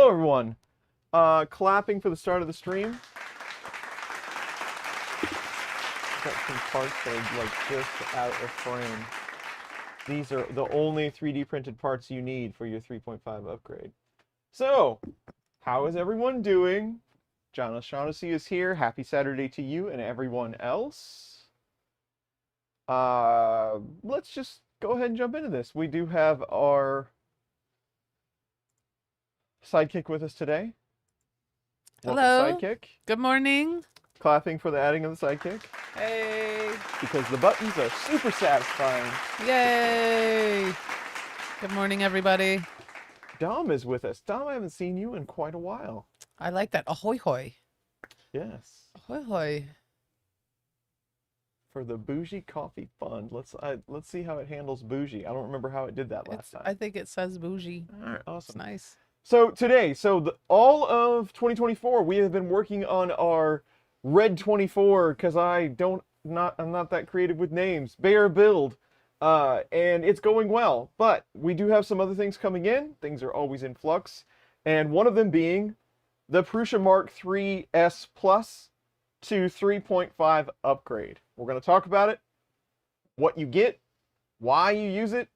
Hello, everyone. Clapping for the start of the stream. Got some parts that are like just out of frame. These are the only 3D printed parts you need for your 3.5 upgrade. So, how is everyone doing? John O'Shaughnessy is here. Happy Saturday to you and everyone else. Let's just go ahead and jump into this. We do have our sidekick with us today. Hello. Welcome, sidekick. Good morning. Clapping for the adding of the sidekick. Hey. Because the buttons are super satisfying. Yay. Good morning, everybody. Dom is with us. Dom, I haven't seen you in quite a while. I like that. Ahoy hoy. Yes. Ahoy hoy. For the Bougie Coffee Fund. Let's see how it handles Bougie. I don't remember how it did that last time. I think it says bougie. All right, awesome. It's nice. So today, all of 2024, we have been working on our Red 24 because I'm not that creative with names. Bear build, and it's going well. But we do have some other things coming in. Things are always in flux, and one of them being the Prusa Mark 3S Plus to 3.5 upgrade. We're going to talk about it, what you get, why you use it,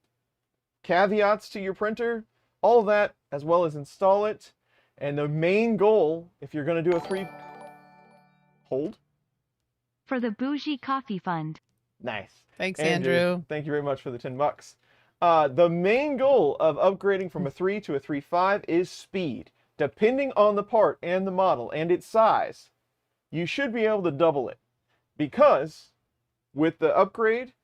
caveats to your printer, all of that, as well as install it. And the main goal, if you're going to do a hold. For the Bougie Coffee Fund. Nice. Thanks, Andrew. Thank you very much for the $10. The main goal of upgrading from a 3 to a 3.5 is speed. Depending on the part and the model and its size, you should be able to double it. Because with the upgrade,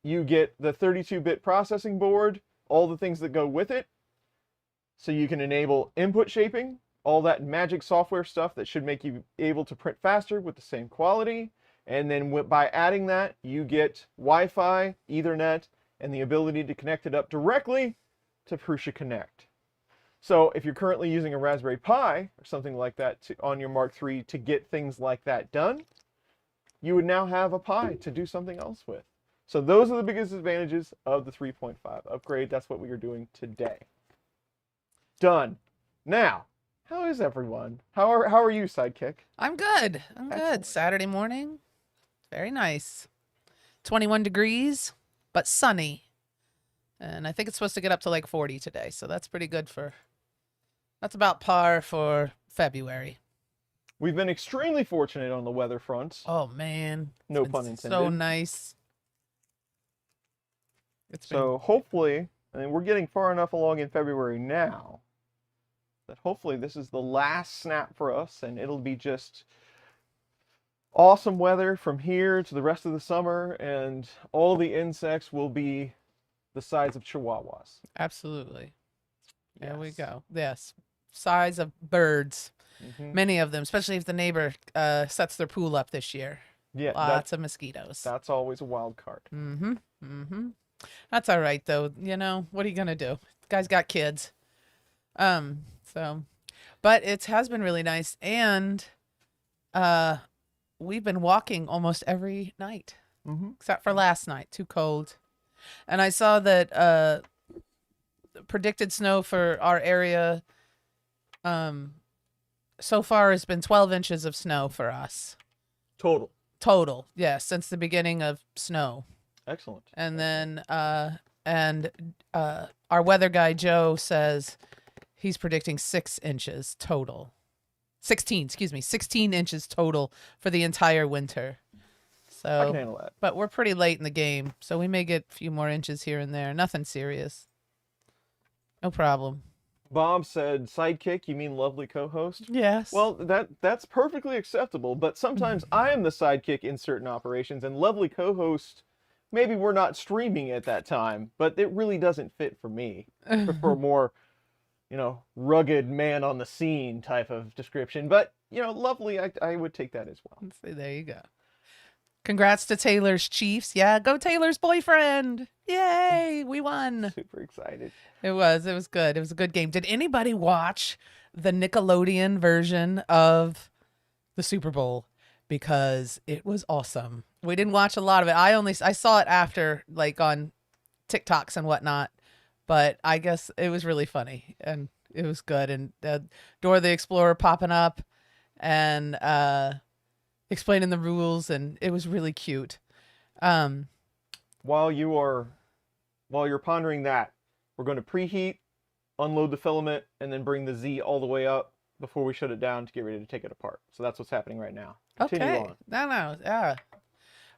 you get the 32-bit processing board, all the things that go with it. So you can enable input shaping, all that magic software stuff that should make you able to print faster with the same quality. And then by adding that, you get Wi-Fi, Ethernet, and the ability to connect it up directly to Prusa Connect. So if you're currently using a Raspberry Pi or something like that on your Mark III to get things like that done, you would now have a Pi to do something else with. So those are the biggest advantages of the 3.5 upgrade. That's what we are doing today. Done. Now, how is everyone? How are you, sidekick? I'm good. I'm Excellent. good. Saturday morning. Very nice. 21 degrees, but sunny. And I think it's supposed to get up to like 40 today. So that's pretty good that's about par for February. We've been extremely fortunate on the weather front. Oh, man. No It's pun been intended. so nice. So hopefully, I mean, we're getting far enough along in February now that hopefully this is the last snap for us and it'll be just awesome weather from here to the rest of the summer, and all the insects will be the size of chihuahuas. Absolutely. There we Yes. go. Yes. Size of birds. Mm-hmm. Many of them, especially if the neighbor sets their pool up this year. Yeah, Lots of mosquitoes. that's always a wild card. Mm-hmm. Mm-hmm. That's all right, though. You know, what are you going to do? The guy's got kids. But it has been really nice. And we've been walking almost every night, except for last night. Too cold. And I saw that predicted snow for our area so far has been 12 inches of snow for us. Total, yes, since the beginning of snow. Excellent. And then our weather guy Joe says he's predicting 6 inches total. 16 inches total for the entire winter. I can So, handle that. but we're pretty late in the game, so we may get a few more inches here and there. Nothing serious. No problem. Bob said, sidekick, you mean lovely co-host? Yes. Well, that's perfectly acceptable, but sometimes I am the sidekick in certain operations, and lovely co-host, maybe we're not streaming at that time, but it really doesn't fit for me. I prefer more, rugged man on the scene type of description, but, lovely, I would take that as well. So there you go. Congrats to Taylor's Chiefs. Yeah, go Taylor's boyfriend. Yay, we won. Super excited. It was good. It was a good game. Did anybody watch the Nickelodeon version of the Super Bowl? Because it was awesome. We didn't watch a lot of it. I saw it after, like on TikToks and whatnot, but I guess it was really funny. And It was good. And Dora the Explorer popping up and explaining the rules, and it was really cute. While you're pondering that, we're going to preheat, unload the filament, and then bring the Z all the way up before we shut it down to get ready to take it apart. So that's what's happening right now. Continue Okay. on. No, yeah.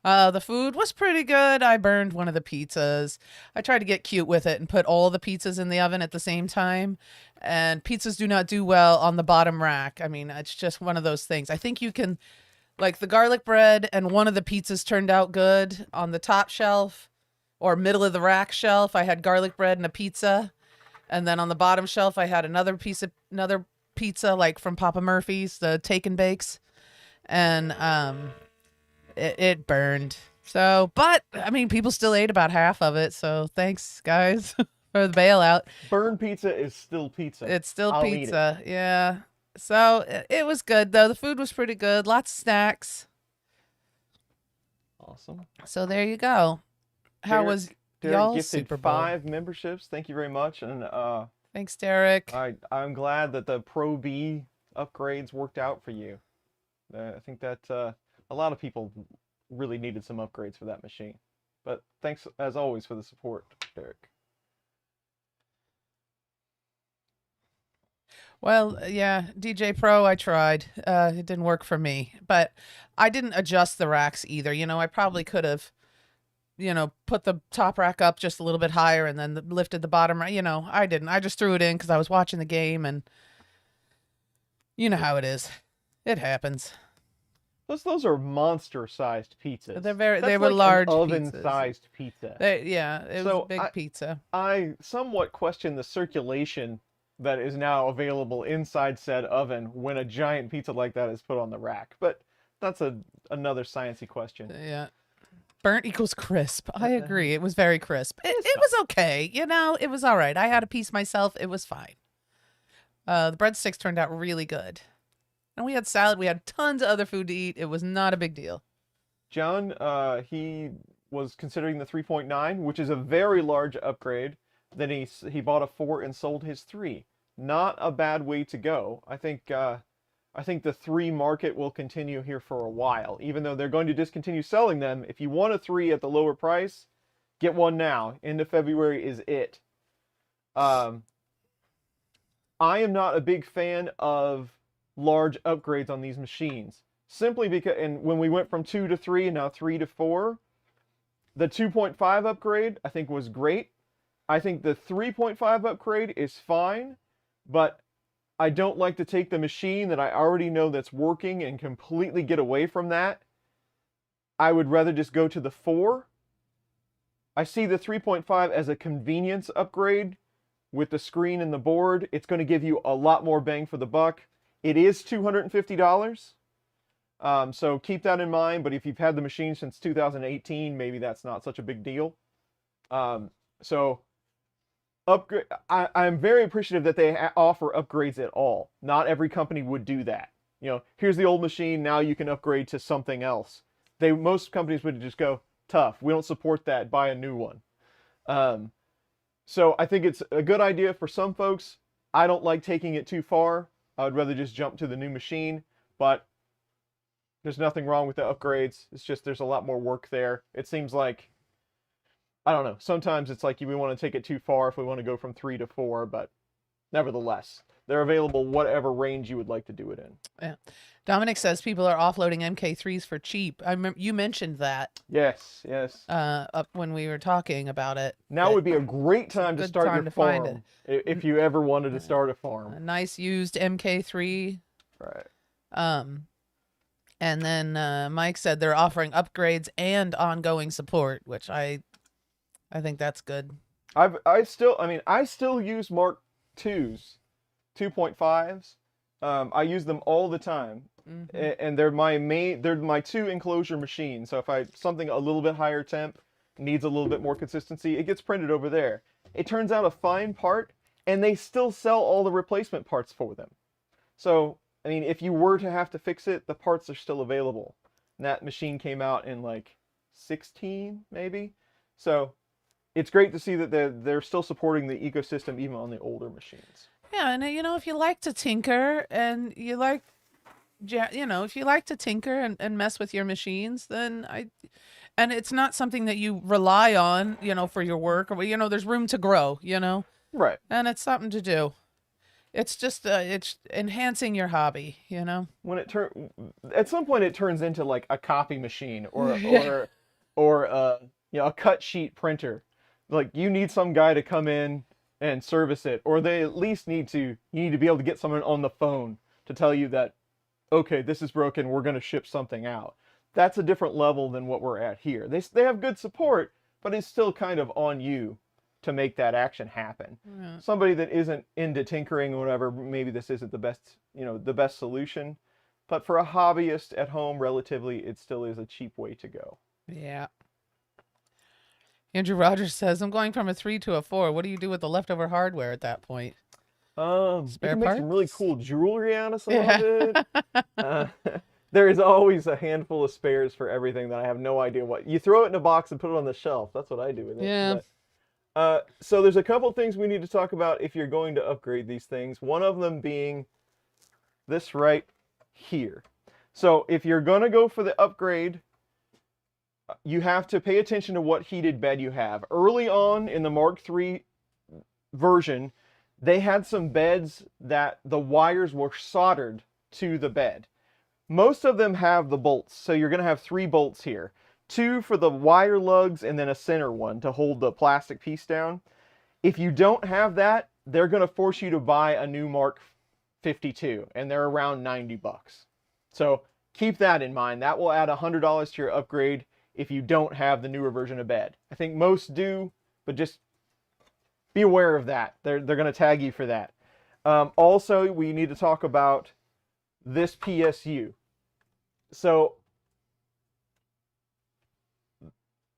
The food was pretty good. I burned one of the pizzas. I tried to get cute with it and put all the pizzas in the oven at the same time. And pizzas do not do well on the bottom rack. I mean, it's just one of those things. I think you can, like the garlic bread and one of the pizzas turned out good on the top shelf or middle of the rack shelf. I had garlic bread and a pizza. And then on the bottom shelf, I had another pizza like from Papa Murphy's, the take and bakes. And, it burned. So, but I mean, people still ate about half of it. So thanks, guys, for the bailout. Burned pizza is still pizza. It's still I'll eat it. pizza. Yeah. So it was good, though. The food was pretty good. Lots of snacks. Awesome. So there you go. How Derek- was Derek y'all's gifted Super Bowl? 5 memberships. Thank you very much. And Thanks, Derek. I'm glad that the Pro B upgrades worked out for you. I think that a lot of people really needed some upgrades for that machine. But thanks, as always, for the support, Derek. Well, yeah, DJ Pro, I tried. It didn't work for me. But I didn't adjust the racks either. You know, I probably could have, put the top rack up just a little bit higher and then lifted the bottom rack. I didn't. I just threw it in because I was watching the game, and you know how it is. It happens. Those are monster-sized pizzas. They That's were like large an pizzas. oven-sized pizza. It was So a big pizza. I somewhat question the circulation that is now available inside said oven when a giant pizza like that is put on the rack. But that's another sciencey question. Yeah. Burnt equals crisp. I agree. It was very crisp. It was okay. It was all right. I had a piece myself. It was fine. The breadsticks turned out really good. And we had salad. We had tons of other food to eat. It was not a big deal. John, he was considering the 3.9, which is a very large upgrade. Then he bought a 4 and sold his 3. Not a bad way to go. I think the 3 market will continue here for a while, even though they're going to discontinue selling them. If you want a 3 at the lower price, get one now. End of February is it. I am not a big fan of large upgrades on these machines, simply because, and when we went from 2 to 3 and now 3 to 4, the 2.5 upgrade I think was great. I think the 3.5 upgrade is fine, but I don't like to take the machine that I already know that's working and completely get away from that. I would rather just go to the 4. I see the 3.5 as a convenience upgrade with the screen and the board. It's going to give you a lot more bang for the buck. It is $250. So keep that in mind, but if you've had the machine since 2018, maybe that's not such a big deal. So upgrade. I'm very appreciative that they offer upgrades at all. Not every company would do that. Here's the old machine, now you can upgrade to something else. Most companies would just go, tough, we don't support that, buy a new one. So I think it's a good idea for some folks. I don't like taking it too far. I would rather just jump to the new machine, but there's nothing wrong with the upgrades. It's just there's a lot more work there. It seems like, I don't know, sometimes it's like we want to take it too far if we want to go from 3 to 4, but nevertheless, they're available whatever range you would like to do it in. Yeah. Dominic says people are offloading MK3s for cheap. I remember you mentioned that. Yes. Up when we were talking about it. Now would be a great time to start your find farm if you ever wanted to start a farm. A nice used MK3. Right. And then Mike said they're offering upgrades and ongoing support, which I think that's good. I still use Mark IIs, 2.5s. I use them all the time. And they're my 2 enclosure machines. So if something a little bit higher temp needs a little bit more consistency, it gets printed over there. It turns out a fine part, and they still sell all the replacement parts for them. So, I mean, if you were to have to fix it, the parts are still available. And that machine came out in like 16, maybe. So it's great to see that they're still supporting the ecosystem even on the older machines. Yeah, and you know, if you like to tinker and you like, you know, if you like to tinker and mess with your machines, then and it's not something that you rely on, you know, for your work or, you know, there's room to grow, you know, Right. and it's something to do. It's just, it's enhancing your hobby, you know? When at some point it turns into like a copy machine Yeah. or you know, a cut sheet printer. Like you need some guy to come in and service it, or they at least you need to be able to get someone on the phone to tell you that, okay, this is broken, we're going to ship something out. That's a different level than what we're at here. They have good support, but it's still kind of on you to make that action happen. Yeah. Somebody that isn't into tinkering or whatever, maybe this isn't the best, you know, the best solution. But for a hobbyist at home, relatively, it still is a cheap way to go. Yeah. Andrew Rogers says, I'm going from a 3 to a 4. What do you do with the leftover hardware at that point? You Spare can make some really parts? cool jewelry out of some Yeah. of it. There is always a handful of spares for everything that I have no idea what. You throw it in a box and put it on the shelf. That's what I do with it. Yeah. So there's a couple things we need to talk about if you're going to upgrade these things. One of them being this right here. So if you're going to go for the upgrade, you have to pay attention to what heated bed you have. Early on in the Mark III version, they had some beds that the wires were soldered to the bed. Most of them have the bolts, so you're going to have 3 bolts here. 2 for the wire lugs and then a center one to hold the plastic piece down. If you don't have that, they're going to force you to buy a new Mark 52, and they're around 90 bucks. So keep that in mind. That will add $100 to your upgrade if you don't have the newer version of bed. I think most do, but just be aware of that. They're going to tag you for that. Also, we need to talk about this PSU. So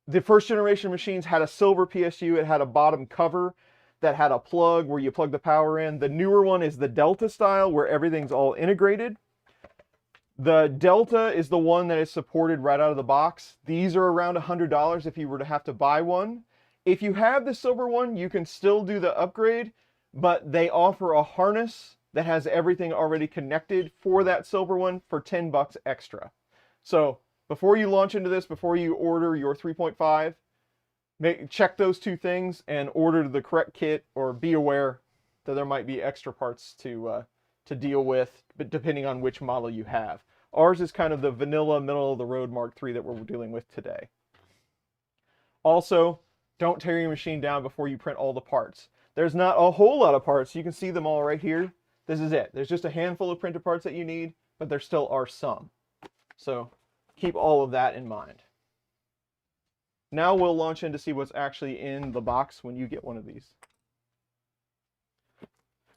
the first generation machines had a silver PSU. It had a bottom cover that had a plug where you plug the power in. The newer one is the Delta style where everything's all integrated. The Delta is the one that is supported right out of the box. These are around $100 if you were to have to buy one. If you have the silver one, you can still do the upgrade, but they offer a harness that has everything already connected for that silver one for 10 bucks extra. So before you launch into this, before you order your 3.5, check those 2 things and order the correct kit, or be aware that there might be extra parts to deal with, but depending on which model you have. Ours is kind of the vanilla middle of the road Mark III that we're dealing with today. Also, don't tear your machine down before you print all the parts. There's not a whole lot of parts. You can see them all right here. This is it. There's just a handful of printed parts that you need, but there still are some. So keep all of that in mind. Now we'll launch in to see what's actually in the box when you get one of these.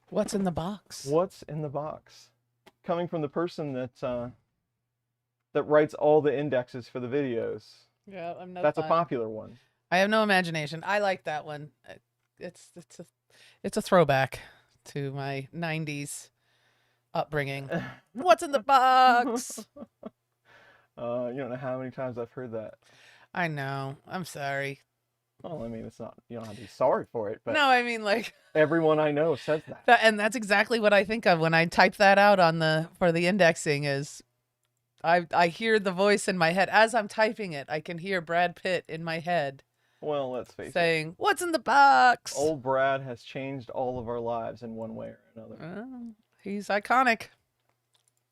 What's in the box? What's in the box? Coming from the person that writes all the indexes for the videos. Yeah, I'm not. That's a popular one. I have no imagination. I like that one. It's a throwback to my 90s upbringing. What's in the box? You don't know how many times I've heard that. I know. I'm sorry. Well, I mean, it's not, you don't have to be sorry for it, but No, I mean, like, everyone I know says that. and that's exactly what I think of when I type that out for the indexing. Is I hear the voice in my head as I'm typing it. I can hear Brad Pitt in my head. Well, let's face it. Saying, "What's in the box?" Old Brad has changed all of our lives in one way or another. He's iconic.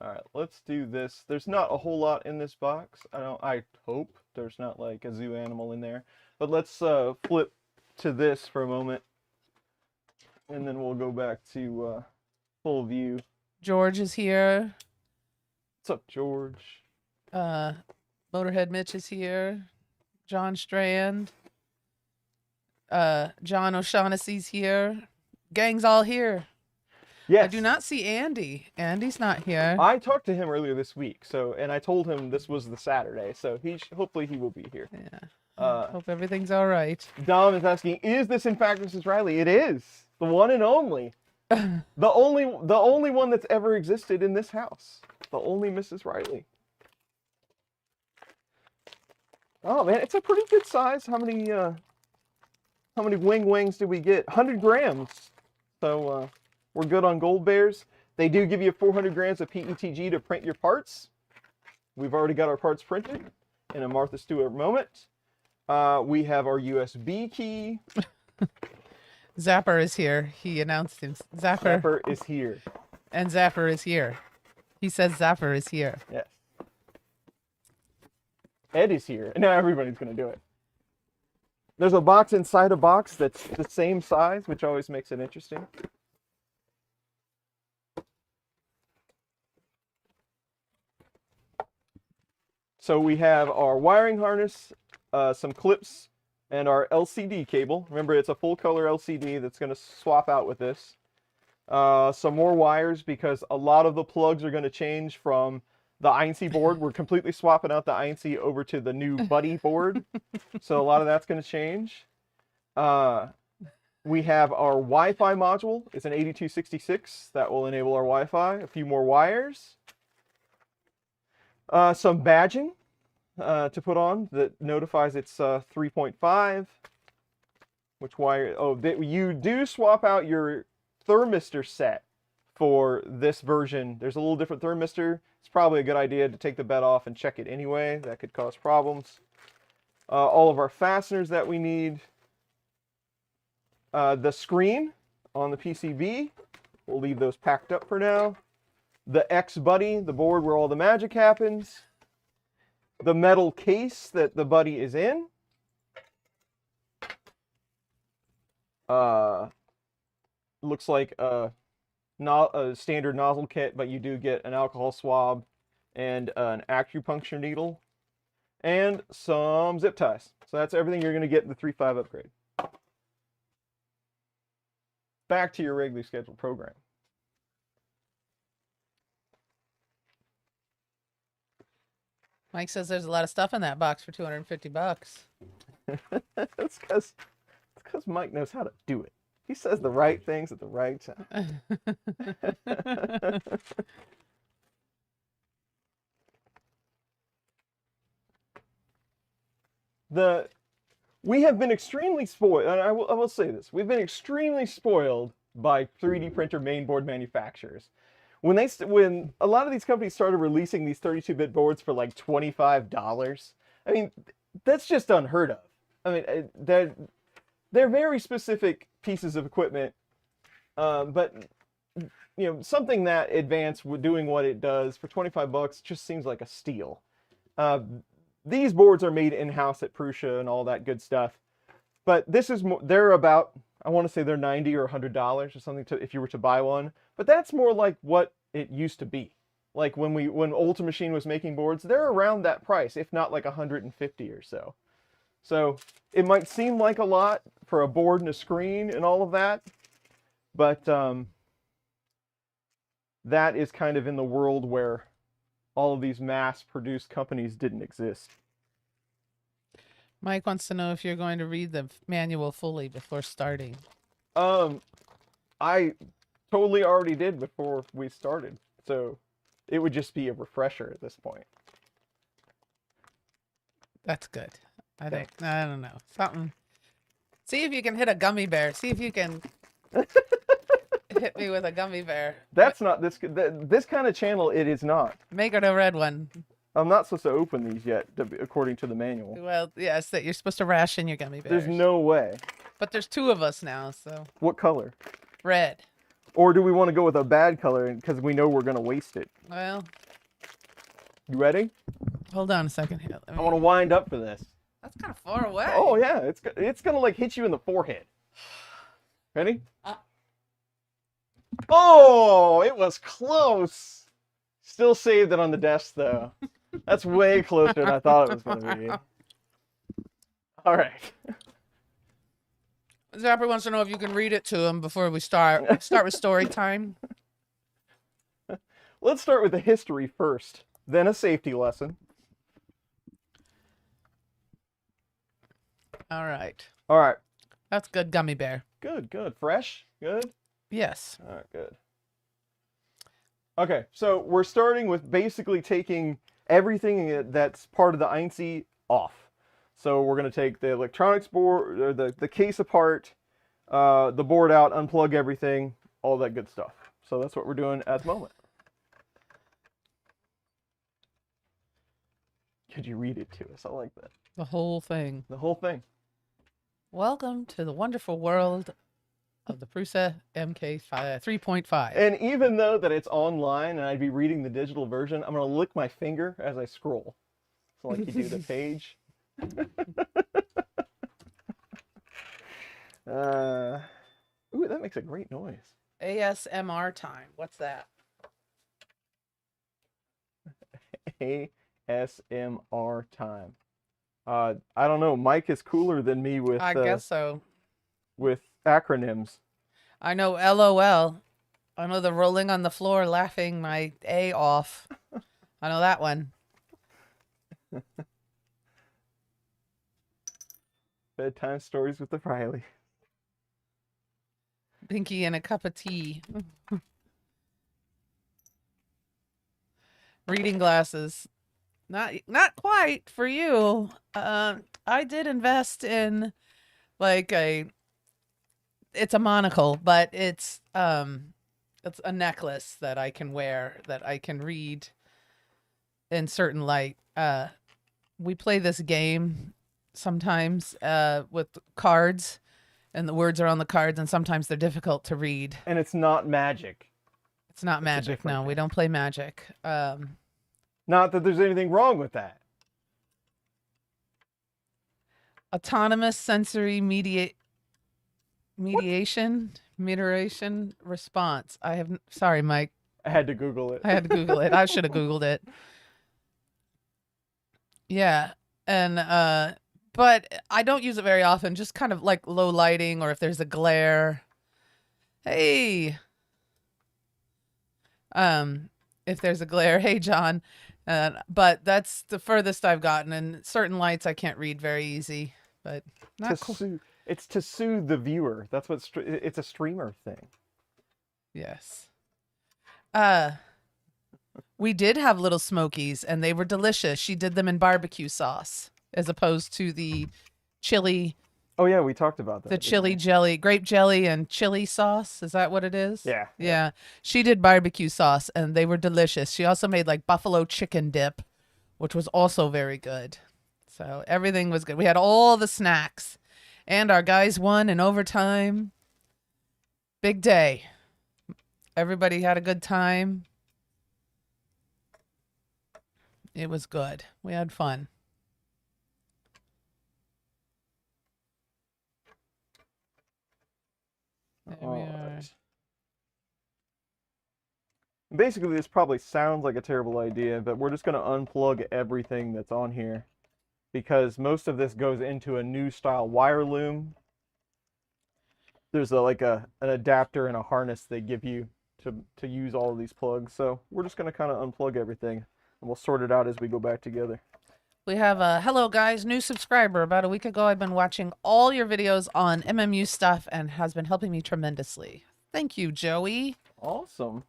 All right, let's do this. There's not a whole lot in this box. I hope there's not like a zoo animal in there. But let's flip to this for a moment, and then we'll go back to full view. George is here. What's up, George? Motorhead Mitch is here. John Strand. John O'Shaughnessy's here. Gang's all here. Yes. I do not see Andy. Andy's not here. I talked to him earlier this week, and I told him this was the Saturday, so hopefully he will be here. Yeah. Hope everything's all right. Dom is asking, is this in fact Mrs. Riley? It is. The one and only. the only one that's ever existed in this house. The only Mrs. Riley. Oh man, it's a pretty good size. How many wings did we get? 100 grams. So we're good on gold bears. They do give you 400 grams of PETG to print your parts. We've already got our parts printed in a Martha Stewart moment. We have our USB key. Zapper is here. He announced him. Zapper is here. And Zapper is here. He says Zapper is here. Yes. Ed is here. Now everybody's going to do it. There's a box inside a box that's the same size, which always makes it interesting. So we have our wiring harness, some clips, and our LCD cable. Remember, it's a full color LCD that's going to swap out with this. Some more wires because a lot of the plugs are going to change from the INC board. We're completely swapping out the INC over to the new Buddy board. So a lot of that's going to change. We have our Wi-Fi module. It's an 8266 that will enable our Wi-Fi. A few more wires. Some badging to put on that notifies it's 3.5. Which wire? Oh, you do swap out your thermistor set for this version. There's a little different thermistor. It's probably a good idea to take the bed off and check it anyway. That could cause problems. All of our fasteners that we need. The screen on the PCB. We'll leave those packed up for now. The xBuddy, the board where all the magic happens. The metal case that the Buddy is in. Looks like a standard nozzle kit, but you do get an alcohol swab and an acupuncture needle and some zip ties. So that's everything you're going to get in the 3.5 upgrade. Back to your regularly scheduled program. Mike says there's a lot of stuff in that box for $250. That's because Mike knows how to do it. He says the right things at the right time. We have been extremely spoiled, and I will say this. We've been extremely spoiled by 3D printer mainboard manufacturers. When a lot of these companies started releasing these 32-bit boards for like $25, I mean, that's just unheard of. I mean, they're very specific pieces of equipment, but you know, something that advanced with doing what it does for $25 just seems like a steal. These boards are made in-house at Prusa and all that good stuff, but this is more, they're about, I want to say they're $90 or $100 or something if you were to buy one, but that's more like what it used to be. Like when Ultra Machine was making boards, they're around that price, if not like 150 or so. So it might seem like a lot for a board and a screen and all of that, but that is kind of in the world where all of these mass-produced companies didn't exist. Mike wants to know if you're going to read the manual fully before starting. I totally already did before we started, so it would just be a refresher at this point. That's good. I think, I don't know, something. See if you can hit a gummy bear. See if you can hit me with a gummy bear. That's not this kind of channel. It is not. Make it a red one. I'm not supposed to open these yet, according to the manual. Well, yes, that you're supposed to ration your gummy bears. There's no way. But there's two of us now, so. What color? Red. Or do we want to go with a bad color because we know we're going to waste it? Well. You ready? Hold on a second here. I want to wind up for this. That's kind of far away. Oh yeah, it's going to like hit you in the forehead. Ready? Oh, it was close. Still saved it on the desk though. That's way closer than I thought it was going to be. All right. Zapper wants to know if you can read it to him before we start. Start with story time. Let's start with the history first, then a safety lesson. All right. All right. That's good, gummy bear. Good, good. Fresh? Good? Yes. All right, good. Okay, so we're starting with basically taking everything that's part of the INC off. So we're going to take the electronics board, or the case apart, the board out, unplug everything, all that good stuff. So that's what we're doing at the moment. Could you read it to us? I like that. The whole thing. The whole thing. Welcome to the wonderful world of the Prusa MK3.5. And even though that it's online and I'd be reading the digital version, I'm going to lick my finger as I scroll. So like you do the page. Ooh, that makes a great noise. ASMR time. What's that? ASMR time. I don't know. Mike is cooler than me with I guess so. with acronyms. I know LOL. I know the rolling on the floor laughing my A off. I know that one. Bedtime stories with the Riley. Binky and a cup of tea. Reading glasses. Not quite for you. I did invest in like it's a monocle, but it's a necklace that I can wear that I can read in certain light. We play this game sometimes with cards, and the words are on the cards, and sometimes they're difficult to read. And it's not Magic. It's not Magic. No, we don't play Magic. Not that there's anything wrong with that. Autonomous sensory mediation response. Sorry, Mike. I had to Google it. I had to Google it. I should have Googled it. Yeah. And but I don't use it very often, just kind of like low lighting or if there's a glare. Hey. If there's a glare, hey John. But that's the furthest I've gotten, and certain lights I can't read very easy, but not cool. It's to soothe the viewer. That's what it's a streamer thing. Yes. We did have little smokies, and they were delicious. She did them in barbecue sauce as opposed to the chili. Oh yeah, we talked about that. The chili jelly, grape jelly and chili sauce. Is that what it is? Yeah. Yeah. She did barbecue sauce, and they were delicious. She also made like buffalo chicken dip, which was also very good. So everything was good. We had all the snacks, and our guys won in overtime. Big day. Everybody had a good time. It was good. We had fun. There we are. Basically, this probably sounds like a terrible idea, but we're just going to unplug everything that's on here because most of this goes into a new style wire loom. There's an adapter and a harness they give you to use all of these plugs. So we're just going to kind of unplug everything, and we'll sort it out as we go back together. We have a hello guys, new subscriber. About a week ago, I've been watching all your videos on MMU stuff and has been helping me tremendously. Thank you, Joey. Awesome.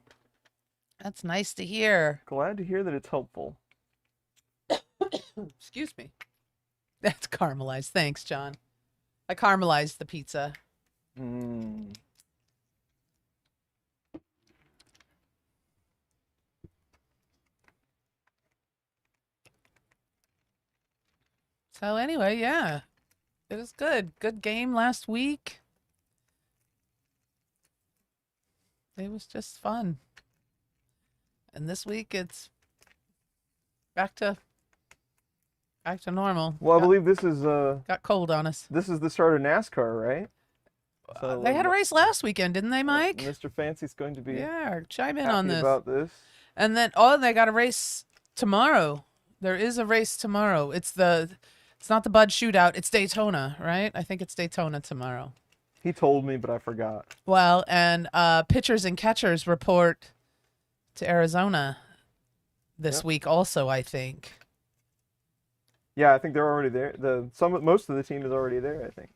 That's nice to hear. Glad to hear that it's helpful. Excuse me. That's caramelized. Thanks, John. I caramelized the pizza. Mm. So anyway, yeah, it was good. Good game last week. It was just fun. And this week it's back to normal. Well, I believe this is got cold on us. This is the start of NASCAR, right? So they had a race last weekend, didn't they, Mike? Mr. Fancy's going to be chime in happy on this. about this. And then they got a race tomorrow. There is a race tomorrow. It's not the Bud Shootout. It's Daytona, right? I think it's Daytona tomorrow. He told me, but I forgot. Well, and pitchers and catchers report to Arizona this week also, I think. Yeah, I think they're already there. Most of the team is already there, I think.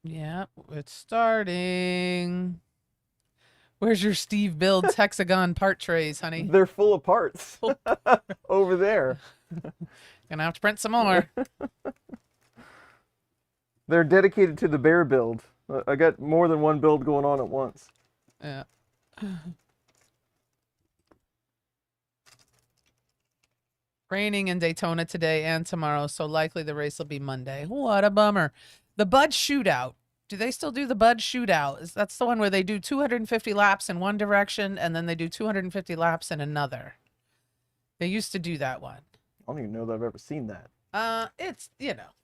Yeah, it's starting. Where's your Steve Builds hexagon part trays, honey? They're full of parts over there. Gonna have to print some more. They're dedicated to the bear build. I got more than one build going on at once. Yeah. Raining in Daytona today and tomorrow, so likely the race will be Monday. What a bummer. The Bud Shootout. Do they still do the Bud Shootout? That's the one where they do 250 laps in one direction and then they do 250 laps in another. They used to do that one. I don't even know that I've ever seen that. It's,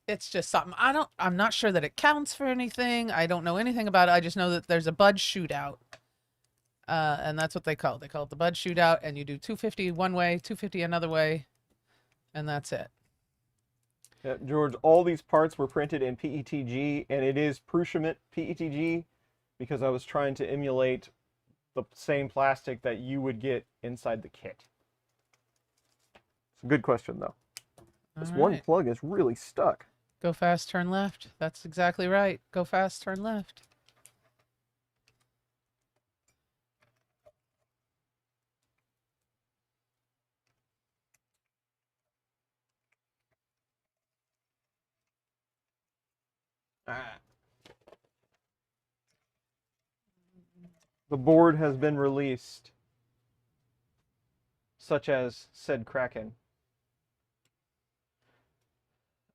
it's just something. I'm not sure that it counts for anything. I don't know anything about it. I just know that there's a Bud Shootout. And that's what they call it. They call it the Bud Shootout, and you do 250 one way, 250 another way, and that's it. Yeah, George, all these parts were printed in PETG, and it is Prusa PETG because I was trying to emulate the same plastic that you would get inside the kit. It's a good question, though. This one plug is really stuck. Go fast, turn left. That's exactly right. Go fast, turn left. The board has been released, such as said Kraken.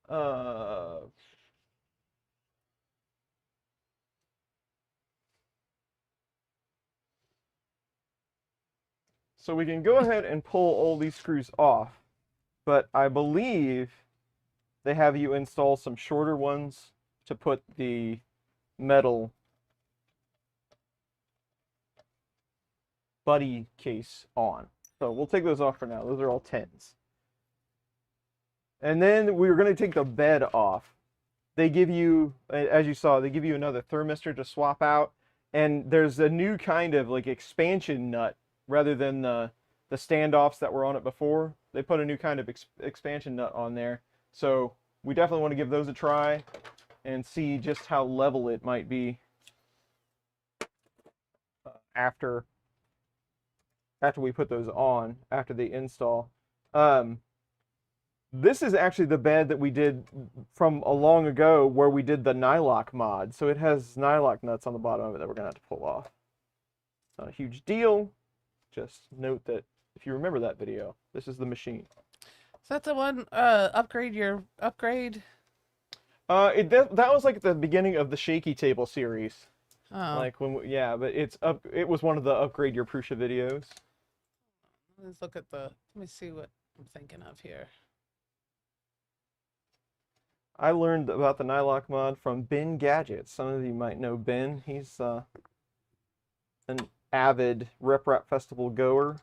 So we can go ahead and pull all these screws off, but I believe they have you install some shorter ones to put the metal buddy case on. So we'll take those off for now. Those are all 10s. And then we're going to take the bed off. They give you, as you saw, they give you another thermistor to swap out. And there's a new kind of like expansion nut rather than the standoffs that were on it before. They put a new kind of expansion nut on there. So we definitely want to give those a try and see just how level it might be after we put those on, after they install. This is actually the bed that we did from a long ago where we did the nylock mod. So it has nylock nuts on the bottom of it that we're going to have to pull off. Not a huge deal. Just note that if you remember that video, this is the machine. Is that the one, upgrade? That was like at the beginning of the Shaky Table series. Oh. Like when but it was one of the upgrade your Prusa videos. Let's look at let me see what I'm thinking of here. I learned about the nylock mod from Ben Gadget. Some of you might know Ben. He's an avid Rep Rap Festival goer.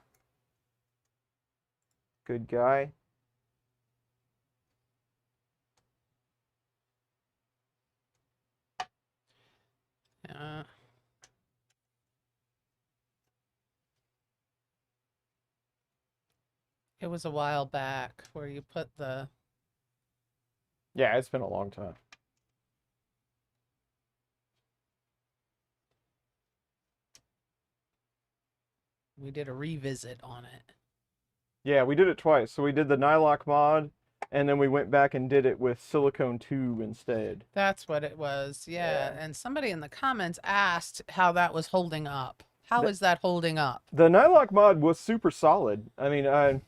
Good guy. It was a while back where you put the... Yeah, it's been a long time. We did a revisit on it. Yeah, we did it twice. So we did the nylock mod, and then we went back and did it with silicone tube instead. That's what it was, yeah. And somebody in the comments asked how that was holding up. How is that holding up? The nylock mod was super solid. I mean,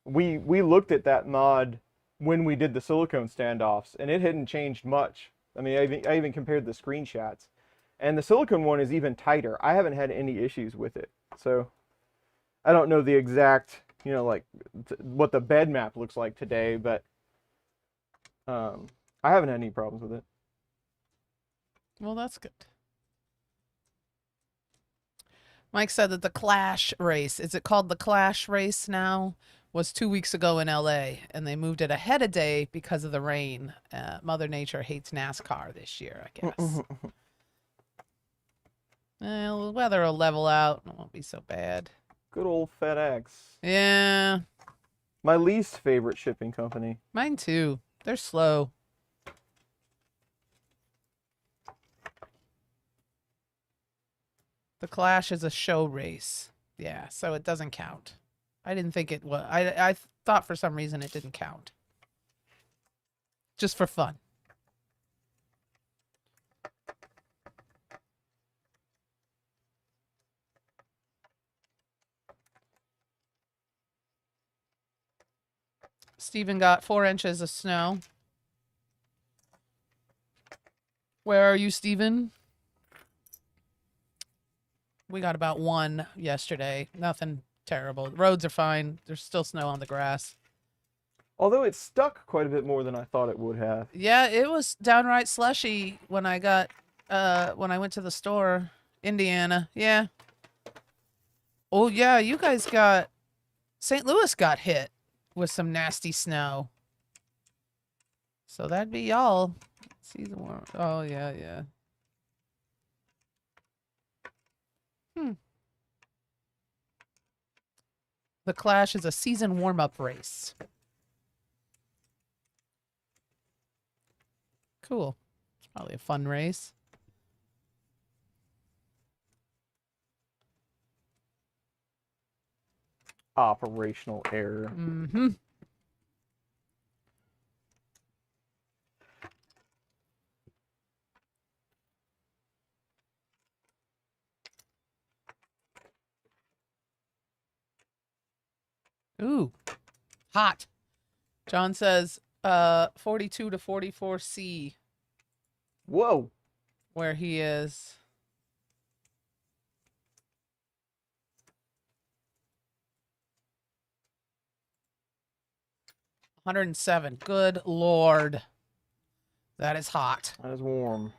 we looked at that mod when we did the silicone standoffs, and it hadn't changed much. I mean, I even compared the screenshots. And the silicone one is even tighter. I haven't had any issues with it. So I don't know the exact, like what the bed map looks like today, but I haven't had any problems with it. Well, that's good. Mike said that the Clash race, is it called the Clash race now? Was 2 weeks ago in LA, and they moved it ahead a day because of the rain. Mother Nature hates NASCAR this year, I guess. Well, the weather will level out and it won't be so bad. Good old FedEx. Yeah. My least favorite shipping company. Mine too. They're slow. The Clash is a show race. Yeah, so it doesn't count. I didn't think it was. I thought for some reason it didn't count. Just for fun. Steven got 4 inches of snow. Where are you, Steven? We got about 1 yesterday. Nothing terrible. The roads are fine. There's still snow on the grass. Although it stuck quite a bit more than I thought it would have. Yeah, it was downright slushy when I got when I went to the store. Indiana. Yeah. Oh yeah, you guys got St. Louis got hit with some nasty snow. So that'd be y'all. Season warm. Oh yeah, yeah. The Clash is a season warm-up race. Cool. It's probably a fun race. Operational error. Mm-hmm. Ooh, hot. John says 42 to 44C Whoa. where he is. $107. Good Lord. That is hot. That is warm.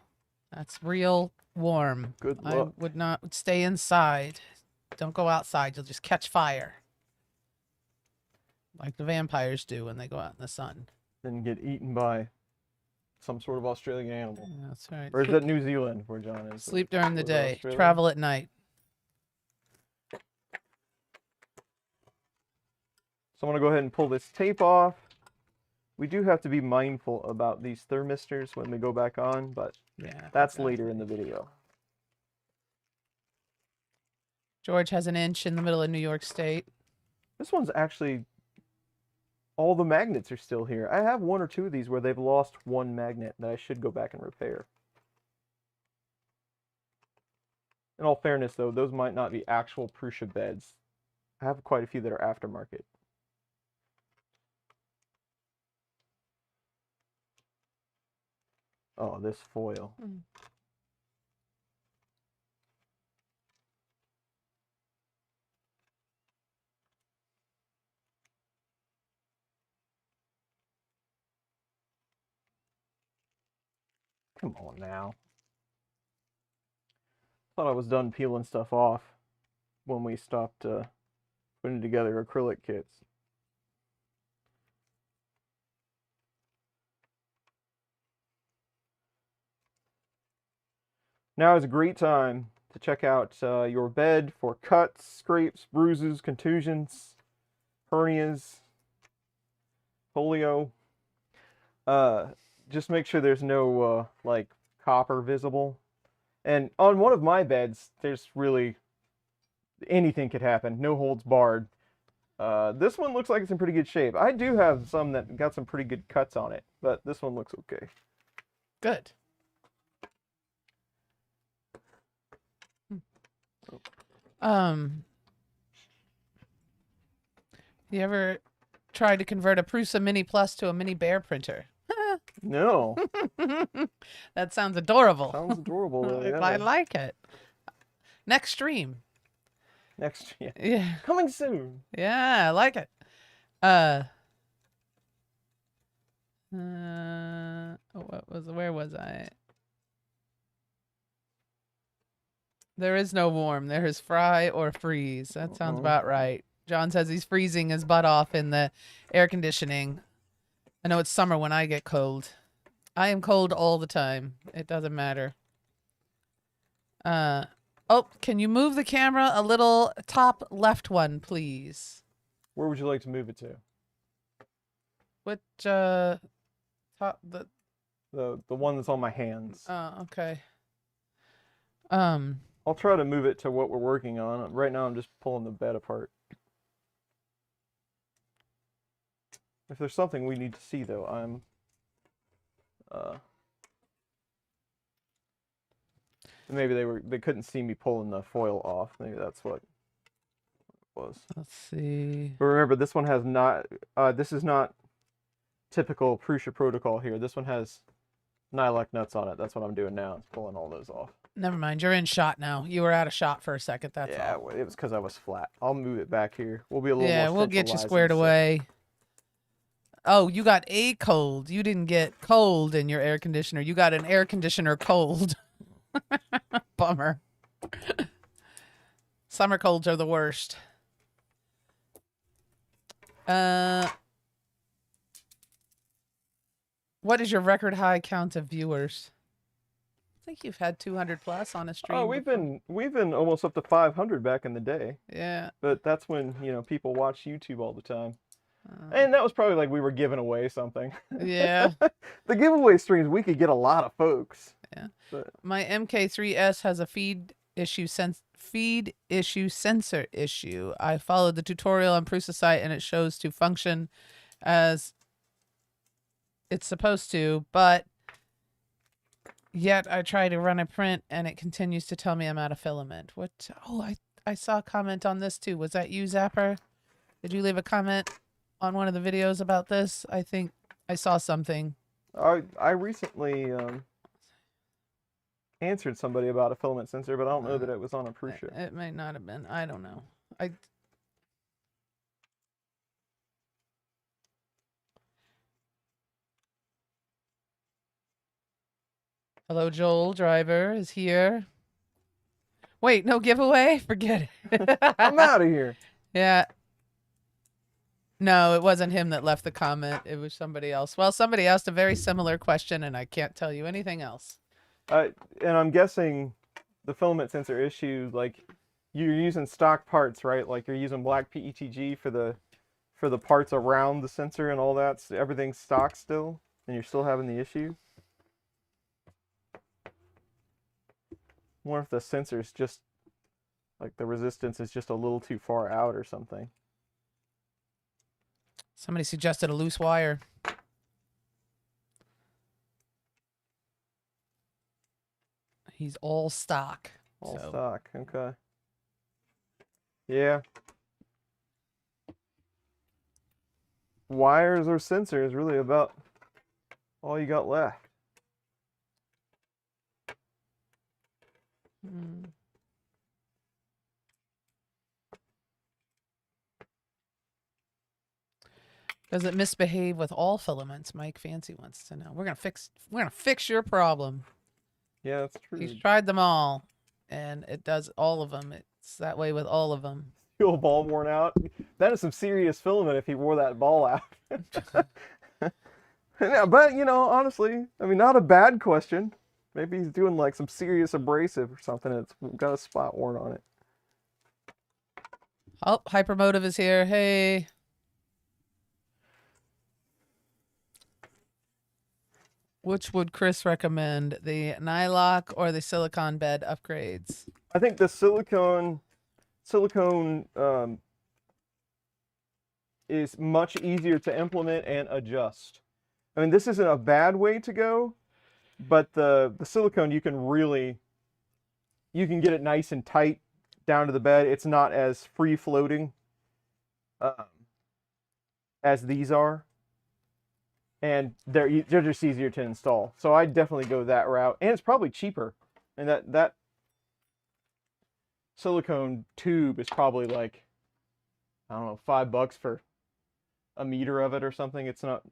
That's real warm. Good I luck. would not stay inside. Don't go outside. You'll just catch fire. Like the vampires do when they go out in the sun. Then get eaten by some sort of Australian animal. That's right. Or is that New Zealand where John is? Sleep during the Was it day. Australia? Travel at night. So I'm going to go ahead and pull this tape off. We do have to be mindful about these thermistors when we go back on, but Yeah. that's exactly. later in the video. George has an inch in the middle of New York State. This one's actually, all the magnets are still here. I have 1 or 2 of these where they've lost 1 magnet that I should go back and repair. In all fairness though, those might not be actual Prusa beds. I have quite a few that are aftermarket. Oh, this foil. Come on now. Thought I was done peeling stuff off when we stopped putting together acrylic kits. Now is a great time to check out your bed for cuts, scrapes, bruises, contusions, hernias, polio. Just make sure there's no like copper visible. And on one of my beds, there's really anything could happen. No holds barred. This one looks like it's in pretty good shape. I do have some that got some pretty good cuts on it, but this one looks okay. Good. You ever tried to convert a Prusa Mini Plus to a Mini Bear printer? No. That sounds adorable. Sounds adorable though. Yeah. I like it. Next stream. Next, yeah. Yeah. Coming soon. Yeah, I like it. Where was I? There is no warm. There is fry or freeze. That sounds about right. John says he's freezing his butt off in the air conditioning. I know it's summer when I get cold. I am cold all the time. It doesn't matter. Oh, can you move the camera a little top left one, please? Where would you like to move it to? Which top The one that's on my hands. Oh, okay. I'll try to move it to what we're working on. Right now I'm just pulling the bed apart. If there's something we need to see though, I'm maybe they couldn't see me pulling the foil off. Maybe that's what it was. Let's see. But remember, this one has not this is not typical Prusa protocol here. This one has nylock nuts on it. That's what I'm doing now. It's pulling all those off. Never mind. You're in shot now. You were out of shot for a second. That's Yeah, all. it was because I was flat. I'll move it back here. We'll be a little Yeah, more we'll get you centralized in a squared second. away. Oh, you got a cold. You didn't get cold in your air conditioner. You got an air conditioner cold. Bummer. Summer colds are the worst. What is your record high count of viewers? I think you've had 200 plus on a stream. Oh, we've been almost up to 500 back in the day. Yeah. But that's when, you know, people watch YouTube all the time. And that was probably like we were giving away something. Yeah. The giveaway streams, we could get a lot of folks. Yeah. But My MK3S has a feed issue sensor issue. I followed the tutorial on Prusa site and it shows to function as it's supposed to, but yet I try to run a print and it continues to tell me I'm out of filament. What? Oh, I saw a comment on this too. Was that you, Zapper? Did you leave a comment on one of the videos about this? I think I saw something. I recently answered somebody about a filament sensor, but I don't know that it was on a Prusa. It might not have been. I don't know. Hello, Joel. Driver is here. Wait, no giveaway? Forget it. I'm out of here. Yeah. No, it wasn't him that left the comment. It was somebody else. Well, somebody asked a very similar question, and I can't tell you anything else. And I'm guessing the filament sensor issue, like you're using stock parts, right? Like you're using black PETG for the parts around the sensor and all that. So everything's stock still, and you're still having the issue. I wonder if the sensor's just like the resistance is just a little too far out or something. Somebody suggested a loose wire. He's all stock. All so. stock, okay. Yeah. Wires or sensors really about all you got left. Does it misbehave with all filaments? Mike Fancy wants to know. We're gonna fix your problem. Yeah, that's true. He's tried them all, and it does all of them. It's that way with all of them. Fuel ball worn out. That is some serious filament if he wore that ball out. Yeah, but you know, honestly, I mean, not a bad question. Maybe he's doing like some serious abrasive or something. It's got a spot worn on it. Oh, Hypermotive is here. Hey. Which would Chris recommend, the nylock or the silicone bed upgrades? I think the silicone is much easier to implement and adjust. I mean, this isn't a bad way to go, but the silicone you can get it nice and tight down to the bed. It's not as free floating as these are. And they're just easier to install. So I'd definitely go that route. And it's probably cheaper. And that silicone tube is probably like, I don't know, $5 for a meter of it or something. It's not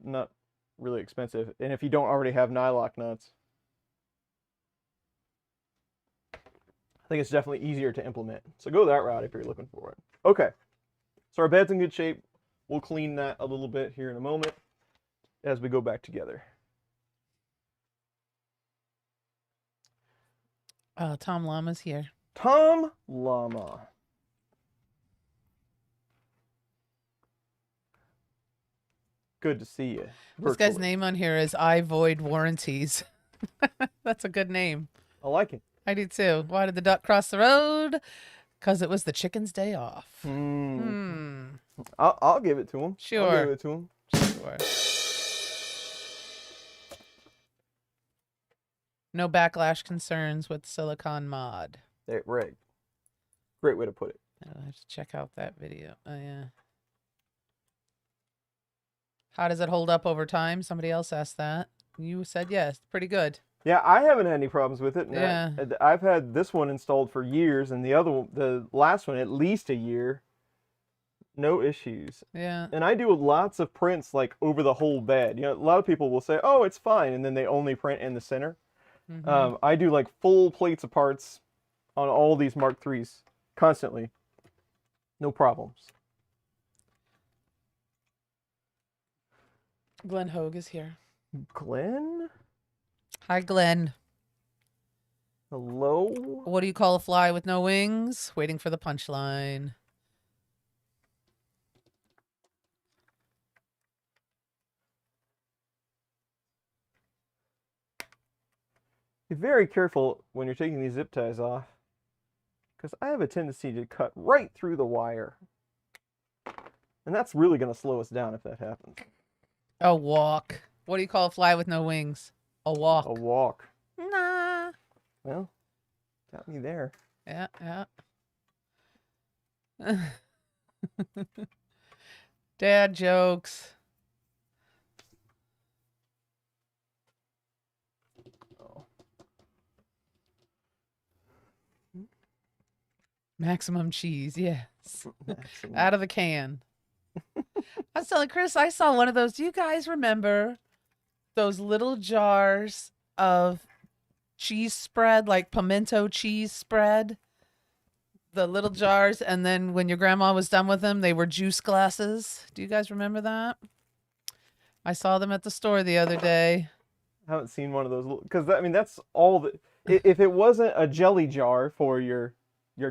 really expensive. And if you don't already have nylock nuts, I think it's definitely easier to implement. So go that route if you're looking for it. Okay. So our bed's in good shape. We'll clean that a little bit here in a moment as we go back together. Tom Llama's here. Tom Llama. Good to see you. This guy's name on here is I Void Warranties. That's a good name. I like it. I do too. Why did the duck cross the road? Because it was the chicken's day off. I'll give it to him. Sure. I'll give it to him. Sure. No backlash concerns with silicon mod. Right. Great way to put it. I'll have to check out that video. Oh, yeah. How does it hold up over time? Somebody else asked that. You said yes. Pretty good. Yeah, I haven't had any problems with it. Yeah. I've had this one installed for years, and the last one at least a year. No issues. Yeah. And I do lots of prints like over the whole bed. You know, a lot of people will say, "Oh, it's fine," and then they only print in the center. I do like full plates of parts on all these Mark IIIs constantly. No problems. Glenn Hogue is here. Glenn? Hi, Glenn. Hello? What do you call a fly with no wings? Waiting for the punchline. Be very careful when you're taking these zip ties off, because I have a tendency to cut right through the wire. And that's really going to slow us down if that happens. A walk. What do you call a fly with no wings? A walk. A walk. Nah. Well, got me there. Yeah, yeah. Dad jokes. Oh. Maximum cheese, yes. Maximum. Out of the can. I was telling Chris, I saw one of those. Do you guys remember those little jars of cheese spread, like pimento cheese spread? The little jars, and then when your grandma was done with them, they were juice glasses. Do you guys remember that? I saw them at the store the other day. I haven't seen one of those, because I mean that's all that. If it wasn't a jelly jar for your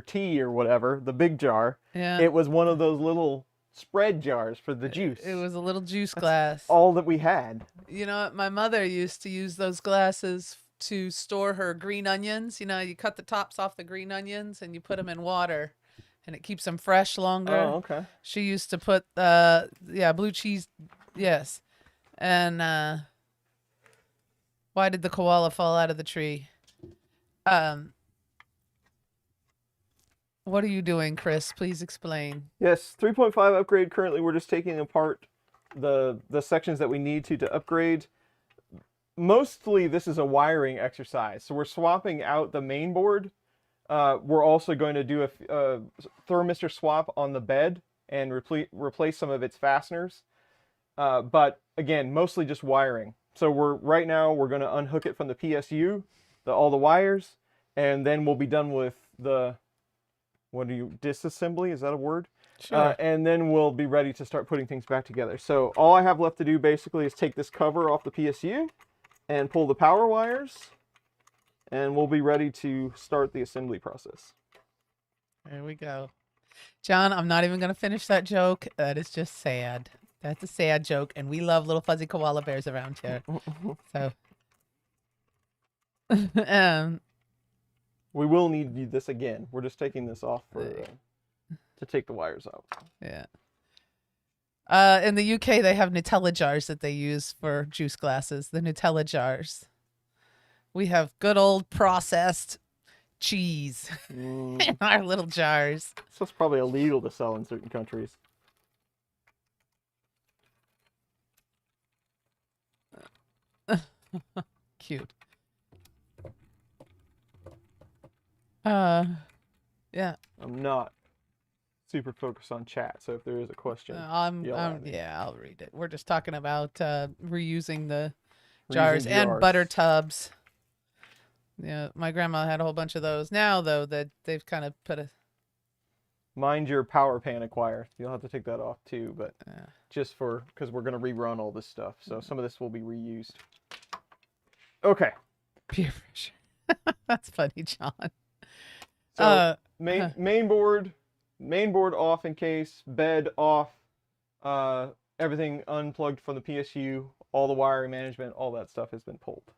tea or whatever, the big jar, Yeah. it was one of those little spread jars for the juice. It was a little juice glass. All that we had. You know, my mother used to use those glasses to store her green onions. You know, you cut the tops off the green onions and you put them in water and it keeps them fresh longer. Oh, okay. She used to put, blue cheese. Yes. And, why did the koala fall out of the tree? What are you doing, Chris? Please explain. Yes, 3.5 upgrade. Currently, we're just taking apart the sections that we need to upgrade. Mostly, this is a wiring exercise. So we're swapping out the main board. We're also going to do a thermistor swap on the bed and replace some of its fasteners. But again, mostly just wiring. So right now we're going to unhook it from the PSU, all the wires, and then we'll be done with the disassembly, is that a word? Sure. And then we'll be ready to start putting things back together. So all I have left to do basically is take this cover off the PSU and pull the power wires, and we'll be ready to start the assembly process. There we go. John, I'm not even going to finish that joke. That is just sad. That's a sad joke, and we love little fuzzy koala bears around here. So, we will need this again. We're just taking this off to take the wires out. Yeah. In the UK, they have Nutella jars that they use for juice glasses. The Nutella jars. We have good old processed cheese in our little jars. So it's probably illegal to sell in certain countries. Cute. Yeah. I'm not super focused on chat, so if there is a question, yeah, I'll read it. We're just talking about reusing the jars and jars. butter tubs. Yeah, my grandma had a whole bunch of those. Now, though, that they've kind of put a... Mind your power panic wire. You'll have to take that off too, but Yeah. just because we're going to rerun all this stuff, so some of this will be reused. Okay. Peer pressure. That's funny, John. So main board off in case, bed off, everything unplugged from the PSU, all the wiring management, all that stuff has been pulled.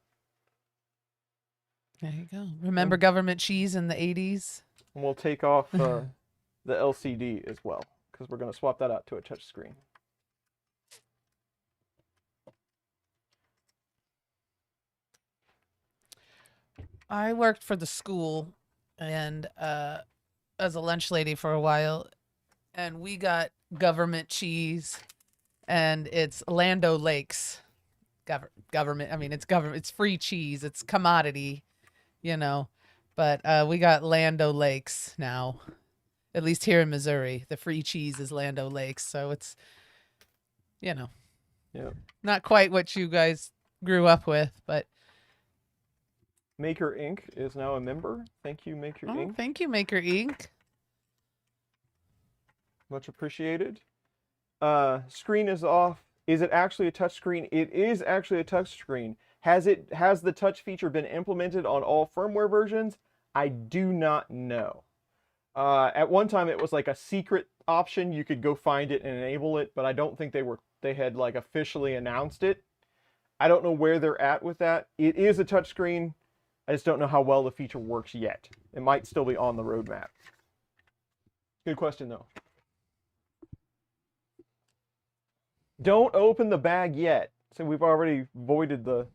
There you go. Remember government cheese in the 80s? And we'll take off the LCD as well, because we're going to swap that out to a touch screen. I worked for the school and as a lunch lady for a while, and we got government cheese and it's Land O'Lakes government. I mean, it's government. It's free cheese. It's commodity, you know. But we got Land O'Lakes now. At least here in Missouri, the free cheese is Land O'Lakes. So it's, you know, Yeah. not quite what you guys grew up with, but Maker Inc. is now a member. Thank you, Maker Inc. thank you, Maker Inc. Much appreciated. Screen is off. Is it actually a touch screen? It is actually a touch screen. Has the touch feature been implemented on all firmware versions? I do not know. At one time it was like a secret option. You could go find it and enable it, but I don't think they had like officially announced it. I don't know where they're at with that. It is a touch screen. I just don't know how well the feature works yet. It might still be on the roadmap. Good question though. Don't open the bag yet. So we've already voided the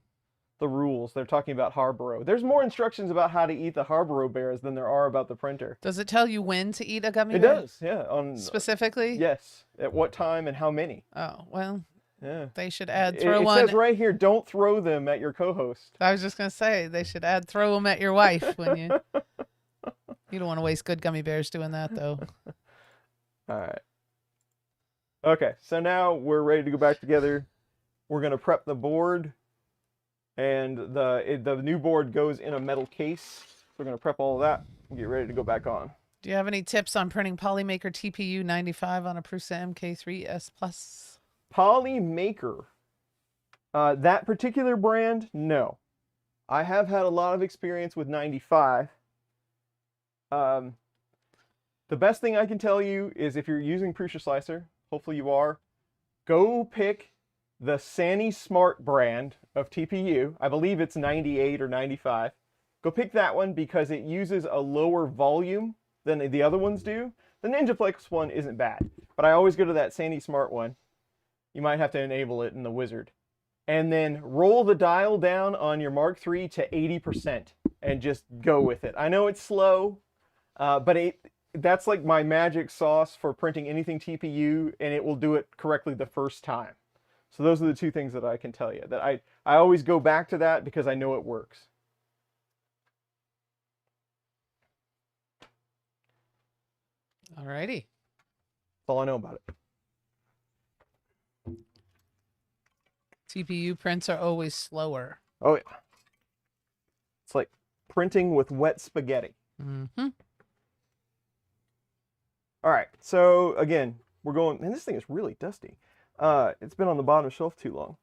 rules. They're talking about Harborough. There's more instructions about how to eat the Harborough bears than there are about the printer. Does it tell you when to eat a gummy It bear? does, yeah. Specifically? Yes. At what time and how many. Oh, well, Yeah. they should add It says right here, don't throw them at your co-host. I was just going to say, they should add throw them at your wife when you... You don't want to waste good gummy bears doing that, though. All right. Okay, so now we're ready to go back together. We're going to prep the board, and the new board goes in a metal case. We're going to prep all of that and get ready to go back on. Do you have any tips on printing Polymaker TPU 95 on a Prusa MK3S Plus? Polymaker. That particular brand, no. I have had a lot of experience with 95. The best thing I can tell you is if you're using Prusa Slicer, hopefully you are, go pick the Sani Smart brand of TPU. I believe it's 98 or 95. Go pick that one because it uses a lower volume than the other ones do. The NinjaFlex one isn't bad, but I always go to that Sani Smart one. You might have to enable it in the wizard. And then roll the dial down on your Mark III to 80% and just go with it. I know it's slow, but that's like my magic sauce for printing anything TPU, and it will do it correctly the first time. So those are the two things that I can tell you. That I always go back to that because I know it works. Alrighty. That's all I know about it. TPU prints are always slower. Oh yeah. It's like printing with wet spaghetti. Mm-hmm. All right, so again, we're going, man, this thing is really dusty. It's been on the bottom shelf too long.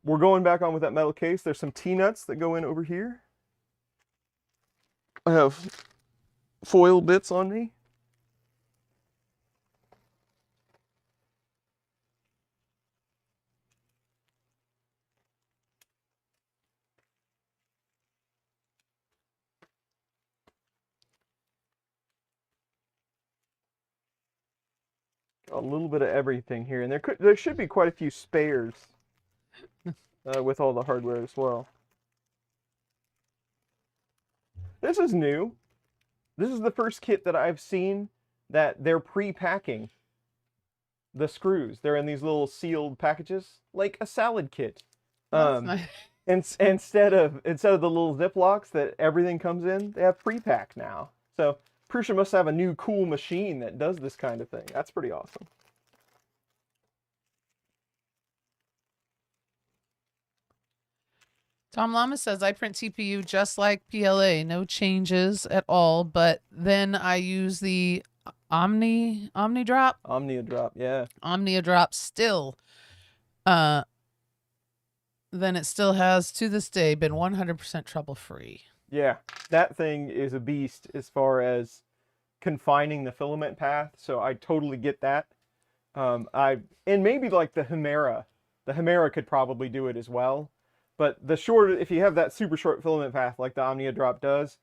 We're going back on with that metal case. There's some T-nuts that go in over here. I have foil bits on me. A little bit of everything here, and there should be quite a few spares with all the hardware as well. This is new. This is the first kit that I've seen that they're pre-packing the screws. They're in these little sealed packages, like a salad kit. That's nice. Instead of the little Ziplocs that everything comes in, they have pre-pack now. So Prusa must have a new cool machine that does this kind of thing. That's pretty awesome. Tom Lama says, I print TPU just like PLA, no changes at all, but then I use the Omnia Drop, yeah. Omnia Drop still. Then it still has, to this day, been 100% trouble-free. Yeah, that thing is a beast as far as confining the filament path, so I totally get that. And maybe like the Hemera could probably do it as well. But if you have that super short filament path like the Omnia Drop does,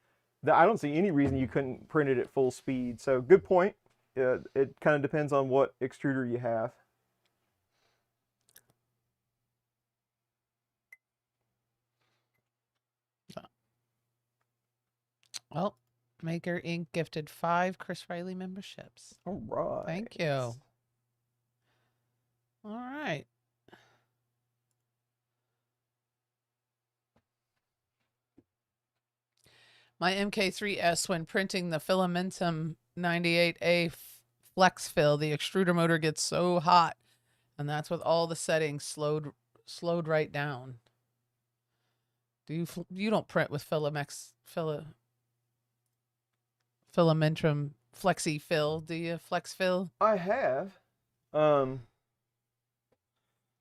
I don't see any reason you couldn't print it at full speed. So good point. It kind of depends on what extruder you have. Well, Maker Inc. gifted 5 Chris Riley memberships. All right. Thank you. All right. My MK3S, when printing the Filamentum 98A flex fill, the extruder motor gets so hot, and that's with all the settings slowed right down. You don't print with Filamentum flexi fill, do you? Flex fill? I have.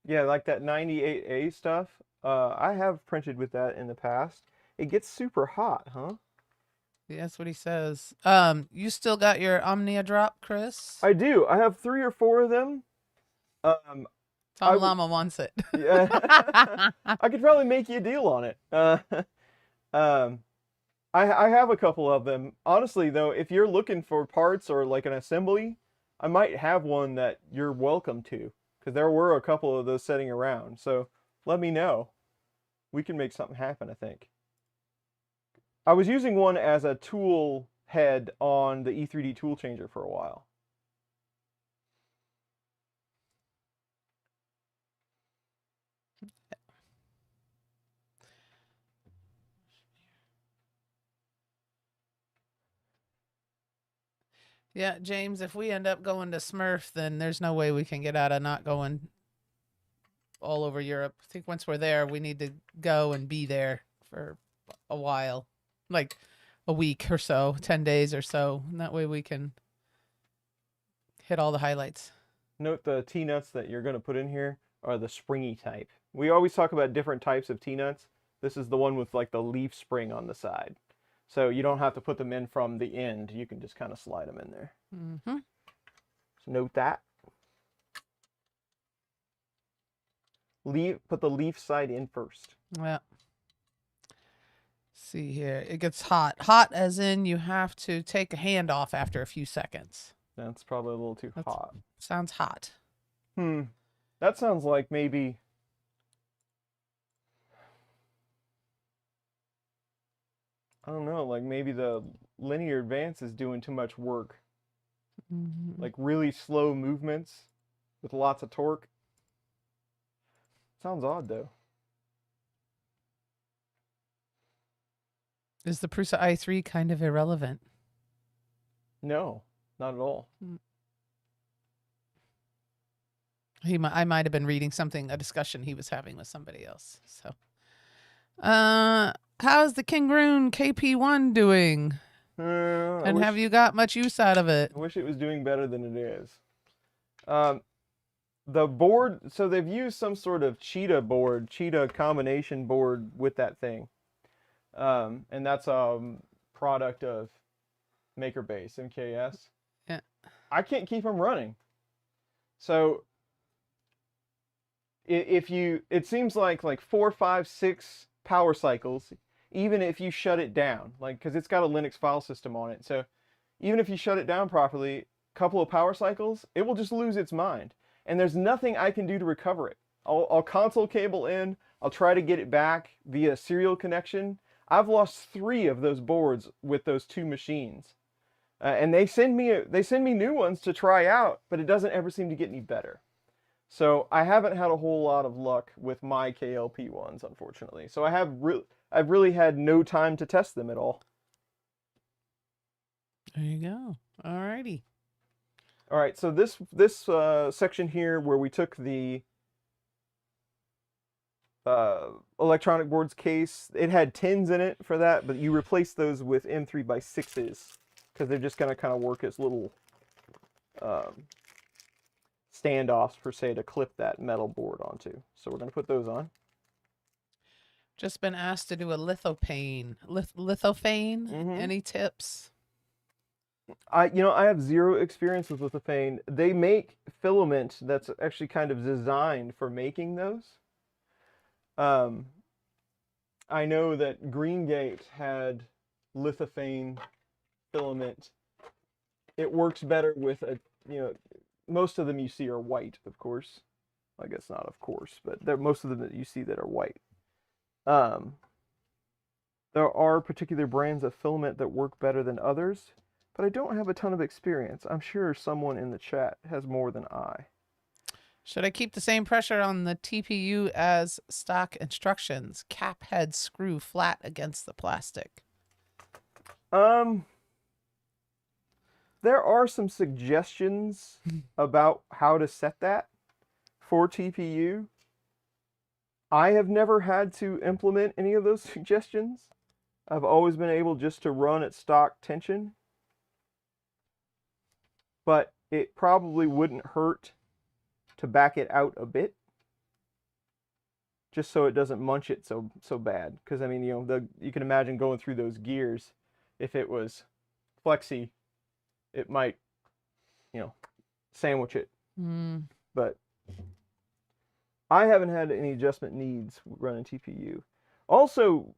Yeah, like that 98A stuff. I have printed with that in the past. It gets super hot, huh? Yeah, that's what he says. You still got your Omnia drop, Chris? I do. I have 3 or 4 of them. Tom Llama wants it. Yeah. I could probably make you a deal on it. I have a couple of them. Honestly, though, if you're looking for parts or like an assembly, I might have one that you're welcome to, because there were a couple of those sitting around. So let me know. We can make something happen, I think. I was using one as a tool head on the E3D tool changer for a while. Yeah, James, if we end up going to Smurf, then there's no way we can get out of not going all over Europe. I think once we're there, we need to go and be there for a while, like a week or so, 10 days or so. And that way we can hit all the highlights. Note the T-nuts that you're going to put in here are the springy type. We always talk about different types of T-nuts. This is the one with like the leaf spring on the side. So you don't have to put them in from the end. You can just kind of slide them in there. Mm-hmm. So note that. Put the leaf side in first. Yeah. See here. It gets hot. Hot as in you have to take a hand off after a few seconds. That's probably a little too hot. Sounds hot. That sounds like maybe... I don't know, like maybe the linear advance is doing too much work. Mm-hmm. Like really slow movements with lots of torque. Sounds odd though. Is the Prusa i3 kind of irrelevant? No, not at all. I might have been reading a discussion he was having with somebody else. So, how's the Kingroon KP1 doing? And have you got much use out of it? I wish it was doing better than it is. The board, so they've used some sort of cheetah combination board with that thing. And that's a product of MakerBase, MKS. Yeah. I can't keep them running. So it seems like 4, 5, 6 power cycles, even if you shut it down, like, because it's got a Linux file system on it. So even if you shut it down properly, a couple of power cycles, it will just lose its mind. And there's nothing I can do to recover it. I'll console cable in, I'll try to get it back via serial connection. I've lost 3 of those boards with those 2 machines. And they send me new ones to try out, but it doesn't ever seem to get any better. So I haven't had a whole lot of luck with my KLP ones, unfortunately. So I've really had no time to test them at all. There you go. All righty. All right, so this section here where we took the electronic boards case, it had 10s in it for that, but you replace those with M3x6s because they're just going to kind of work as little standoffs per se to clip that metal board onto. So we're going to put those on. Just been asked to do a lithophane. Lithophane? Mhm. Any tips? I have 0 experience with lithophane. They make filament that's actually kind of designed for making those. I know that Greengate had lithophane filament. It works better with most of them you see are white, of course. I guess not of course, but most of them that you see that are white. There are particular brands of filament that work better than others, but I don't have a ton of experience. I'm sure someone in the chat has more than I. Should I keep the same pressure on the TPU as stock instructions? Cap head screw flat against the plastic. There are some suggestions about how to set that for TPU. I have never had to implement any of those suggestions. I've always been able just to run at stock tension. But it probably wouldn't hurt to back it out a bit, just so it doesn't munch it so bad. Because I mean, you can imagine going through those gears. If it was flexy, it might, sandwich it. But I haven't had any adjustment needs running TPU. Also,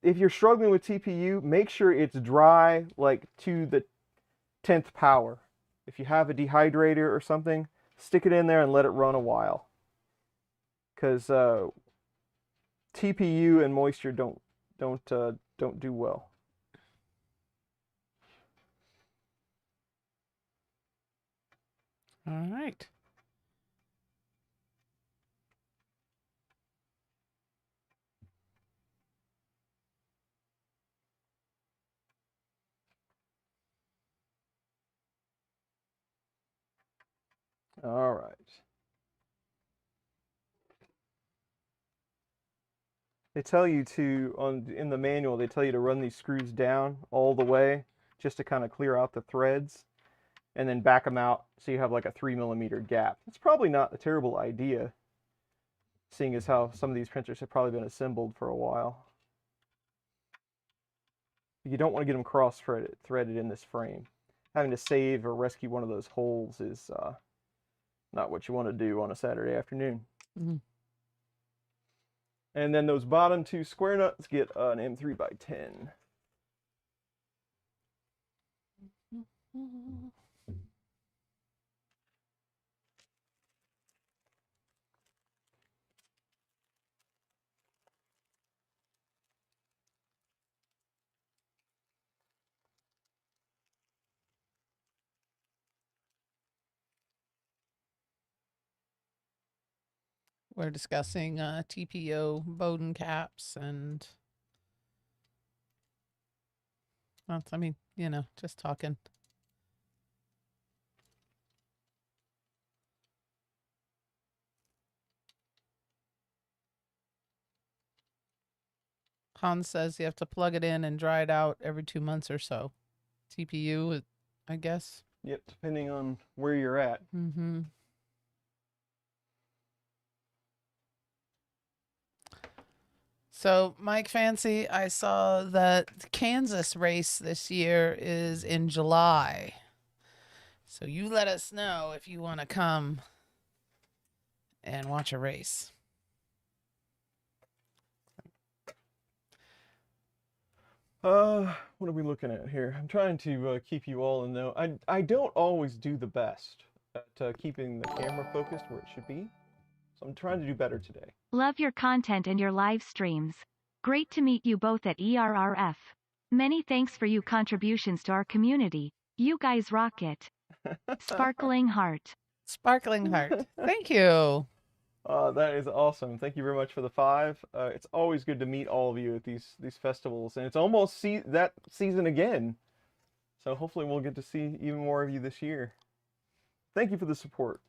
if you're struggling with TPU, make sure it's dry, like to the 10th power. If you have a dehydrator or something, stick it in there and let it run a while. Because TPU and moisture don't do well. All right. All right. They tell you in the manual, they tell you to run these screws down all the way just to kind of clear out the threads and then back them out so you have like a 3mm gap. It's probably not a terrible idea, seeing as how some of these printers have probably been assembled for a while. You don't want to get them cross-threaded in this frame. Having to save or rescue one of those holes is not what you want to do on a Saturday afternoon. And then those bottom two square nuts get an M3x10. We're discussing TPO Bowden caps and, well, I mean, just talking. Hans says you have to plug it in and dry it out every 2 months or so. TPU, I guess. Yep, depending on where you're at. So, Mike Fancy, I saw that the Kansas race this year is in July. So you let us know if you want to come and watch a race. What are we looking at here? I'm trying to keep you all in know. I don't always do the best at keeping the camera focused where it should be. So I'm trying to do better today. Love your content and your live streams. Great to meet you both at ERRF. Many thanks for your contributions to our community. You guys rock it. Sparkling heart. Sparkling heart. Thank you. That is awesome. Thank you very much for the 5. It's always good to meet all of you at these festivals, and it's almost that season again. So hopefully we'll get to see even more of you this year. Thank you for the support.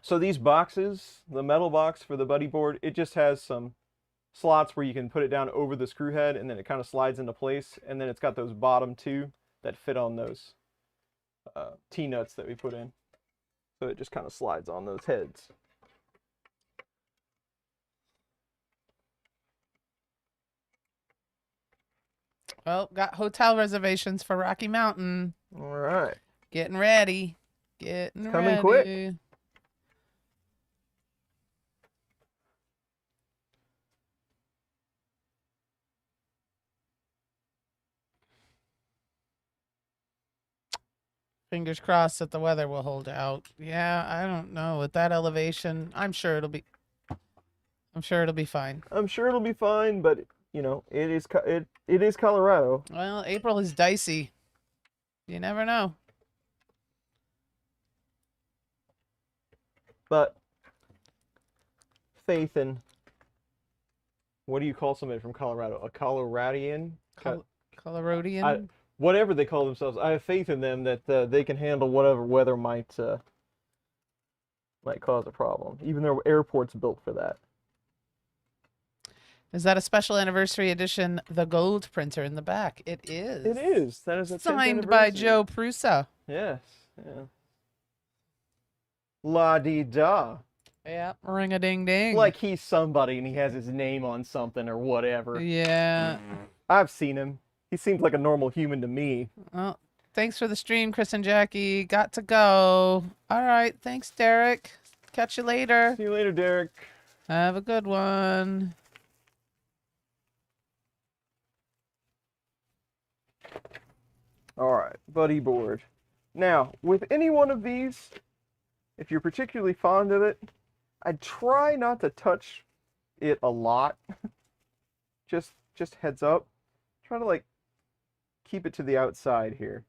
So these boxes, the metal box for the buddy board, it just has some slots where you can put it down over the screw head, and then it kind of slides into place, and then it's got those bottom 2 that fit on those T-nuts that we put in. So it just kind of slides on those heads. Well, got hotel reservations for Rocky Mountain. All right. Getting ready. Getting Coming ready. quick. Fingers crossed that the weather will hold out. Yeah, I don't know. With that elevation, I'm sure it'll be fine. I'm sure it'll be fine, but it is Colorado. Well, April is dicey. You never know. But faith in, what do you call somebody from Colorado? A Coloradian? Coloradian. Whatever they call themselves. I have faith in them that they can handle whatever weather might cause a problem. Even though airport's built for that. Is that a special anniversary edition, the gold printer in the back? It is. It is. That is a 10th Signed by anniversary. Joe Prusa. Yes. Yeah. La-di-da. Yeah, ring-a-ding-ding. Like he's somebody and he has his name on something or whatever. Yeah. I've seen him. He seems like a normal human to me. Well, thanks for the stream, Chris and Jackie. Got to go. All right. Thanks, Derek. Catch you later. See you later, Derek. Have a good one. All right, buddy board. Now, with any one of these, if you're particularly fond of it, I'd try not to touch it a lot. just heads up. Try to like keep it to the outside here.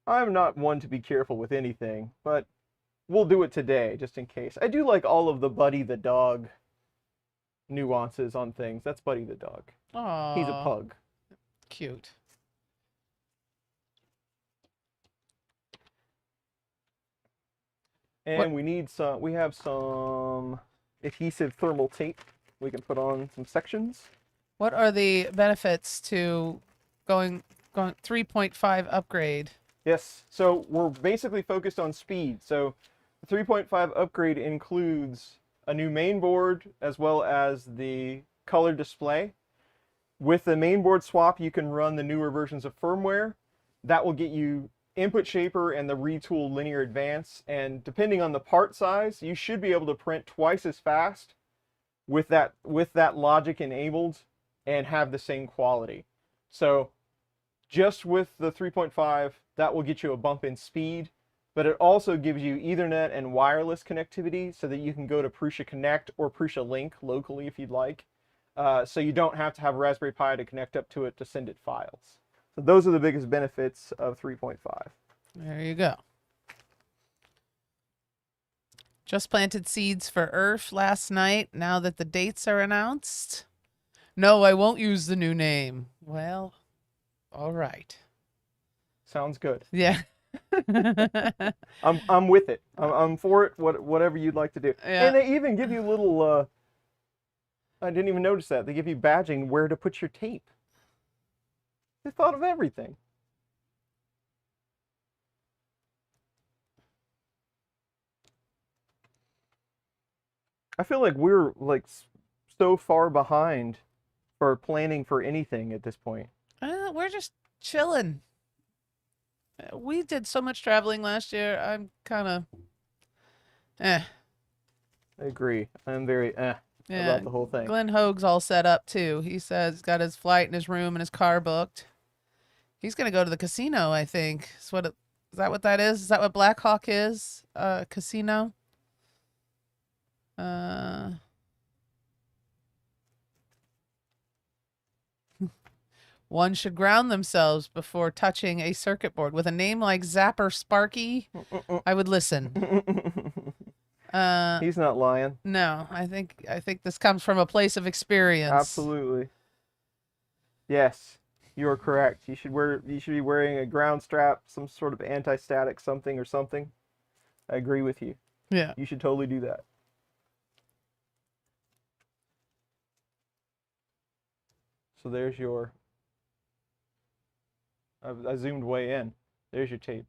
I'm not one to be careful with anything, but we'll do it today just in case. I do like all of the Buddy the dog nuances on things. That's Buddy the dog. Aww. He's a pug. Cute. And we have some adhesive thermal tape we can put on some sections. What are the benefits to going 3.5 upgrade? Yes, so we're basically focused on speed. So the 3.5 upgrade includes a new main board as well as the color display. With the main board swap, you can run the newer versions of firmware. That will get you Input Shaper and the Retool Linear Advance, and depending on the part size, you should be able to print twice as fast with that logic enabled and have the same quality. So just with the 3.5, that will get you a bump in speed, but it also gives you Ethernet and wireless connectivity so that you can go to Prusa Connect or Prusa Link locally if you'd like. So you don't have to have a Raspberry Pi to connect up to it to send it files. So those are the biggest benefits of 3.5. There you go. Just planted seeds for Earth last night. Now that the dates are announced. No, I won't use the new name. Well, all right. Sounds good. Yeah. I'm with it. I'm for it. Whatever you'd like to do. Yeah. And they even give you little. I didn't even notice that they give you badging where to put your tape. They thought of everything. I feel like we're like so far behind for planning for anything at this point. We're just chilling. We did so much traveling last year. I'm kind of I agree. I'm very about the whole thing. Glenn Hoag's all set up too. He says he's got his flight and his room and his car booked. He's gonna go to the casino, I think. Is that what that is? Is that what Black Hawk is? Casino? One should ground themselves before touching a circuit board. With a name like Zapper Sparky, I would listen. He's not lying. No, I think this comes from a place of experience. Absolutely. Yes, you are correct. You should be wearing a ground strap, some sort of anti-static something or something. I agree with you. Yeah. You should totally do that. So there's your I zoomed way in. There's your tape.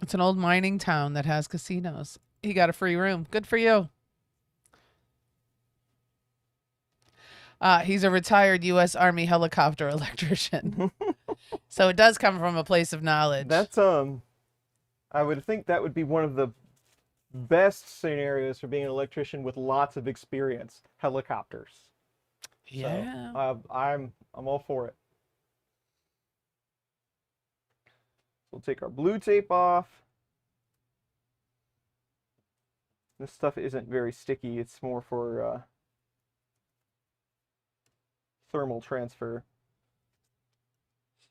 It's an old mining town that has casinos. He got a free room. Good for you. He's a retired U.S. Army helicopter electrician. So it does come from a place of knowledge. That's I would think that would be one of the best scenarios for being an electrician with lots of experience. Helicopters. Yeah. So, I'm all for it. We'll take our blue tape off. This stuff isn't very sticky. It's more for thermal transfer.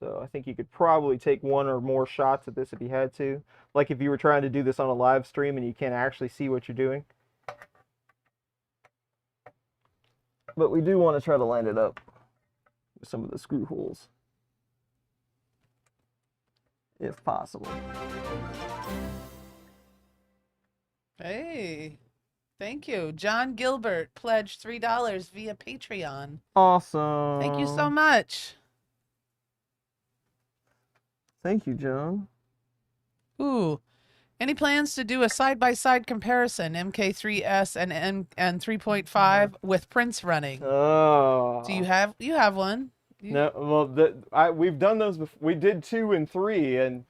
So I think you could probably take one or more shots at this if you had to. Like if you were trying to do this on a live stream and you can't actually see what you're doing. But we do want to try to line it up with some of the screw holes, if possible. Hey, thank you. John Gilbert pledged $3 via Patreon. Awesome. Thank you so much. Thank you, John. Ooh, any plans to do a side-by-side comparison, MK3S and 3.5 with prints running? Oh. Do you have one? No, well, we've done those before. We did 2 and 3, and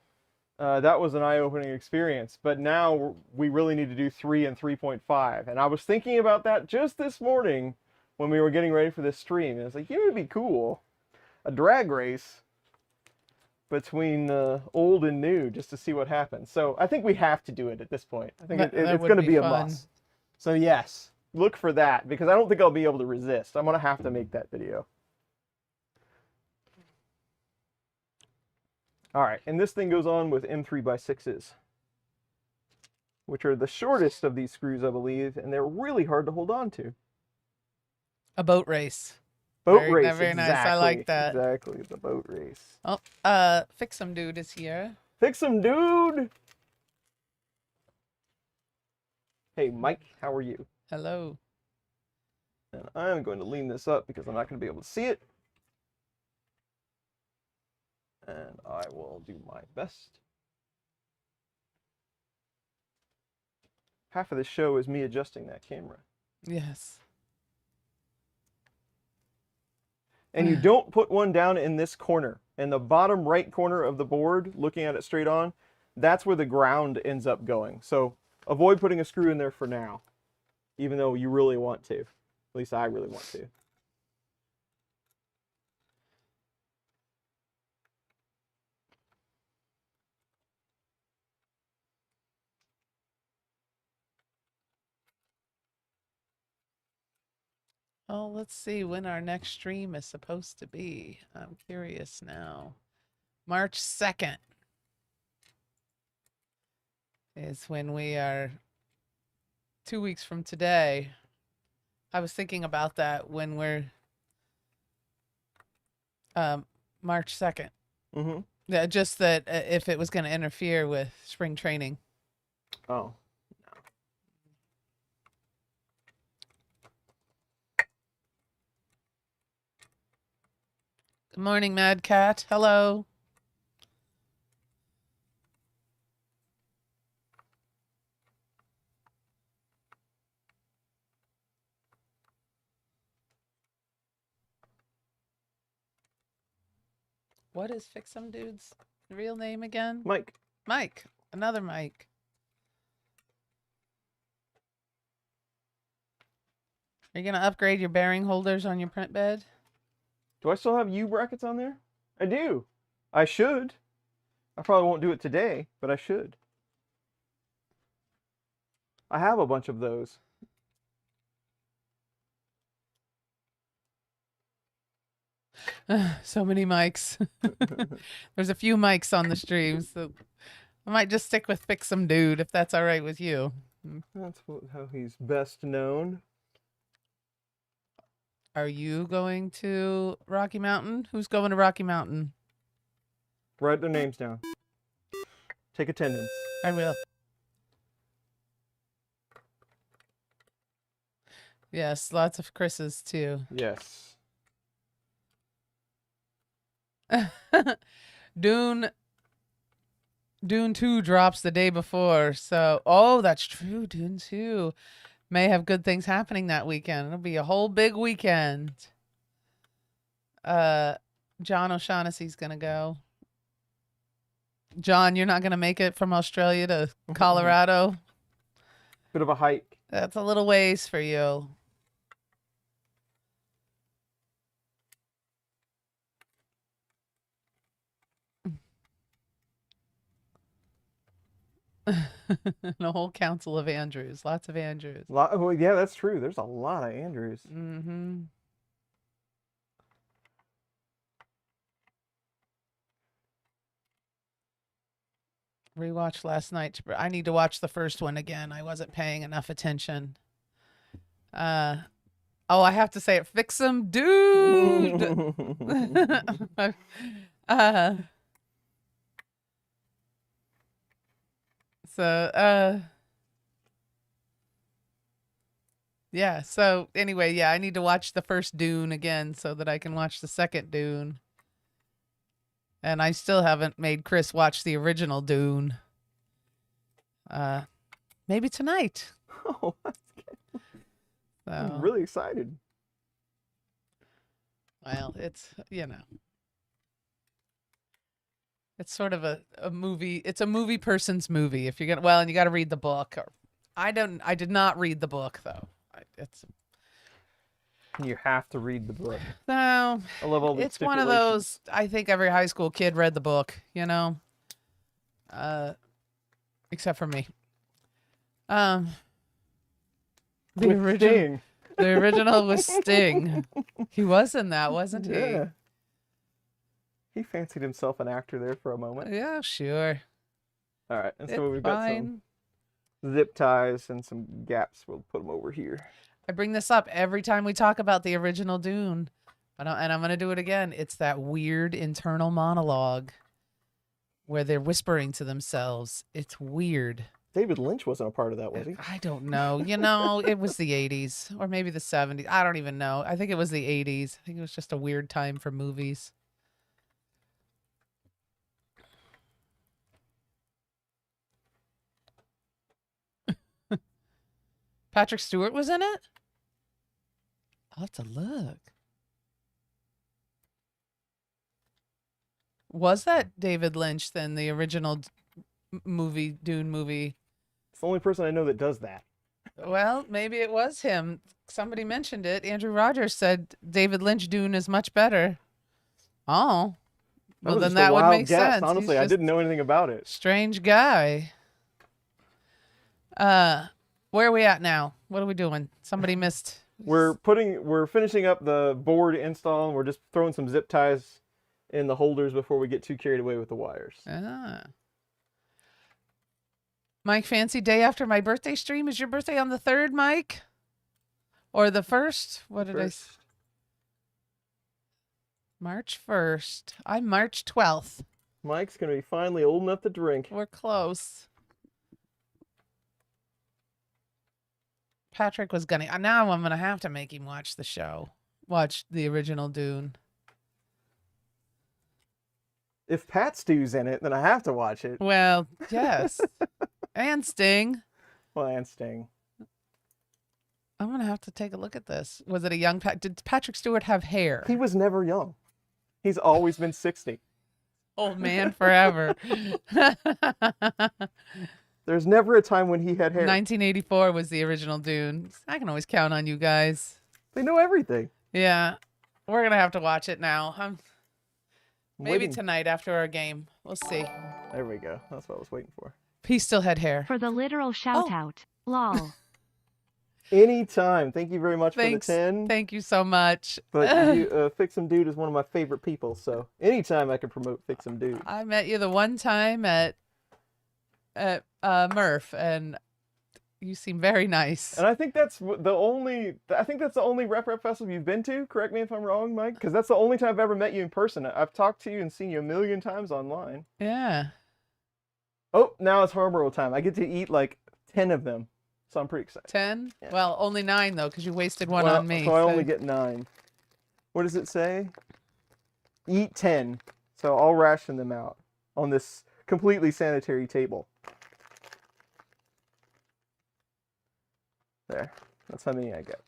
that was an eye-opening experience. But now we really need to do 3 and 3.5. And I was thinking about that just this morning when we were getting ready for this stream. And it's like, it would be cool, a drag race between old and new, just to see what happens. So I think we have to do it at this point. I think it's going to be a must. So yes, look for that, because I don't think I'll be able to resist. I'm going to have to make that video. All right, and this thing goes on with M3x6s, which are the shortest of these screws, I believe, and they're really hard to hold on to. A boat race. Boat race, very exactly. nice. I like that. Exactly, the boat race. Oh, Fix'em Dude is here. Fix'em Dude! Hey, Mike, how are you? Hello. And I'm going to lean this up because I'm not going to be able to see it. And I will do my best. Half of the show is me adjusting that camera. Yes. And you don't put one down in this corner. In the bottom right corner of the board, looking at it straight on, that's where the ground ends up going. So avoid putting a screw in there for now, even though you really want to. At least I really want to. Oh, let's see when our next stream is supposed to be. I'm curious now. March 2nd is when we are 2 weeks from today. I was thinking about that when we're March 2nd. Mm-hmm. Yeah, just that if it was going to interfere with spring training. Oh. Good morning, Mad Cat. Hello. What is Fix'em Dude's real name again? Mike. Mike. Another Mike. Are you going to upgrade your bearing holders on your print bed? Do I still have U brackets on there? I do. I should. I probably won't do it today, but I should. I have a bunch of those. So many mics. There's a few mics on the stream, so I might just stick with Fix'em Dude if that's all right with you. That's how he's best known. Are you going to Rocky Mountain? Who's going to Rocky Mountain? Write their names down. Take attendance. I will. Yes, lots of Chris's too. Yes. Dune 2 drops the day before, so oh, that's true. Dune 2 may have good things happening that weekend. It'll be a whole big weekend. John O'Shaughnessy's gonna go. John, you're not gonna make it from Australia to Colorado. Bit of a hike. That's a little ways for you. A whole council of Andrews. Lots of Andrews. Well, yeah, that's true. There's a lot of Andrews. Mm-hmm. rewatched last night. I need to watch the first one again. I wasn't paying enough attention. Oh, I have to say it. Fix 'em, dude. uh, so, yeah. So anyway, yeah, I need to watch the first Dune again so that I can watch the second Dune. And I still haven't made Chris watch the original Dune. Maybe tonight. Oh, I'm So, really excited. well, it's, it's sort of a movie. It's a movie person's movie. If you're gonna, and you got to read the book. I did not read the book though. You have to read the book. No, I love all the it's one of those. I think every high school kid read the book, except for me. The original was Sting. He was in that, wasn't he? Yeah. He fancied himself an actor there for a moment. Yeah, sure. All right, and so It's we've got fine. some zip ties and some gaps. We'll put them over here. I bring this up every time we talk about the original Dune, and I'm going to do it again. It's that weird internal monologue where they're whispering to themselves. It's weird. David Lynch wasn't a part of that, was he? I don't know. It was the 80s or maybe the 70s. I don't even know. I think it was the 80s. I think it was just a weird time for movies. Patrick Stewart was in it? I'll have to look. Was that David Lynch then, the original Dune movie? It's the only person I know that does that. Well, maybe it was him. Somebody mentioned it. Andrew Rogers said David Lynch Dune is much better. Oh. Well, was then just a that would wild make guess. sense. Honestly, He's I just didn't know anything about it. strange guy. Where are we at now? What are we doing? Somebody missed. We're finishing up the board install, and we're just throwing some zip ties in the holders before we get too carried away with the wires. Mike Fancy, day after my birthday stream. Is your birthday on the 3rd, Mike? Or the 1st? What did I say? March 1st. I'm March 12th. Mike's going to be finally old enough to drink. We're close. Patrick was gonna. Now I'm gonna have to make him watch the show. Watch the original Dune. If Pat Stew's in it, then I have to watch it. Well, yes. And Sting. Well, and Sting. I'm gonna have to take a look at this. Was it a young Did Patrick Stewart have hair? He was never young. He's always been 60. Old man forever. There's never a time when he had hair. 1984 was the original Dune. I can always count on you guys. They know everything. Yeah. We're going to have to watch it now. Maybe Waiting. tonight after our game. We'll see. There we go. That's what I was waiting for. He still had hair. For the literal shout out. Lol. Anytime. Thank you very much Thanks. for the 10. Thank you so much. But you, Fix 'em Dude is one of my favorite people, so anytime I can promote Fix 'em Dude. I met you the one time at Murph, and you seem very nice. And I think that's the only Rep Festival you've been to. Correct me if I'm wrong, Mike, because that's the only time I've ever met you in person. I've talked to you and seen you a million times online. Yeah. Oh, now it's Hardware time. I get to eat like 10 of them, so I'm pretty excited. 10? Yeah. Well, only 9 though, because you wasted one Well, on me. So I only get 9. What does it say? Eat 10. So I'll ration them out on this completely sanitary table. There. That's how many I get.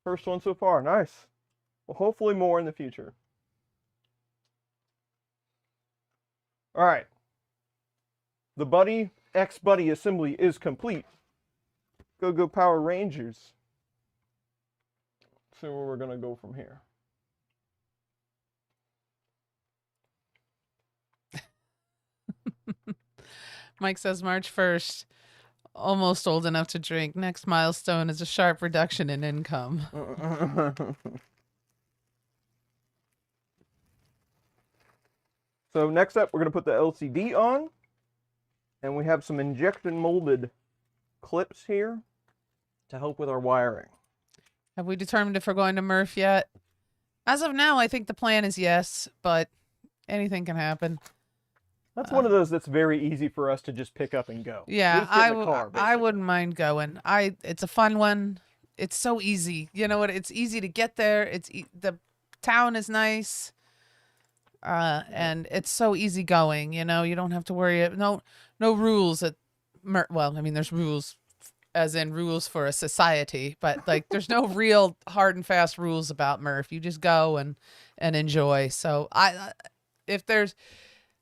First one so far. Nice. Well, hopefully more in the future. All right. The xBuddy assembly is complete. Go Power Rangers. Let's see where we're going to go from here. Mike says March 1st. Almost old enough to drink. Next milestone is a sharp reduction in income. So next up, we're going to put the LCD on. And we have some injection molded clips here to help with our wiring. Have we determined if we're going to Murph yet? As of now, I think the plan is yes, but anything can happen. That's one of those that's very easy for us to just pick up and go. Yeah, We just get in the car, I basically. wouldn't mind going. It's a fun one. It's so easy. You know what? It's easy to get there. The town is nice. And it's so easy going, you know, you don't have to worry. No rules at well, I mean, there's rules as in rules for a society, but like there's no real hard and fast rules about Murph. You just go and enjoy. So I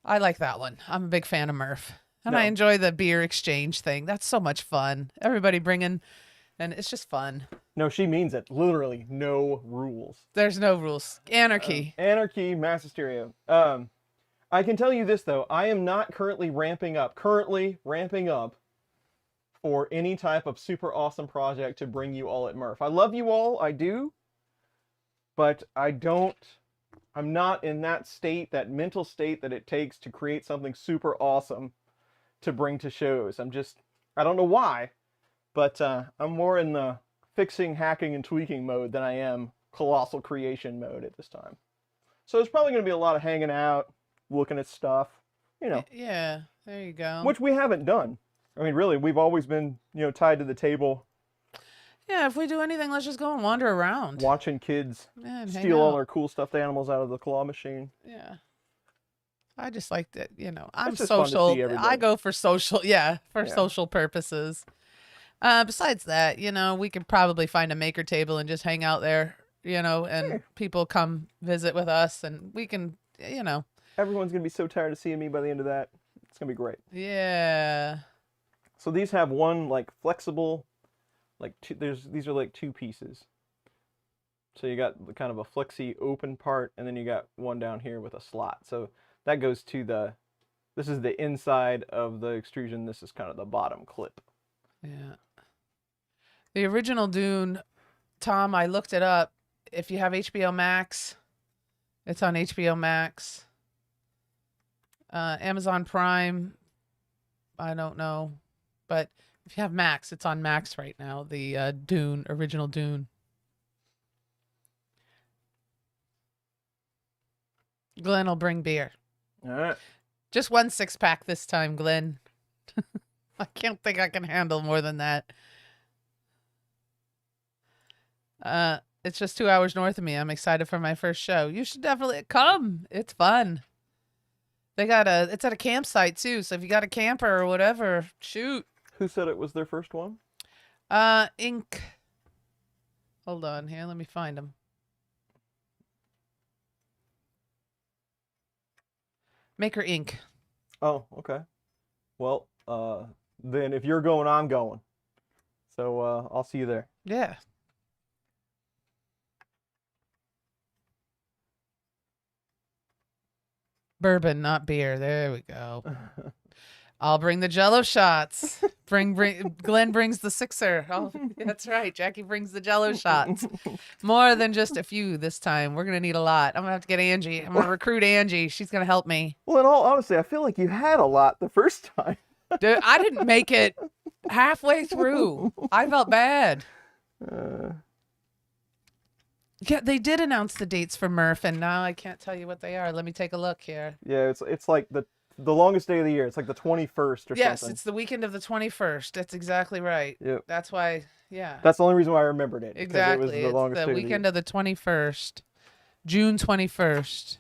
like that one. I'm a big fan of Murph, and I enjoy the beer exchange thing. That's so much fun. Everybody bringing, and it's just fun. No, she means it. Literally, no rules. There's no rules. Anarchy. Anarchy, mass hysteria. I can tell you this, though. I am not currently ramping up for any type of super awesome project to bring you all at Murph. I love you all, I do. But I'm not in that state, that mental state that it takes to create something super awesome to bring to shows. I don't know why, but I'm more in the fixing, hacking, and tweaking mode than I am colossal creation mode at this time. So there's probably going to be a lot of hanging out, looking at stuff, you know. Yeah, there you go. Which we haven't done. I mean, really, we've always been, you know, tied to the table. Yeah, if we do anything, let's just go and wander around. Watching kids And hang steal all out. our cool stuffed animals out of the claw machine. Yeah. I just like that, you know, I'm It's just fun to social. see everybody. I go for social, Yeah. social purposes. Besides that, you know, we could probably find a maker table and just hang out there, you know, and people come visit with us and we can, you know. Everyone's going to be so tired of seeing me by the end of that. It's going to be great. Yeah. So these have one, like, flexible, like, these are like two pieces. So you got kind of a flexi open part, and then you got one down here with a slot. So that goes to this is the inside of the extrusion. This is kind of the bottom clip. Yeah. The original Dune, Tom, I looked it up. If you have HBO Max, it's on HBO Max. Amazon Prime, I don't know. But if you have Max, it's on Max right now. The Dune, original Dune. Glenn will bring beer. All right. Just 1 6-pack this time, Glenn. I can't think I can handle more than that. It's just 2 hours north of me. I'm excited for my first show. You should definitely come. It's fun. It's at a campsite too. So if you got a camper or whatever, shoot. Who said it was their first one? Ink. Hold on here. Let me find them. Maker Inc. Oh, okay. Well, then if you're going, I'm going. So I'll see you there. Yeah. Bourbon, not beer. There we go. I'll bring the Jello shots. Glenn brings the sixer. Oh, that's right. Jackie brings the Jello shots. More than just a few this time. We're gonna need a lot. I'm gonna have to get Angie. I'm gonna recruit Angie. She's gonna help me. Well, in all honesty, I feel like you had a lot the first time. Dude, I didn't make it halfway through. I felt bad. Yeah, they did announce the dates for Murph, and now I can't tell you what they are. Let me take a look here. Yeah, it's like the longest day of the year. It's like the 21st or Yes, something. it's the weekend of the 21st. That's exactly right. Yep. That's why, yeah. That's the only reason why I remembered it. Exactly. Because it was the longest It's day the of weekend of the 21st. June 21st.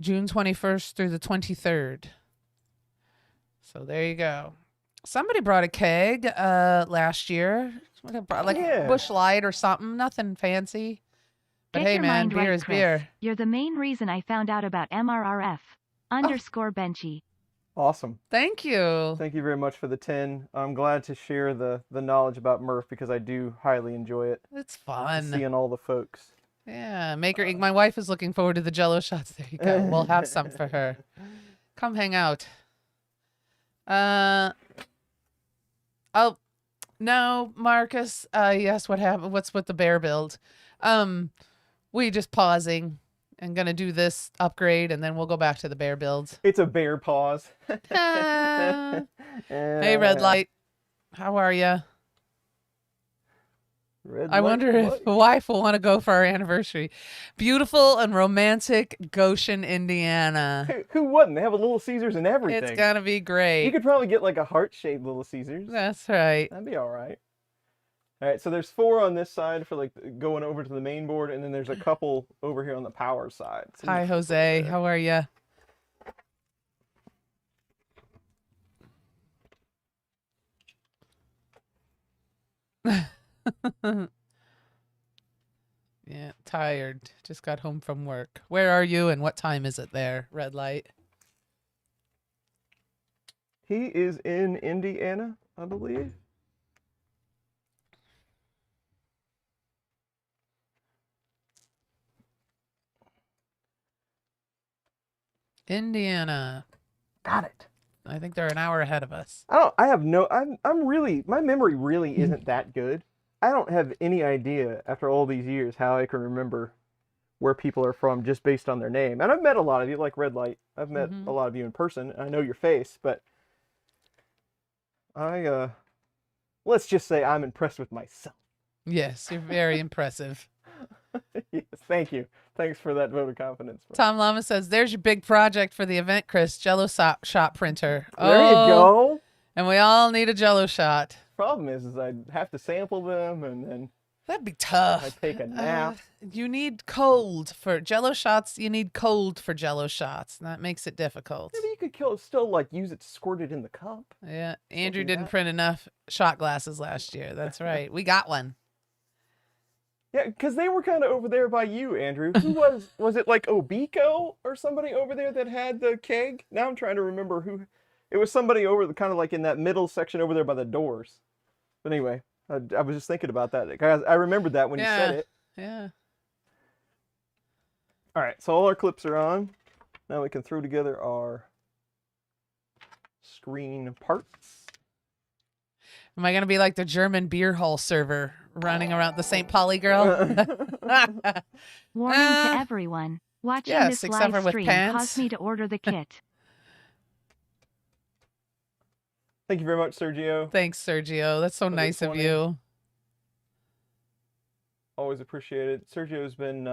June 21st through the 23rd. So there you go. Somebody brought a keg last year. Like Yeah. Busch Light or something. Nothing fancy. But Get hey, your man, mind beer right, is Chris. beer. You're the main reason I found out about MRRF. _ Benchy. Awesome. Thank you. Thank you very much for the 10. I'm glad to share the knowledge about Murph because I do highly enjoy it. It's fun. Seeing all the folks. Yeah, Maker Inc. My wife is looking forward to the Jello shots. There you go. We'll have some for her. Come hang out. Oh, No, Marcus. Yes, what happened? What's with the bear build? We just pausing and gonna do this upgrade, and then we'll go back to the bear build. It's a bear pause. Ah. Hey, Red Light. How are you? Red I light, wonder if what? the wife will want to go for our anniversary. Beautiful and romantic Goshen, Indiana. Who wouldn't? They have a Little Caesars and everything. It's gonna be You great. could probably get like a heart-shaped Little Caesars. That's right. That'd be all right. All right, so there's 4 on this side for like going over to the main board, and then there's a couple over here on the power side. So Hi, just put Jose. there. How are you? Yeah, tired. Just got home from work. Where are you and what time is it there, Red Light? He is in Indiana, I believe. Indiana. Got it. I think they're an hour ahead of us. I have no. I'm really. My memory really isn't that good. I don't have any idea after all these years how I can remember where people are from just based on their name. And I've met a lot of you, like Red Light. I've met a lot of you in person. And I know your face, but let's just say I'm impressed with myself. Yes, you're very impressive. Yes, thank you. Thanks for that vote of confidence. Tom Lama says, there's your big project for the event, Chris. Jello shot printer. There you go. And we all need a Jello shot. Problem is I'd have to sample them and then That'd be tough. I'd take a nap. You need cold for Jello shots. You need cold for Jello shots. And that makes it difficult. Maybe you could still like use it to squirt it in the cup. Yeah, Andrew do didn't that. print enough shot glasses last year. That's right. We got one. Yeah, because they were kind of over there by you, Andrew. Who was it like Obiko or somebody over there that had the keg? Now I'm trying to remember who. It was somebody over kind of like in that middle section over there by the doors. But anyway, I was just thinking about that. Guys, I remembered that when you said it. Yeah. All right, so all our clips are on. Now we can throw together our screen parts. Am I going to be like the German beer hall server running around the St. Pauli girl? Warning to everyone. Watching yes, this except live for with stream pants. caused me to order the kit. Thank you very much, Sergio. Thanks, Sergio. That's so For the nice of 20. you. Always appreciate it. Sergio's been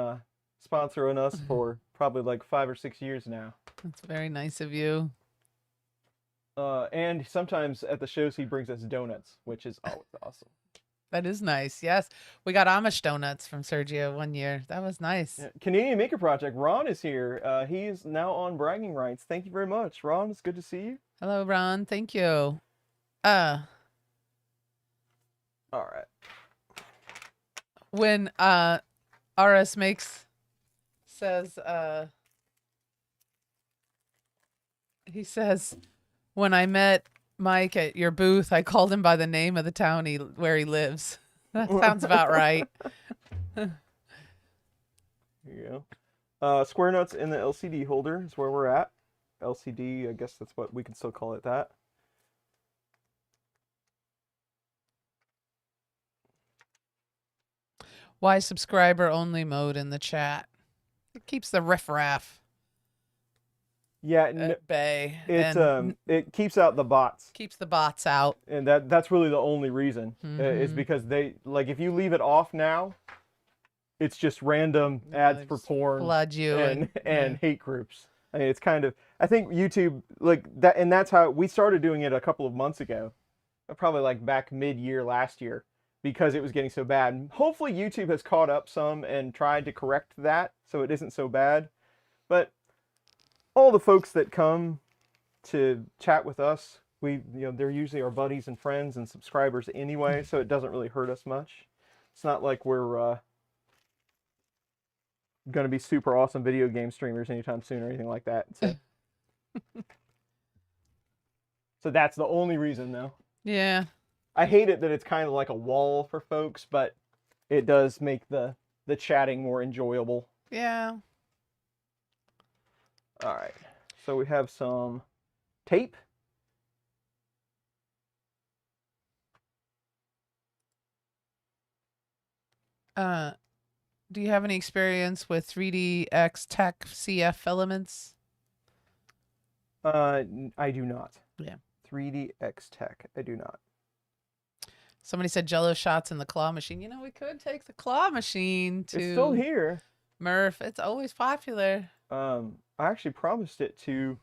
sponsoring us for probably like 5 or 6 years now. That's very nice of you. And sometimes at the shows he brings us donuts, which is always awesome. That is nice. Yes. We got Amish donuts from Sergio one year. That was nice. Yeah. Canadian Maker Project, Ron is here. He is now on bragging rights. Thank you very much. Ron, it's good to see you. Hello, Ron. Thank you. All right. When RS Makes says he says, when I met Mike at your booth, I called him by the name of the town where he lives. That sounds about right. Here you go. Square nuts in the LCD holder is where we're at. LCD, I guess that's what we can still call it that. Why subscriber only mode in the chat? It keeps the riffraff Yeah, at bay. it keeps out the bots. Keeps the bots out. And that's really the only reason is because they like if you leave it off now, it's just random ads for porn Flood you and hate groups. I mean, it's kind of I think YouTube like that, and that's how we started doing it a couple of months ago, probably like back mid-year last year because it was getting so bad. And hopefully YouTube has caught up some and tried to correct that so it isn't so bad. But all the folks that come to chat with us, they're usually our buddies and friends and subscribers anyway, so it doesn't really hurt us much. It's not like we're going to be super awesome video game streamers anytime soon or anything like that. So that's the only reason, though. Yeah. I hate it that it's kind of like a wall for folks, but it does make the chatting more enjoyable. Yeah. All right, so we have some tape. Do you have any experience with 3DX Tech CF filaments? I do not. Yeah. 3DX Tech. I do not. Somebody said Jello shots in the claw machine. You know, we could take the claw machine to It's still here. Murph. It's always popular. I actually promised it to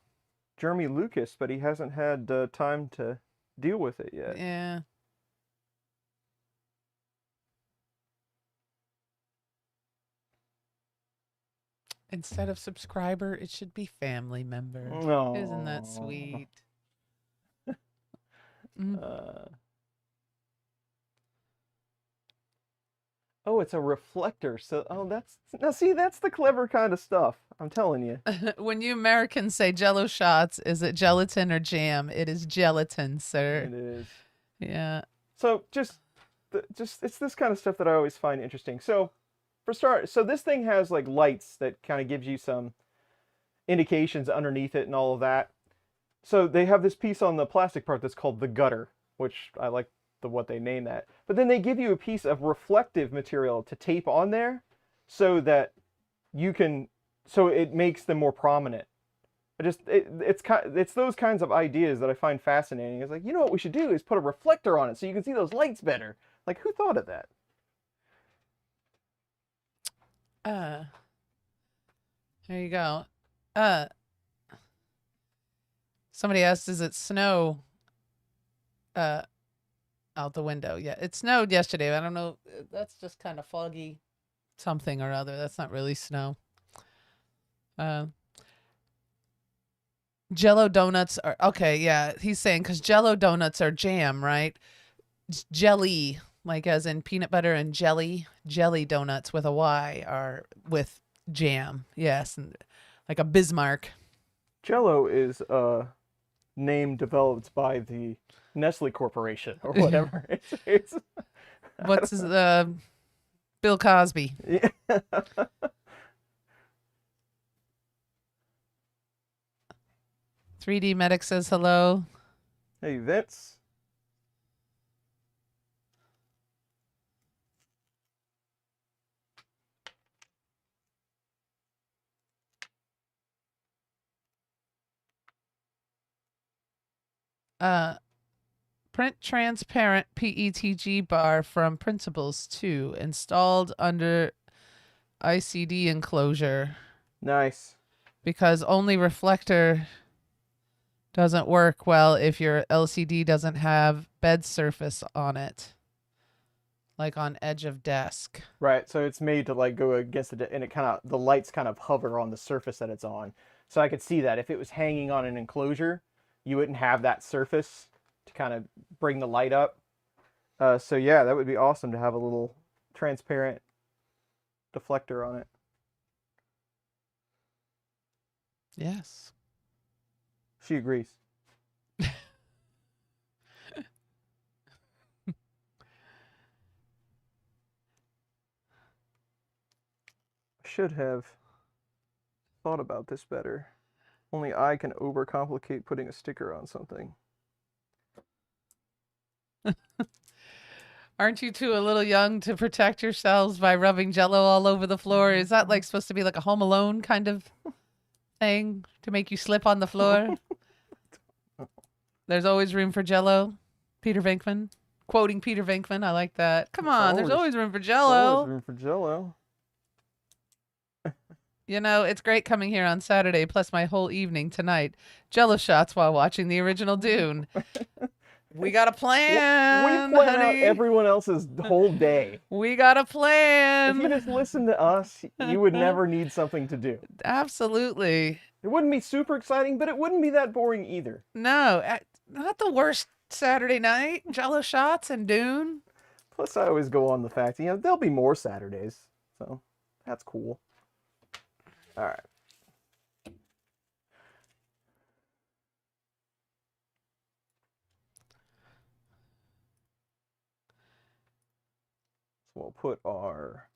Jeremy Lucas, but he hasn't had time to deal with it yet. Yeah. Instead of subscriber, it should be family member. No. Isn't that sweet? Oh, it's a reflector. So, that's the clever kind of stuff. I'm telling you. When you Americans say Jello shots, is it gelatin or jam? It is gelatin, sir. It is. Yeah. So just it's this kind of stuff that I always find interesting. So this thing has like lights that kind of gives you some indications underneath it and all of that. So they have this piece on the plastic part that's called the gutter, which I like what they name that. But then they give you a piece of reflective material to tape on there so that so it makes them more prominent. It's those kinds of ideas that I find fascinating. It's like, you know what we should do is put a reflector on it so you can see those lights better. Like, who thought of that? There you go. Somebody asked, does it snow out the window? Yeah, it snowed yesterday. I don't know. That's just kind of foggy something or other. That's not really snow. Jello donuts are okay. Yeah, he's saying because Jello donuts are jam, right? It's jelly, like as in peanut butter and jelly. Jelly donuts with a Y are with jam. Yes, and like a Bismarck. Jello is a name developed by the Nestle Corporation or whatever. it's What's his Bill Cosby? Yeah. 3D Medic says hello. Hey, Vince. Print transparent PETG bar from Principles 2 installed under ICD enclosure. Nice. Because only reflector doesn't work well if your LCD doesn't have bed surface on it. Like on edge of desk. Right, so it's made to like go against and the lights kind of hover on the surface that it's on. So I could see that if it was hanging on an enclosure, you wouldn't have that surface to kind of bring the light up. So yeah, that would be awesome to have a little transparent deflector on it. Yes. She agrees. Should have thought about this better. Only I can overcomplicate putting a sticker on something. Aren't you two a little young to protect yourselves by rubbing Jello all over the floor? Is that like supposed to be like a Home Alone kind of thing to make you slip on the floor? There's always room for Jello. Peter Venkman. Quoting Peter Venkman. I like that. Come on, there's always room for Jello. Always room for Jello. You know, it's great coming here on Saturday, plus my whole evening tonight. Jello shots while watching the original Dune. We got a plan. We plan out honey. everyone else's whole day. We got a If plan. you just listen to us, you would never need something to do. Absolutely. It wouldn't be super exciting, but it wouldn't be that boring either. No, not the worst Saturday night. Jello shots and Dune. Plus, I always go on the fact, there'll be more Saturdays. So, that's cool. All right. So we'll put our...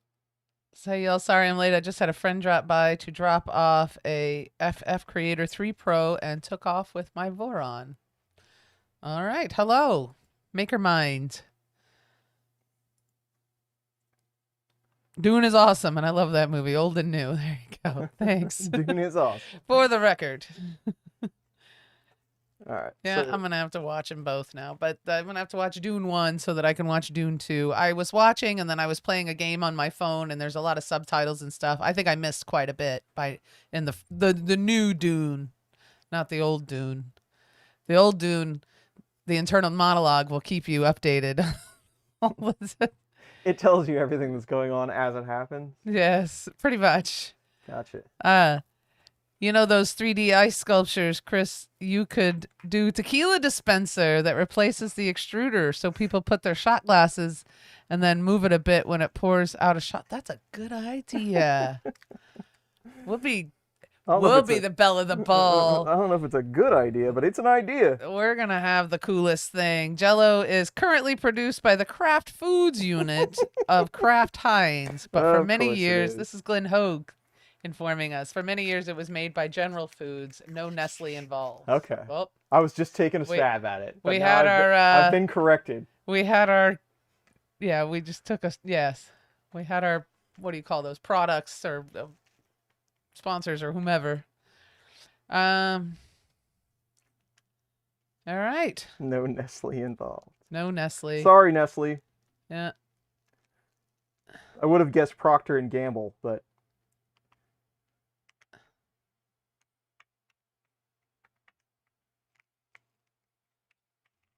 Say y'all, sorry I'm late. I just had a friend drop by to drop off a FF Creator 3 Pro and took off with my Voron. All right. Hello. Makermind. Dune is awesome, and I love that movie, old and new. There you go. Thanks. Dune is awesome. For the record. All right. Yeah, so- I'm going to have to watch them both now. But I'm going to have to watch Dune 1 so that I can watch Dune 2. I was watching, and then I was playing a game on my phone, and there's a lot of subtitles and stuff. I think I missed quite a bit in the new Dune, not the old Dune. The old Dune, the internal monologue will keep you updated. It tells you everything that's going on as it happens. Yes, pretty much. Gotcha. You know those 3D ice sculptures, Chris, you could do tequila dispenser that replaces the extruder so people put their shot glasses and then move it a bit when it pours out a shot. That's a good idea. We'll be the belle of the ball. I don't know if it's a good idea, but it's an idea. We're going to have the coolest thing. Jell-O is currently produced by the Kraft Foods unit of Kraft Heinz. But for Of many course it years, is. this is Glenn Hoag informing us. For many years, it was made by General Foods. No Nestle involved. Okay. Well, I was just taking a stab at it. But we now had I've been corrected. we had our, yeah, we just took us, yes. We had our, what do you call those, products or sponsors or whomever. All right. No Nestle involved. No Nestle. Sorry, Nestle. Yeah. I would have guessed Procter and Gamble, but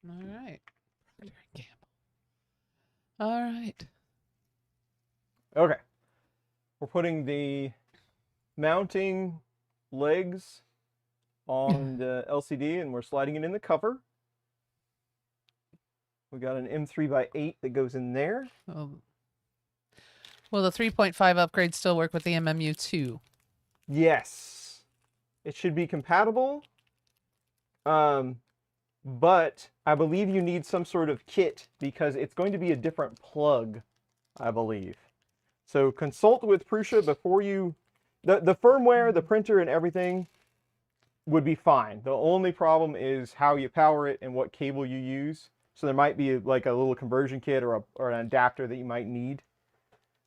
All right. Procter & Gamble. All right. okay. We're putting the mounting legs on the LCD, and we're sliding it in the cover. We got an M3x8 that goes in there. Will the 3.5 upgrade still work with the MMU2? Yes, it should be compatible. But I believe you need some sort of kit because it's going to be a different plug, I believe. So consult with Prusa before you. The firmware, the printer, and everything would be fine. The only problem is how you power it and what cable you use. So there might be like a little conversion kit or an adapter that you might need.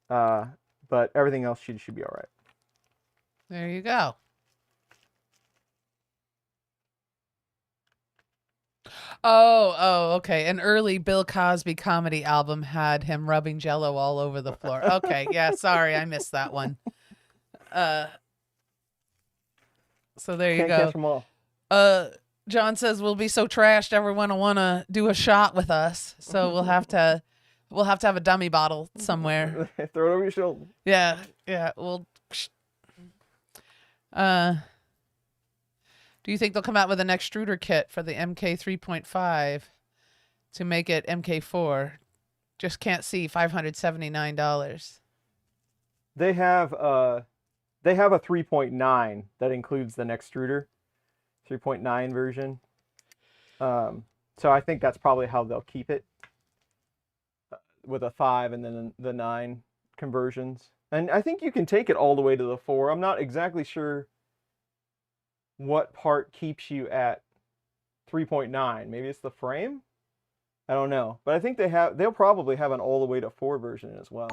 But everything else should be all right. There you go. Oh, okay. An early Bill Cosby comedy album had him rubbing Jell-O all over the floor. Okay, yeah, sorry, I missed that one. So there you Can't go. catch them all. John says we'll be so trashed everyone will want to do a shot with us. So we'll have to have a dummy bottle somewhere. Throw it over your shoulder. Yeah. We'll. Do you think they'll come out with an extruder kit for the MK3.5 to make it MK4? Just can't see $579. They have a 3.9 that includes the extruder, 3.9 version. So I think that's probably how they'll keep it, with a 5 and then the 9 conversions. And I think you can take it all the way to the 4. I'm not exactly sure what part keeps you at 3.9. Maybe it's the frame? I don't know. But I think they'll probably have an all the way to 4 version as well.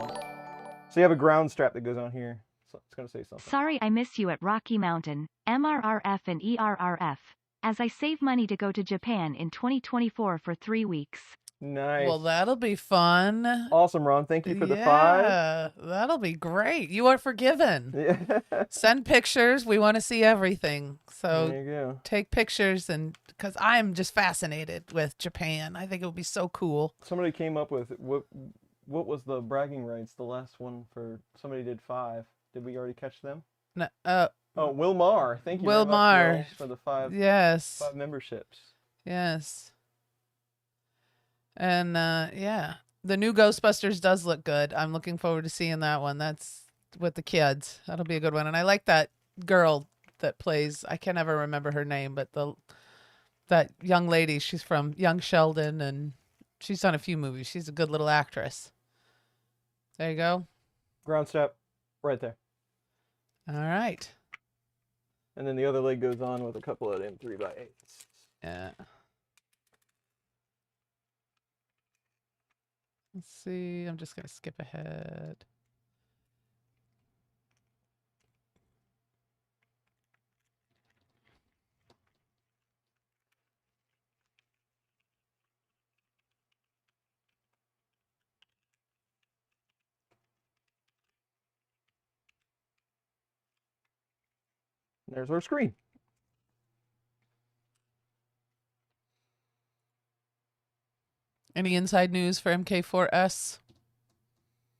So you have a ground strap that goes on here. So it's going to say something. Sorry I miss you at Rocky Mountain, MRRF and ERRF, as I save money to go to Japan in 2024 for 3 weeks. Nice. Well, that'll be fun. Awesome, Ron. Thank you for the 5. Yeah, that'll be great. You are forgiven. Yeah. Send pictures. We want to see everything. So There you go. take pictures, and because I'm just fascinated with Japan. I think it would be so cool. Somebody came up with what was the bragging rights? The last one for somebody did 5. Did we already catch them? No, Oh, Wilmar. Thank you very much, Wilmar. Will, for the 5 yes. 5 memberships. Yes. And yeah, the new Ghostbusters does look good. I'm looking forward to seeing that one. That's with the kids. That'll be a good one. And I like that girl that plays, I can never remember her name, but that young lady, she's from Young Sheldon, and she's done a few movies. She's a good little actress. There you go. Ground strap right there. All right. And then the other leg goes on with a couple of M3x8s. Yeah. Let's see. I'm just going to skip ahead. There's our screen. Any inside news for MK4S?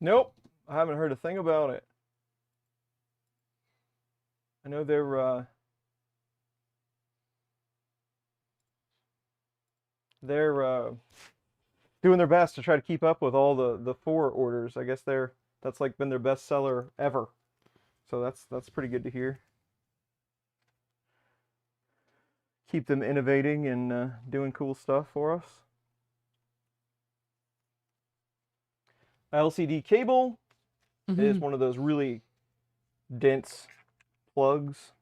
Nope, I haven't heard a thing about it. I know they're doing their best to try to keep up with all the 4 orders. I guess that's like been their best seller ever. So that's pretty good to hear. Keep them innovating and doing cool stuff for us. LCD cable is one of those really dense plugs.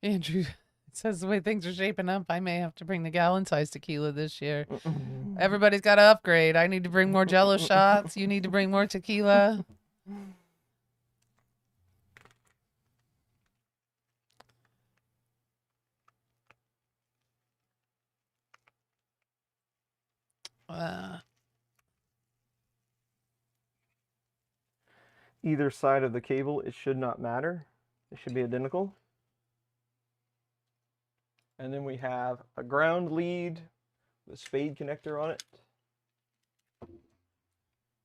Andrew says the way things are shaping up, I may have to bring the gallon-sized tequila this year. Everybody's got to upgrade. I need to bring more Jello shots. You need to bring more tequila. Either side of the cable, it should not matter. It should be identical. And then we have a ground lead with a spade connector on it.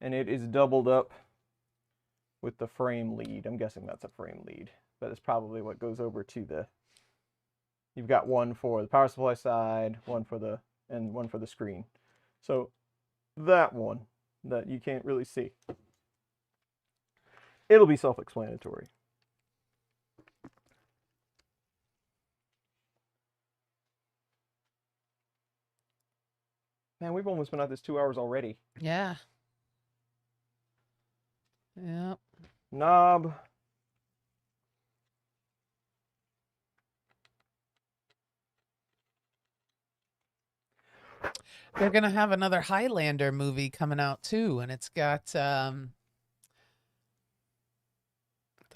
And it is doubled up with the frame lead. I'm guessing that's a frame lead, but it's probably what goes over to the... You've got one for the power supply side, one for the screen. So that one that you can't really see. It'll be self-explanatory. Man, we've almost been at this 2 hours already. Yeah. Yep. Knob. They're going to have another Highlander movie coming out too, and it's got the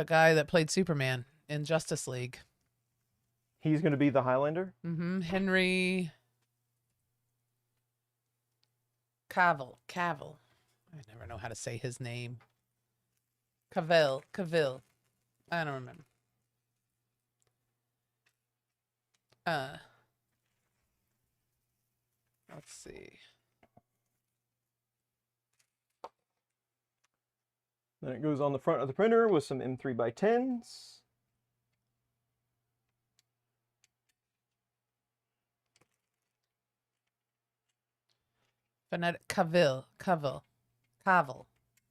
guy that played Superman in Justice League. He's going to be the Highlander? Henry Cavill. I never know how to say his name. Cavill. I don't remember. Let's see. Then it goes on the front of the printer with some M3x10s. Phonetic Cavill. I don't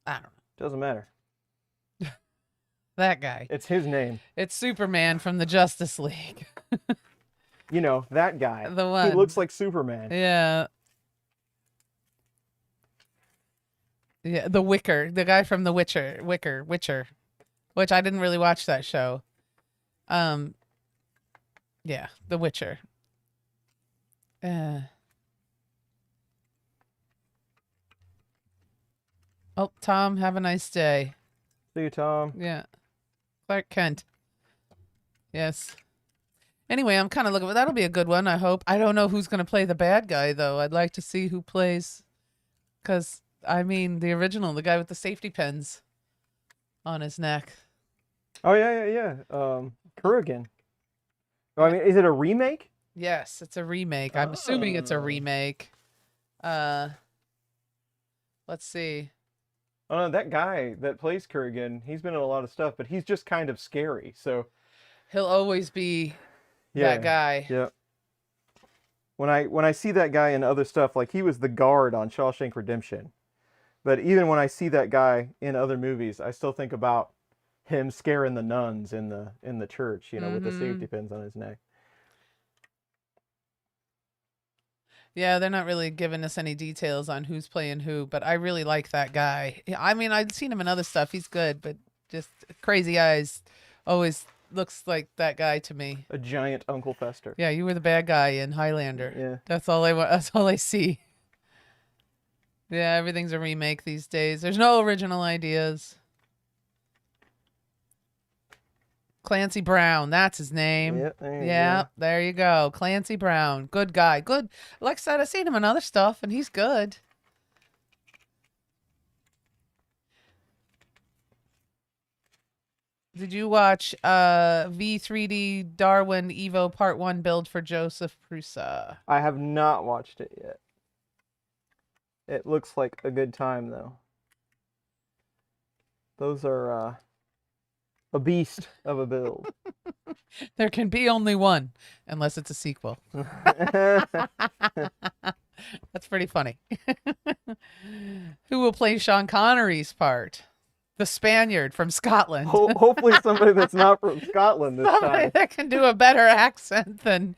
know. Doesn't matter. That guy. It's his name. It's Superman from the Justice League. You know, that guy. The one. He looks like Superman. Yeah. Yeah, the Wicker, the guy from the Witcher, which I didn't really watch that show. Yeah, The Witcher. Oh, Tom, have a nice day. See you, Tom. Yeah. Clark Kent. Yes. Anyway, I'm kind of looking, that'll be a good one, I hope. I don't know who's going to play the bad guy, though. I'd like to see who plays, because, I mean, the original, the guy with the safety pins on his neck. Oh, yeah. Kurgan. Oh, I mean, is it a remake? Yes, it's a remake. I'm assuming it's a remake. Let's see. Oh, no, that guy that plays Kurgan, he's been in a lot of stuff, but he's just kind of scary, so... He'll always be that guy. Yeah. When I see that guy in other stuff, like he was the guard on Shawshank Redemption. But even when I see that guy in other movies, I still think about him scaring the nuns in the church, you know, with the safety pins on his neck. Yeah, they're not really giving us any details on who's playing who, but I really like that guy. I mean, I've seen him in other stuff. He's good, but just crazy eyes always looks like that guy to me. A giant Uncle Fester. Yeah, you were the bad guy in Highlander. Yeah. That's all I see. Yeah, everything's a remake these days. There's no original ideas. Clancy Brown, that's his name. Yeah, there you go. Clancy Brown. Good guy. Good. Like I said, I've seen him in other stuff, and he's good. Did you watch V3D Darwin Evo Part 1 build for Joseph Prusa? I have not watched it yet. It looks like a good time, though. Those are a beast of a build. There can be only one, unless it's a sequel. That's pretty funny. Who will play Sean Connery's part? The Spaniard from Scotland. Hopefully somebody that's not from Scotland this Somebody time. that can do a better accent than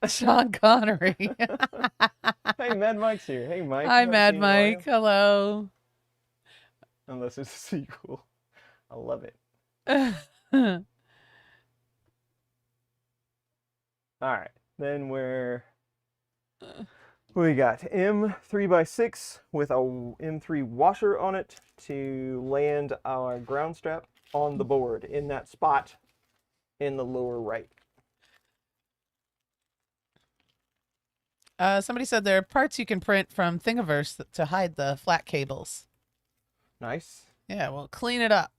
Sean Connery. Hey, Mad Mike's here. Hey, Mike. Hi, You haven't Mad seen him, are you? Mike. Hello. Unless it's a sequel. I love it. All right. Then we got M3x6 with a M3 washer on it to land our ground strap on the board in that spot in the lower right. Somebody said there are parts you can print from Thingiverse to hide the flat cables. Nice. Yeah, well, clean it up.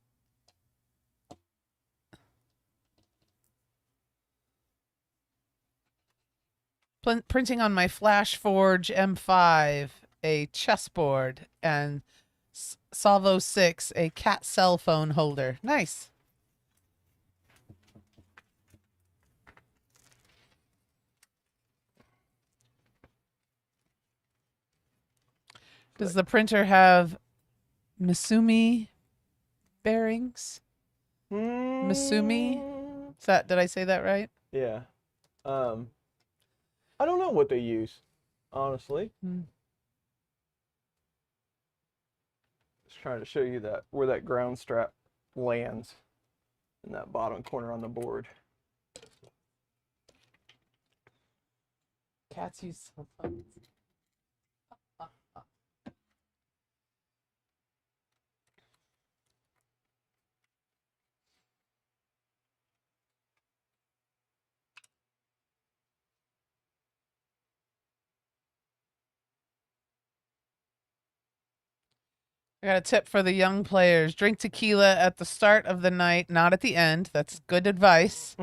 Printing on my FlashForge M5 a chessboard and Salvo 6 a cat cell phone holder. Nice. Does the printer have Misumi bearings? Misumi? Did I say that right? Yeah. I don't know what they use, honestly. Just trying to show you where that ground strap lands in that bottom corner on the board. Cats use cell phones. I got a tip for the young players. Drink tequila at the start of the night, not at the end. That's good advice.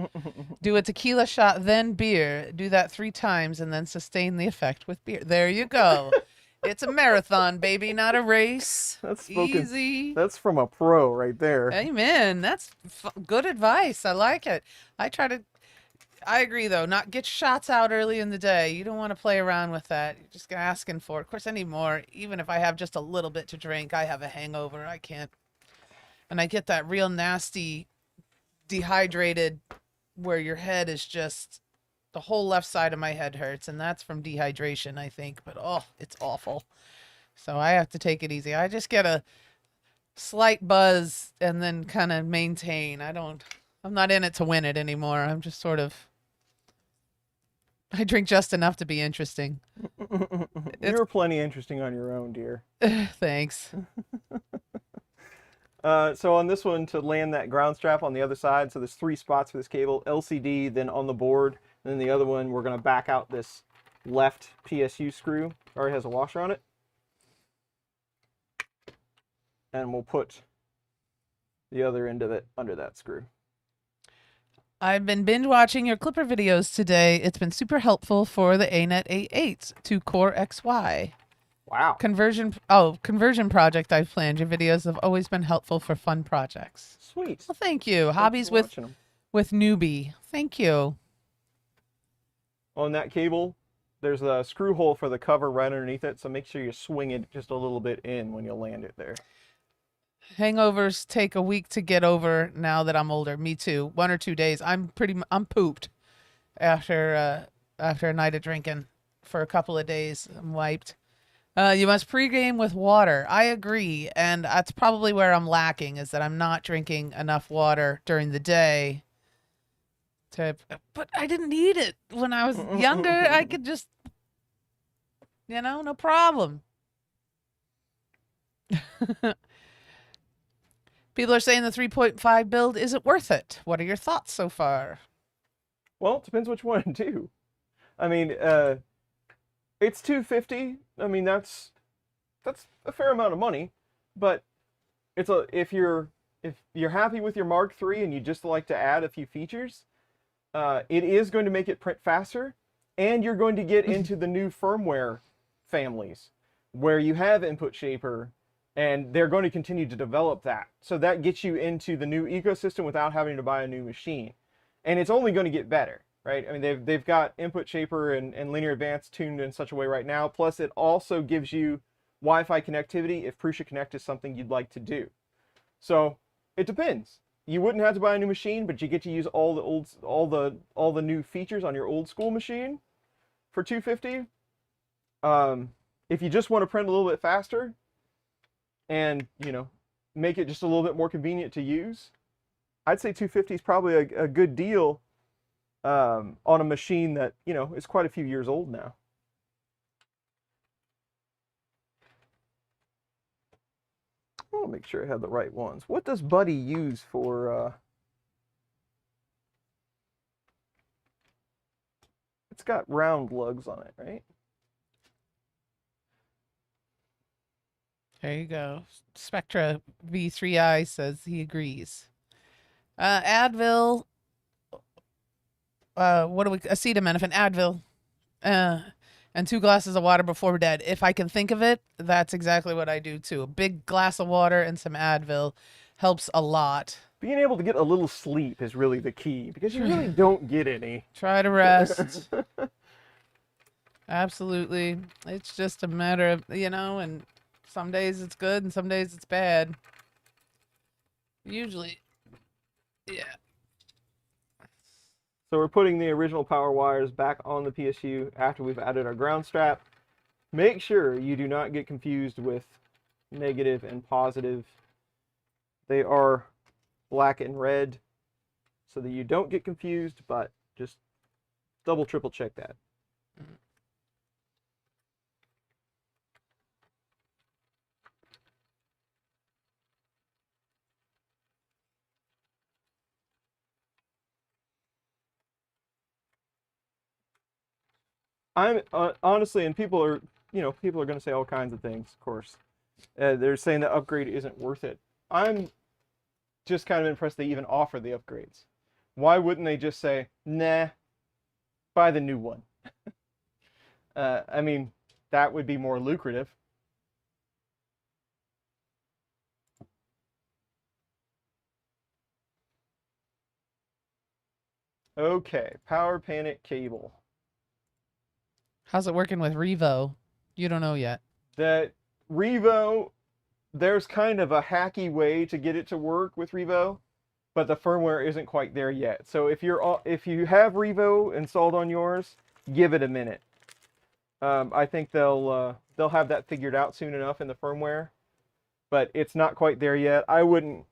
Do a tequila shot, then beer. Do that 3 times and then sustain the effect with beer. There you go. It's a marathon, baby, not a race. That's easy. That's from a pro right there. Amen. That's good advice. I like it. I agree, though. Not get shots out early in the day. You don't want to play around with that. You're just asking for it. Of course, anymore, even if I have just a little bit to drink, I have a hangover. I can't. And I get that real nasty, dehydrated, where your head is just, the whole left side of my head hurts. And that's from dehydration, I think. But, oh, it's awful. So I have to take it easy. I just get a slight buzz and then kind of maintain. I'm not in it to win it anymore. I'm just sort of, I drink just enough to be interesting. You're plenty interesting on your own, dear. Thanks. So on this one, to land that ground strap on the other side, so there's 3 spots for this cable, LCD, then on the board, and then the other one, we're going to back out this left PSU screw. Already has a washer on it. And we'll put the other end of it under that screw. I've been binge watching your Clipper videos today. It's been super helpful for the ANET A8 to Core XY. Wow. Conversion project I've planned. Your videos have always been helpful for fun projects. Sweet. Well, thank you. Hobbies with newbie. Thank you. On that cable, there's a screw hole for the cover right underneath it, so make sure you swing it just a little bit in when you land it there. Hangovers take a week to get over now that I'm older. Me too. 1 or 2 days. I'm pooped after a night of drinking for a couple of days. I'm wiped. You must pregame with water. I agree, and that's probably where I'm lacking, is that I'm not drinking enough water during the day. But I didn't need it when I was younger. I could just, no problem. People are saying the 3.5 build isn't worth it. What are your thoughts so far? Well, it depends which one too. I mean, it's $250. I mean, that's a fair amount of money, but if you're if you're happy with your Mark III and you just like to add a few features, it is going to make it print faster, and you're going to get into the new firmware families where you have input shaper, and they're going to continue to develop that. So that gets you into the new ecosystem without having to buy a new machine. And it's only going to get better, right? I mean, they've got input shaper and linear advance tuned in such a way right now. Plus, it also gives you Wi-Fi connectivity if Prusa Connect is something you'd like to do. So it depends. You wouldn't have to buy a new machine, but you get to use all the new features on your old school machine for $250. If you just want to print a little bit faster and, you know, make it just a little bit more convenient to use, I'd say $250 is probably a good deal on a machine that, you know, is quite a few years old now. I'll make sure I have the right ones. What does Buddy use for... It's got round lugs on it, right? There you go. Spectra V3I says he agrees. Advil. What do we? Acetaminophen, Advil, and 2 glasses of water before bed. If I can think of it, that's exactly what I do too. A big glass of water and some Advil helps a lot. Being able to get a little sleep is really the key, because you really don't get any. Try to rest. Absolutely. It's just a matter of, you know, and some days it's good and some days it's bad. Usually, yeah. So we're putting the original power wires back on the PSU after we've added our ground strap. Make sure you do not get confused with negative and positive. They are black and red, so that you don't get confused, but just double, triple check that. I'm honestly, and people are, you know, people are going to say all kinds of things, of course. They're saying the upgrade isn't worth it. I'm just kind of impressed they even offer the upgrades. Why wouldn't they just say, nah, buy the new one? I mean, that would be more lucrative. Okay, power panic cable. How's it working with Revo? You don't know yet. That Revo, there's kind of a hacky way to get it to work with Revo, but the firmware isn't quite there yet. So if you have Revo installed on yours, give it a minute. I think they'll have that figured out soon enough in the firmware, but it's not quite there yet. I wouldn't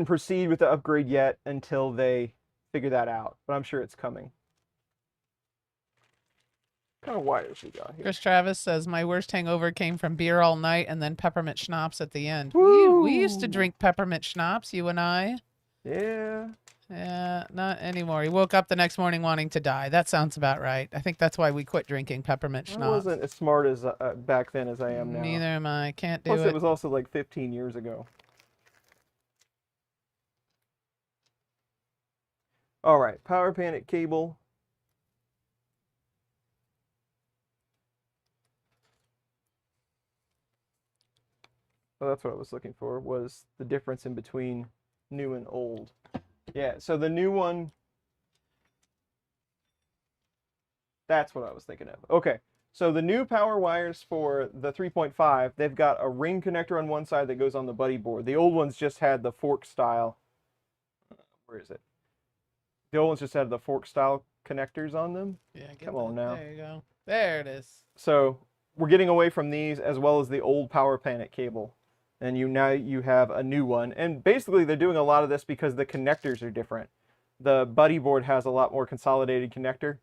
proceed with the upgrade yet until they figure that out, but I'm sure it's coming. What kind of wires we got here? Chris Travis says, my worst hangover came from beer all night and then peppermint schnapps at the end. We used to drink peppermint schnapps, you and I. Yeah. Yeah, not anymore. He woke up the next morning wanting to die. That sounds about right. I think that's why we quit drinking peppermint schnapps. I wasn't as smart as back then as I am now. Neither am I. Can't do it. Plus, it was also like 15 years ago. All right, power panic cable. Oh, that's what I was looking for, was the difference in between new and old. Yeah, so the new one, that's what I was thinking of. Okay, so the new power wires for the 3.5, they've got a ring connector on one side that goes on the buddy board. The old ones just had the fork style. Where is it? The old ones just had the fork style connectors on them. Yeah, come on now. There you go. There it is. So we're getting away from these as well as the old power panic cable. And now you have a new one. And basically they're doing a lot of this because the connectors are different. The buddy board has a lot more consolidated connector.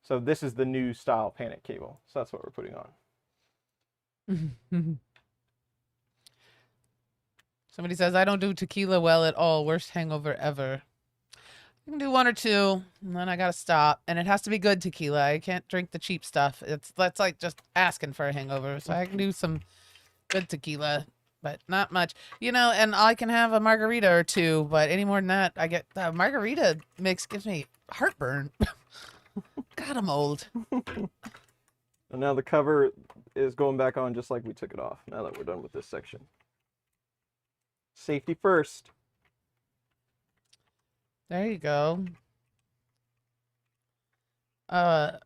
So this is the new style panic cable. So that's what we're putting on. Somebody says, I don't do tequila well at all. Worst hangover ever. I can do 1 or 2, and then I gotta stop. And it has to be good tequila. I can't drink the cheap stuff. That's like just asking for a hangover. So I can do some good tequila. but not much. You know, and I can have a margarita or two, but any more than that, I get margarita mix gives me heartburn. God, I'm old. And now the cover is going back on just like we took it off, now that we're done with this section. Safety first. There you go. Cuervo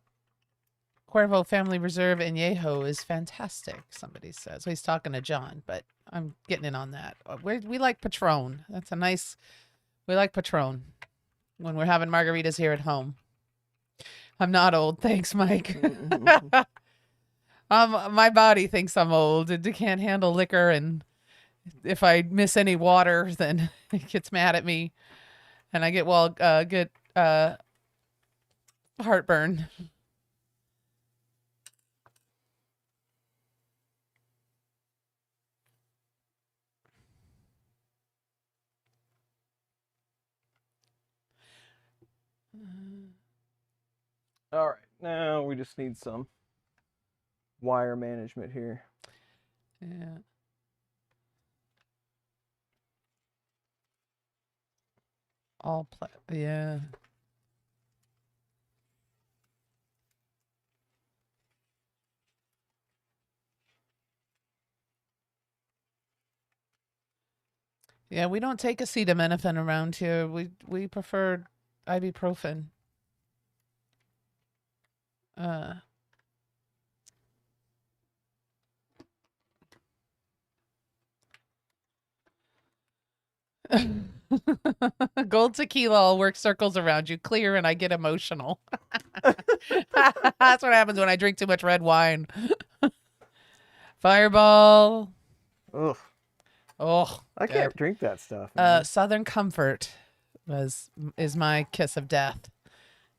Family Reserve in Yeho is fantastic, somebody says. Well, he's talking to John, but I'm getting in on that. We like Patron. That's a nice, we like Patron when we're having margaritas here at home. I'm not old. Thanks, Mike. My body thinks I'm old. It can't handle liquor, and if I miss any water, then it gets mad at me, and I get heartburn. All right, now we just need some wire management here. Yeah. Yeah. Yeah, we don't take acetaminophen around here. We prefer ibuprofen. Gold tequila will work circles around you, clear, and I get emotional. That's what happens when I drink too much red wine. Fireball. Ugh. Oh, I good. can't drink that stuff. Man. Southern Comfort is my kiss of death.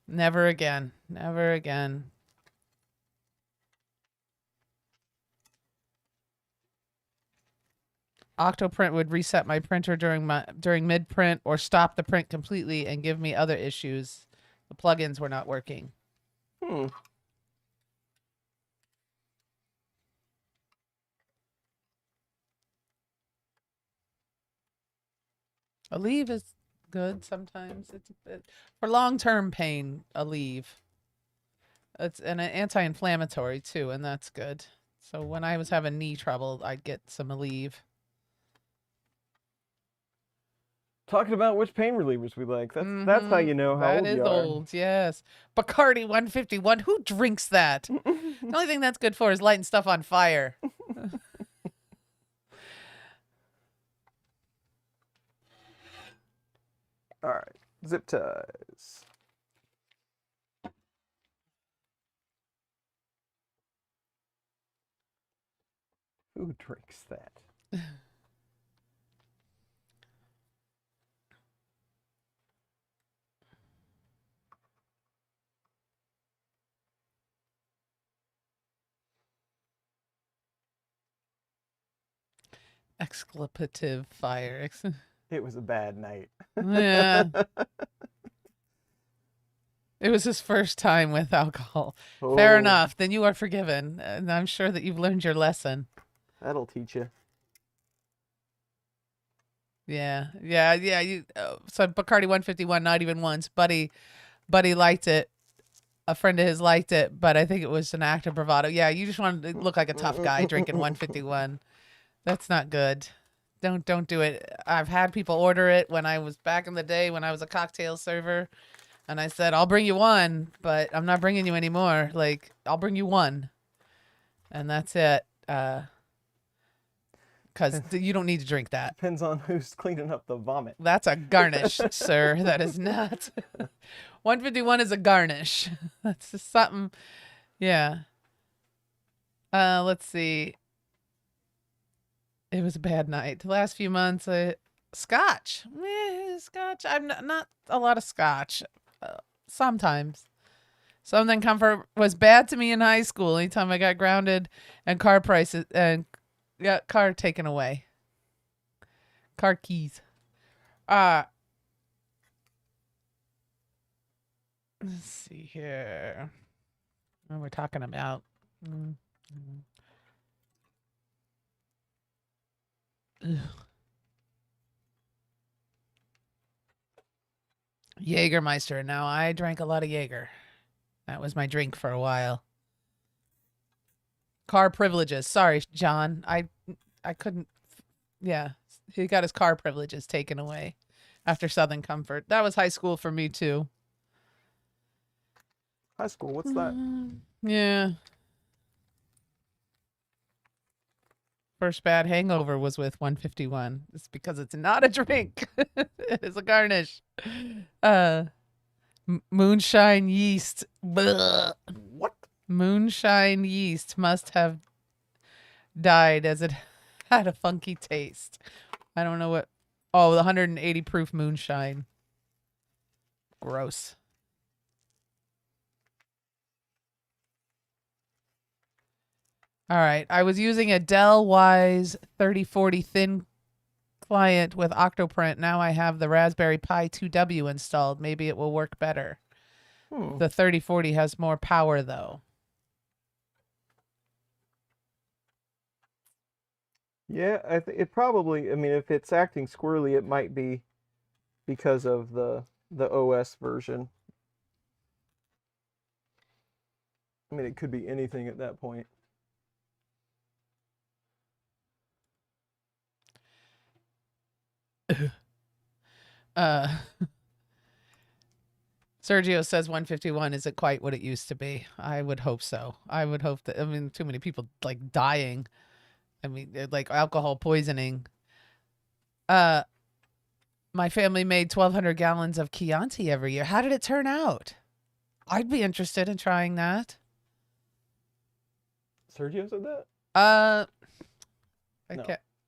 Never again. Never again. Octoprint would reset my printer during mid print or stop the print completely and give me other issues. The plugins were not working. Aleve is good sometimes. It's for long-term pain. Aleve. It's an anti-inflammatory too, and that's good. So when I was having knee trouble, I'd get some Aleve. Talking about which pain relievers we like. That's how you know how old you are. That is old, yes. Bacardi 151. Who drinks that? The only thing that's good for is lighting stuff on fire. All right, zip ties. Who drinks that? Exclamative fire. It was a bad night. Yeah. It was his first time with alcohol. Oh, Fair enough. Then you are forgiven. And I'm sure that you've learned your lesson. That'll teach you. Yeah. So Bacardi 151, not even once. Buddy liked it. A friend of his liked it, but I think it was an act of bravado. Yeah, you just wanted to look like a tough guy drinking 151. That's not good. Don't do it. I've had people order it when I was back in the day when I was a cocktail server, and I said, I'll bring you one, but I'm not bringing you anymore. Like, I'll bring you one, and that's it. Because you don't need to drink that. Depends on who's cleaning up the vomit. That's a garnish, sir. That is not. 151 is a garnish. That's just something. Yeah. Let's see. It was a bad night. The last few months, scotch. Scotch. I'm not a lot of scotch. Sometimes. Southern Comfort was bad to me in high school. Anytime I got grounded and car prices and got car taken away. Car keys. Let's see here. What we're talking about. Jägermeister. Now, I drank a lot of Jaeger. That was my drink for a while. Car privileges. Sorry, John. I couldn't. Yeah, he got his car privileges taken away after Southern Comfort. That was high school for me too. High school, what's that? Yeah. First bad hangover was with 151. It's because it's not a drink. It is a garnish. Moonshine yeast. Blech. What? Moonshine yeast must have died as it had a funky taste. I don't know what. Oh, the 180 proof moonshine. Gross. All right. I was using a Dell Wise 3040 thin client with Octoprint. Now I have the Raspberry Pi 2W installed. Maybe it will work better. The 3040 has more power, though. Yeah, it probably. I mean, if it's acting squirrely, it might be because of the OS version. I mean, it could be anything at that point. Sergio says 151 isn't quite what it used to be. I would hope so. I would hope that. I mean, too many people like dying. I mean, like alcohol poisoning. My family made 1,200 gallons of Chianti every year. How did it turn out? I'd be interested in trying that. Sergio said that?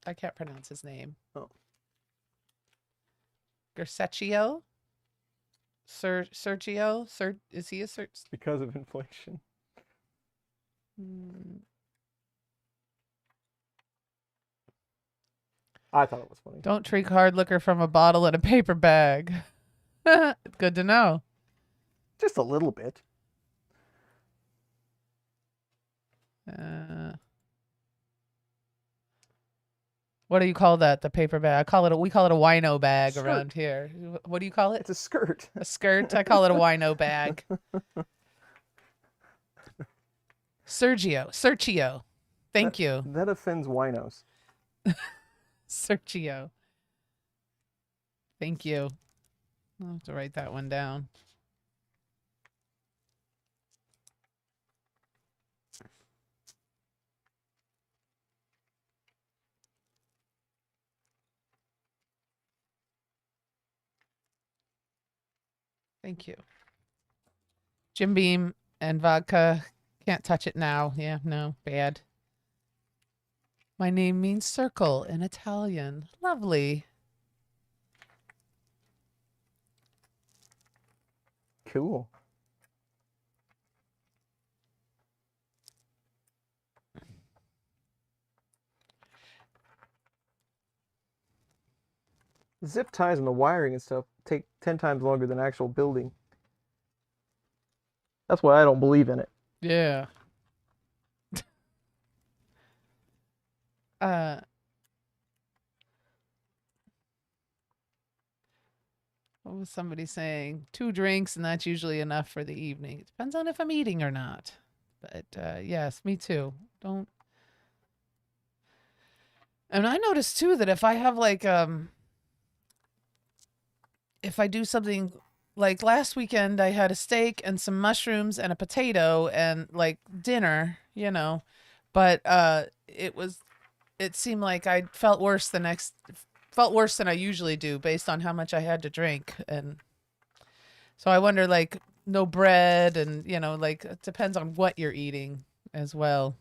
I can't pronounce his name. Oh. Gersecchio? Sergio? Is he a It's because of inflation. I thought it was funny. Don't drink hard liquor from a bottle in a paper bag. Good to know. Just a little bit. What do you call that? The paper bag? We call it a wino bag Skirt. around here. What do you call it? It's a skirt. A skirt? I call it a wino bag. Sergio. Thank you. That offends winos. Sergio. Thank you. I'll have to write that one down. Thank you. Jim Beam and vodka. Can't touch it now. Yeah, no, bad. My name means circle in Italian. Lovely. Cool. Zip ties and the wiring and stuff take 10 times longer than actual building. That's why I don't believe in it. Yeah. What was somebody saying? 2 drinks and that's usually enough for the evening. It depends on if I'm eating or not. But yes, me too. Don't. And I noticed too that if I have like if I do something like last weekend, I had a steak and some mushrooms and a potato and like dinner, you know, but it seemed like I felt worse than I usually do based on how much I had to drink. And so I wonder, like, no bread and, you know, like it depends on what you're eating as well.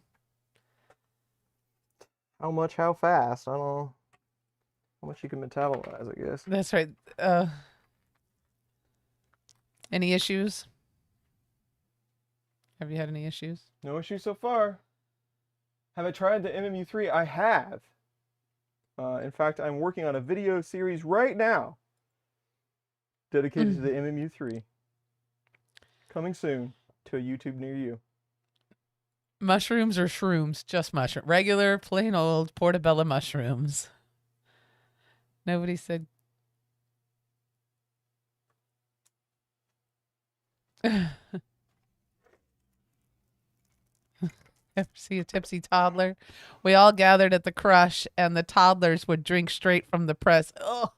How much, how fast? I don't know. How much you can metabolize, I guess. That's right. Any issues? Have you had any issues? No issues so far. Have I tried the MMU3? I have. In fact, I'm working on a video series right now dedicated to the MMU3. Coming soon to a YouTube near you. Mushrooms or shrooms? Just mushroom. Regular, plain old portobello mushrooms. Nobody said. Ever see a tipsy toddler? We all gathered at the crush, and the toddlers would drink straight from the press. Oh,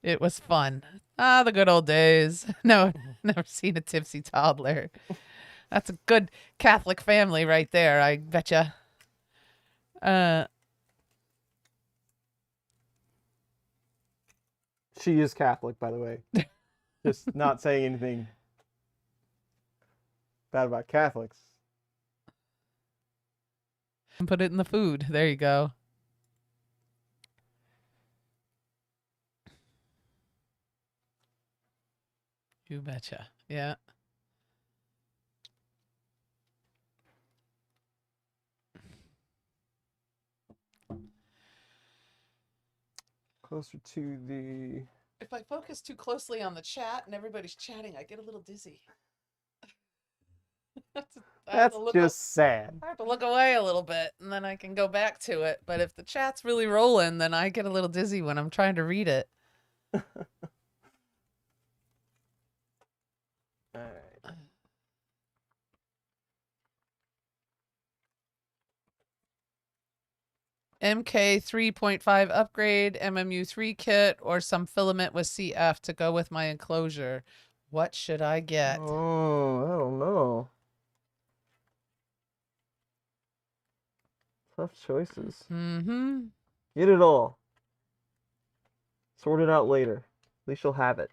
it was fun. Ah, the good old days. No, never seen a tipsy toddler. That's a good Catholic family right there, I betcha. She is Catholic, by the way. Just not saying anything bad about Catholics. And put it in the food. There you go. You betcha. Yeah. Closer to the... If I focus too closely on the chat and everybody's chatting, I get a little dizzy. That's just sad. I have to look away a little bit and then I can go back to it. But if the chat's really rolling, then I get a little dizzy when I'm trying to read it. All right. MK3.5 upgrade, MMU3 kit, or some filament with CF to go with my enclosure. What should I get? Oh, I don't know. Tough choices. Mm-hmm. Get it all. Sort it out later. At least you'll have it.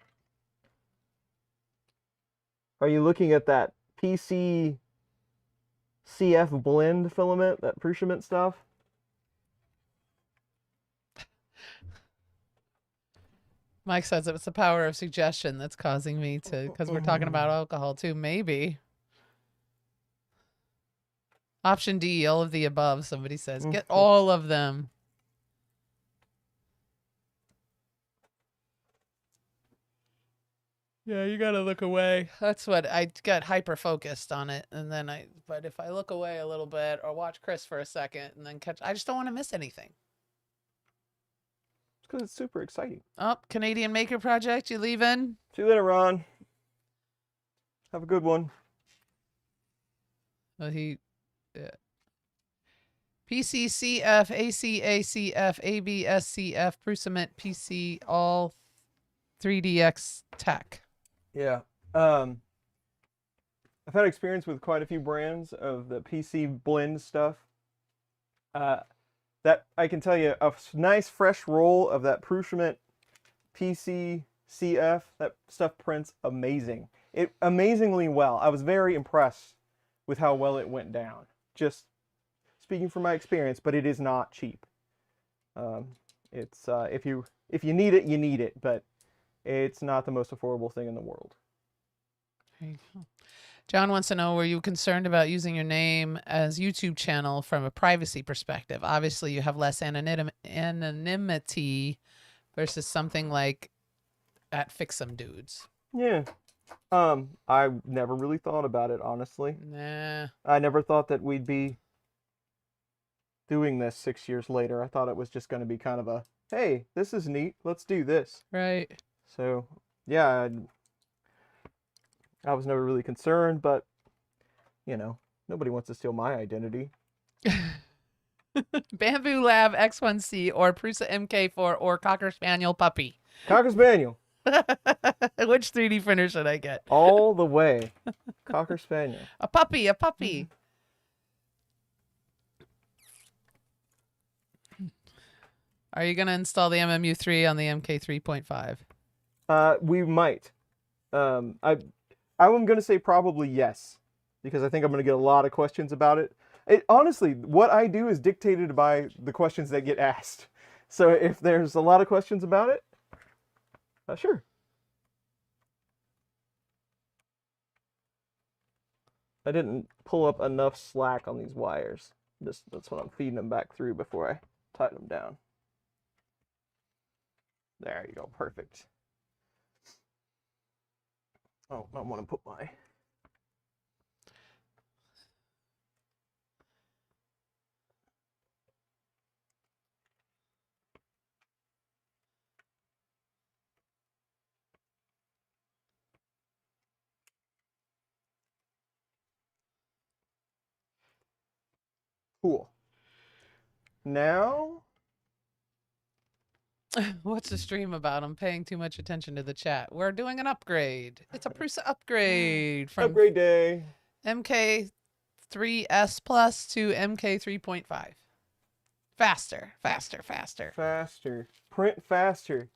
Are you looking at that PC CF blend filament, that Prusa stuff? Mike says it's the power of suggestion that's causing me to, because we're talking about alcohol too. Maybe. Option D, all of the above, somebody says. Get all of them. Yeah, you gotta look away. That's what I got hyper focused on it. And then but if I look away a little bit or watch Chris for a second and then I just don't want to miss anything. It's because it's super exciting. Oh, Canadian Maker Project, you leaving? See you later, Ron. Have a good one. Well, PCCF, ACACF, ABSCF, Prusament, PC, all 3DX tech. Yeah. I've had experience with quite a few brands of the PC blend stuff. That I can tell you, a nice fresh roll of that Prusa PC CF, that stuff prints amazing. It amazingly well. I was very impressed with how well it went down. Just speaking from my experience, but it is not cheap. It's if you need it, you need it, but it's not the most affordable thing in the world. There you go. John wants to know, were you concerned about using your name as YouTube channel from a privacy perspective? Obviously, you have less anonymity versus something like at Fix'em Dudes. Yeah. I never really thought about it, honestly. Nah. I never thought that we'd be doing this 6 years later. I thought it was just going to be kind of a, hey, this is neat, let's do this. Right. So, yeah, I was never really concerned, but, you know, nobody wants to steal my identity. Bamboo Lab X1C or Prusa MK4 or Cocker Spaniel Puppy. Cocker Spaniel. Which 3D printer should I get? All the way. Cocker Spaniel. A puppy, a puppy. Are you going to install the MMU3 on the MK3.5? We might. I'm going to say probably yes, because I think I'm going to get a lot of questions about it. Honestly, what I do is dictated by the questions that get asked. So if there's a lot of questions about it, sure. I didn't pull up enough slack on these wires. That's what I'm feeding them back through before I tied them down. There you go, perfect. Oh, I want to put my... Cool. Now, What's the stream about? I'm paying too much attention to the chat. We're doing an upgrade. It's a Prusa upgrade from upgrade day. MK3S Plus to MK3.5. Faster, faster, faster. Faster. Print faster.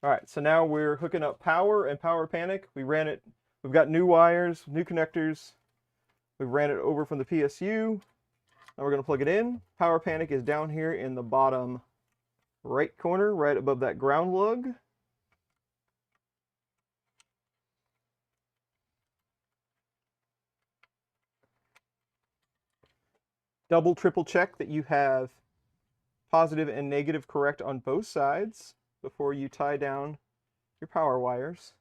All right, so now we're hooking up power and power panic. We ran it. We've got new wires, new connectors. We ran it over from the PSU. Now we're going to plug it in. Power panic is down here in the bottom right corner, right above that ground lug. Double, triple check that you have positive and negative correct on both sides before you tie down your power wires.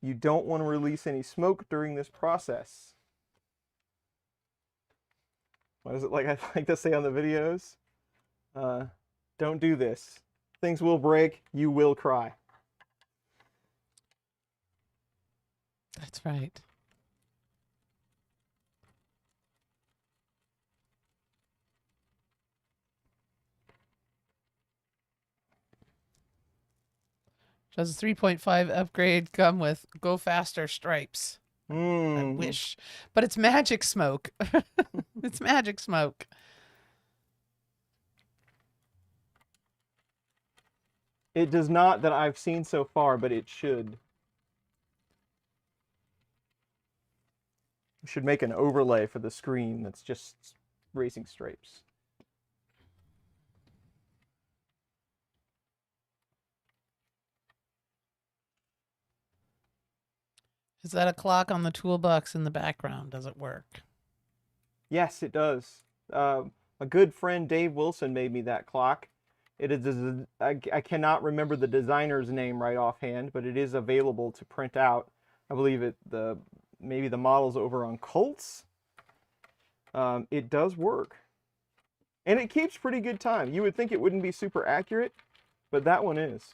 You don't want to release any smoke during this process. What is it like I like to say on the videos? Don't do this. Things will break. You will cry. That's right. Does the 3.5 upgrade come with go faster stripes? I wish. But it's magic smoke. It's magic smoke. It does not that I've seen so far, but it should. We should make an overlay for the screen that's just racing stripes. Is that a clock on the toolbox in the background? Does it work? Yes, it does. A good friend, Dave Wilson, made me that clock. It is. I cannot remember the designer's name right offhand, but it is available to print out. I believe maybe the model's over on Colts. It does work, and it keeps pretty good time. You would think it wouldn't be super accurate, but that one is.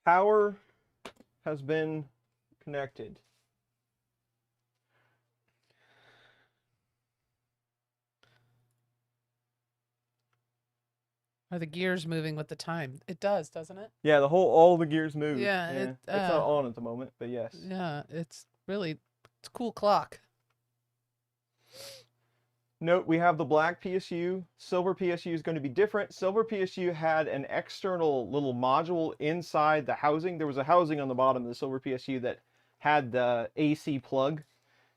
Power has been connected. Are the gears moving with the time? It does, doesn't it? Yeah, all the gears move. Yeah, it's not on at the moment, but yes. Yeah, it's a cool clock. Note, we have the black PSU. Silver PSU is going to be different. Silver PSU had an external little module inside the housing. There was a housing on the bottom of the silver PSU that had the AC plug.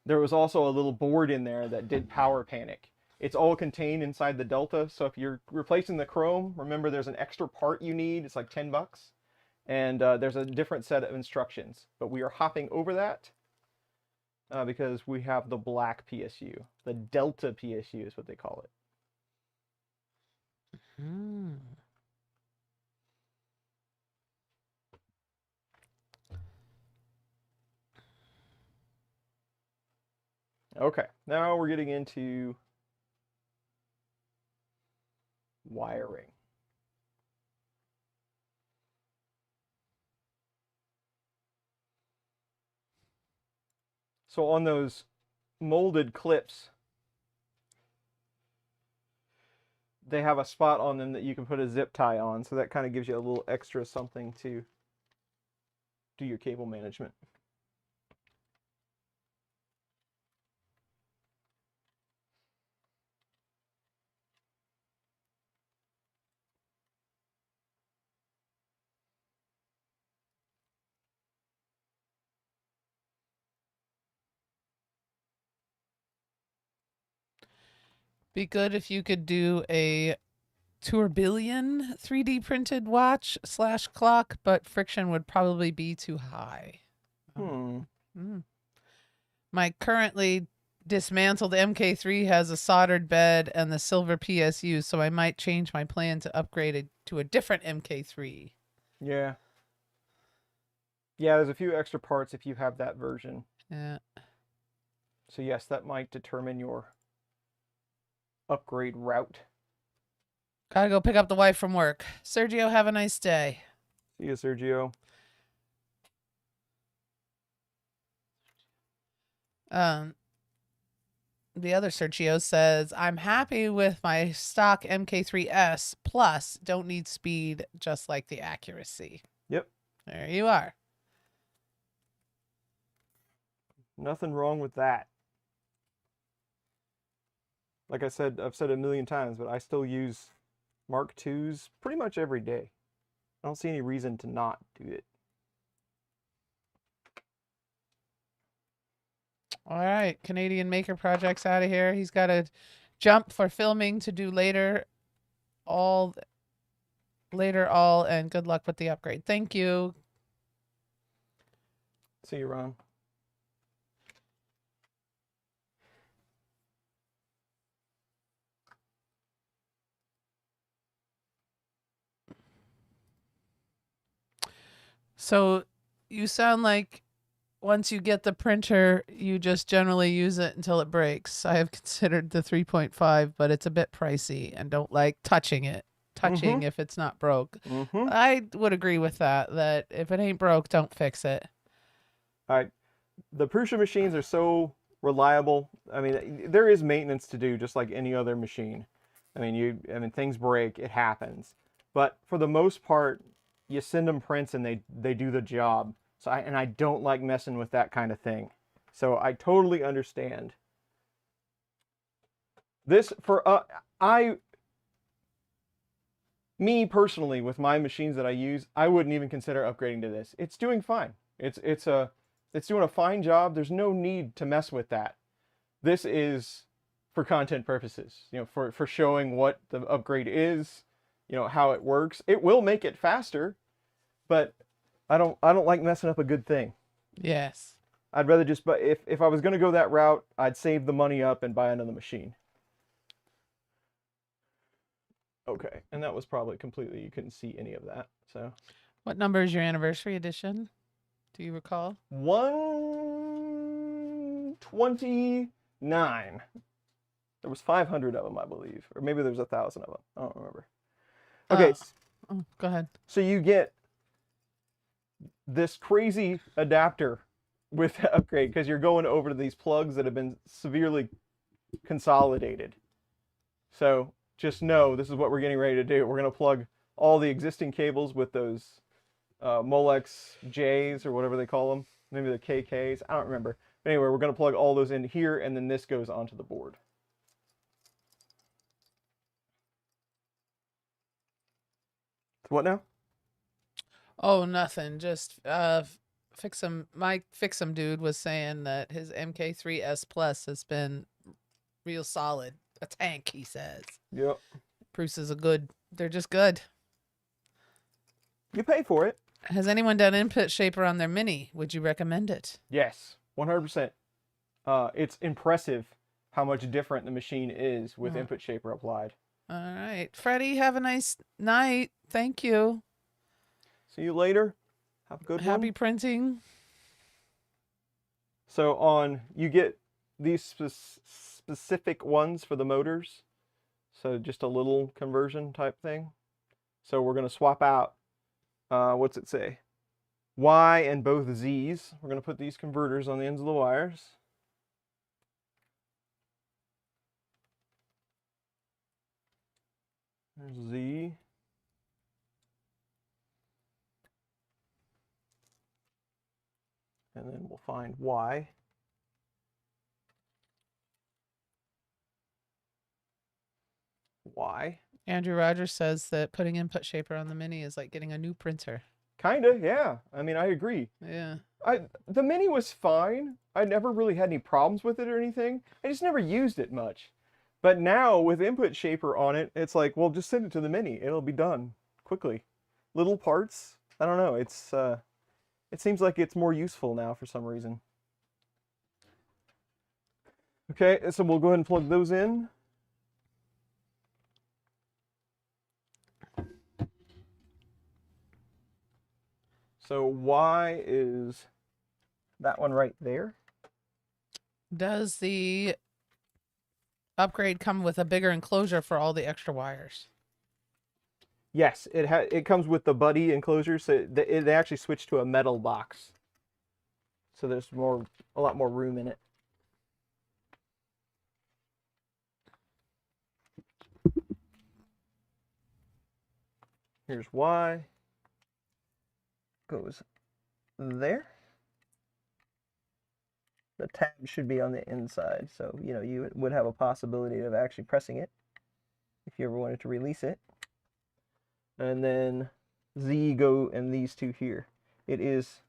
There was also a little board in there that did power panic. It's all contained inside the Delta. So if you're replacing the chrome, remember there's an extra part you need. It's like $10. And there's a different set of instructions. But we are hopping over that. Because we have the black PSU. The Delta PSU is what they call it. Okay, now we're getting into wiring. So on those molded clips, they have a spot on them that you can put a zip tie on. So that kind of gives you a little extra something to do your cable management. Be good if you could do a tourbillon 3D printed watch / clock, but friction would probably be too high. My currently dismantled MK3 has a soldered bed and the silver PSU, so I might change my plan to upgrade it to a different MK3. Yeah. Yeah, there's a few extra parts if you have that version. Yeah. So yes, that might determine your upgrade route. Gotta go pick up the wife from work. Sergio, have a nice day. See you, Sergio. The other Sergio says, I'm happy with my stock MK3S, plus don't need speed, just like the accuracy. Yep. There you are. Nothing wrong with that. Like I said, I've said it a million times, but I still use Mark IIs pretty much every day. I don't see any reason to not do it. All right, Canadian Maker Project's out of here. He's got to jump for filming to do later all, and good luck with the upgrade. Thank you. See you, Ron. So you sound like once you get the printer, you just generally use it until it breaks. I have considered the 3.5, but it's a bit pricey and don't like touching if it's not broke. I would agree with that if it ain't broke, don't fix it. All right. The Prusa machines are so reliable. I mean, there is maintenance to do just like any other machine. I mean, things break, it happens. But for the most part, you send them prints and they do the job. So I don't like messing with that kind of thing. So I totally understand. This me personally, with my machines that I use, I wouldn't even consider upgrading to this. It's doing fine. It's doing a fine job. There's no need to mess with that. This is for content purposes, for showing what the upgrade is, how it works. It will make it faster, but I don't like messing up a good thing. Yes. I'd rather just, but if I was going to go that route, I'd save the money up and buy another machine. Okay, and that was probably completely, you couldn't see any of that, so. What number is your anniversary edition? Do you recall? 129. There was 500 of them, I believe. Or maybe there's 1,000 of them. I don't remember. Okay. Go ahead. So you get this crazy adapter with the upgrade because you're going over to these plugs that have been severely consolidated. So just know this is what we're getting ready to do. We're going to plug all the existing cables with those Molex J's or whatever they call them. Maybe the KKs. I don't remember. But anyway, we're going to plug all those in here, and then this goes onto the board. What now? Oh, nothing. Just Fix'em. My Fix'em dude was saying that his MK3S Plus has been real solid. A tank, he says. Yep. Prusa's they're just good. You pay for it. Has anyone done input shaper on their Mini? Would you recommend it? Yes, 100%. It's impressive how much different the machine is with input shaper applied. All right. Freddie, have a nice night. Thank you. See you later. Have a good one. Happy printing. So you get these specific ones for the motors. So just a little conversion type thing. So we're going to swap out, what's it say? Y and both Z's. We're going to put these converters on the ends of the wires. There's Z. And then we'll find Y. Y. Andrew Rogers says that putting input shaper on the Mini is like getting a new printer. Kinda, yeah. I mean, I agree. Yeah. The Mini was fine. I never really had any problems with it or anything. I just never used it much. But now with input shaper on it, it's like, well, just send it to the Mini. It'll be done quickly. Little parts. I don't know. It seems like it's more useful now for some reason. Okay, so we'll go ahead and plug those in. So Y is that one right there. Does the upgrade come with a bigger enclosure for all the extra wires? Yes, it comes with the buddy enclosure, so they actually switched to a metal box. So there's a lot more room in it. Here's Y. Goes there. The tab should be on the inside, so you would have a possibility of actually pressing it if you ever wanted to release it. And then Z go and these two here. It is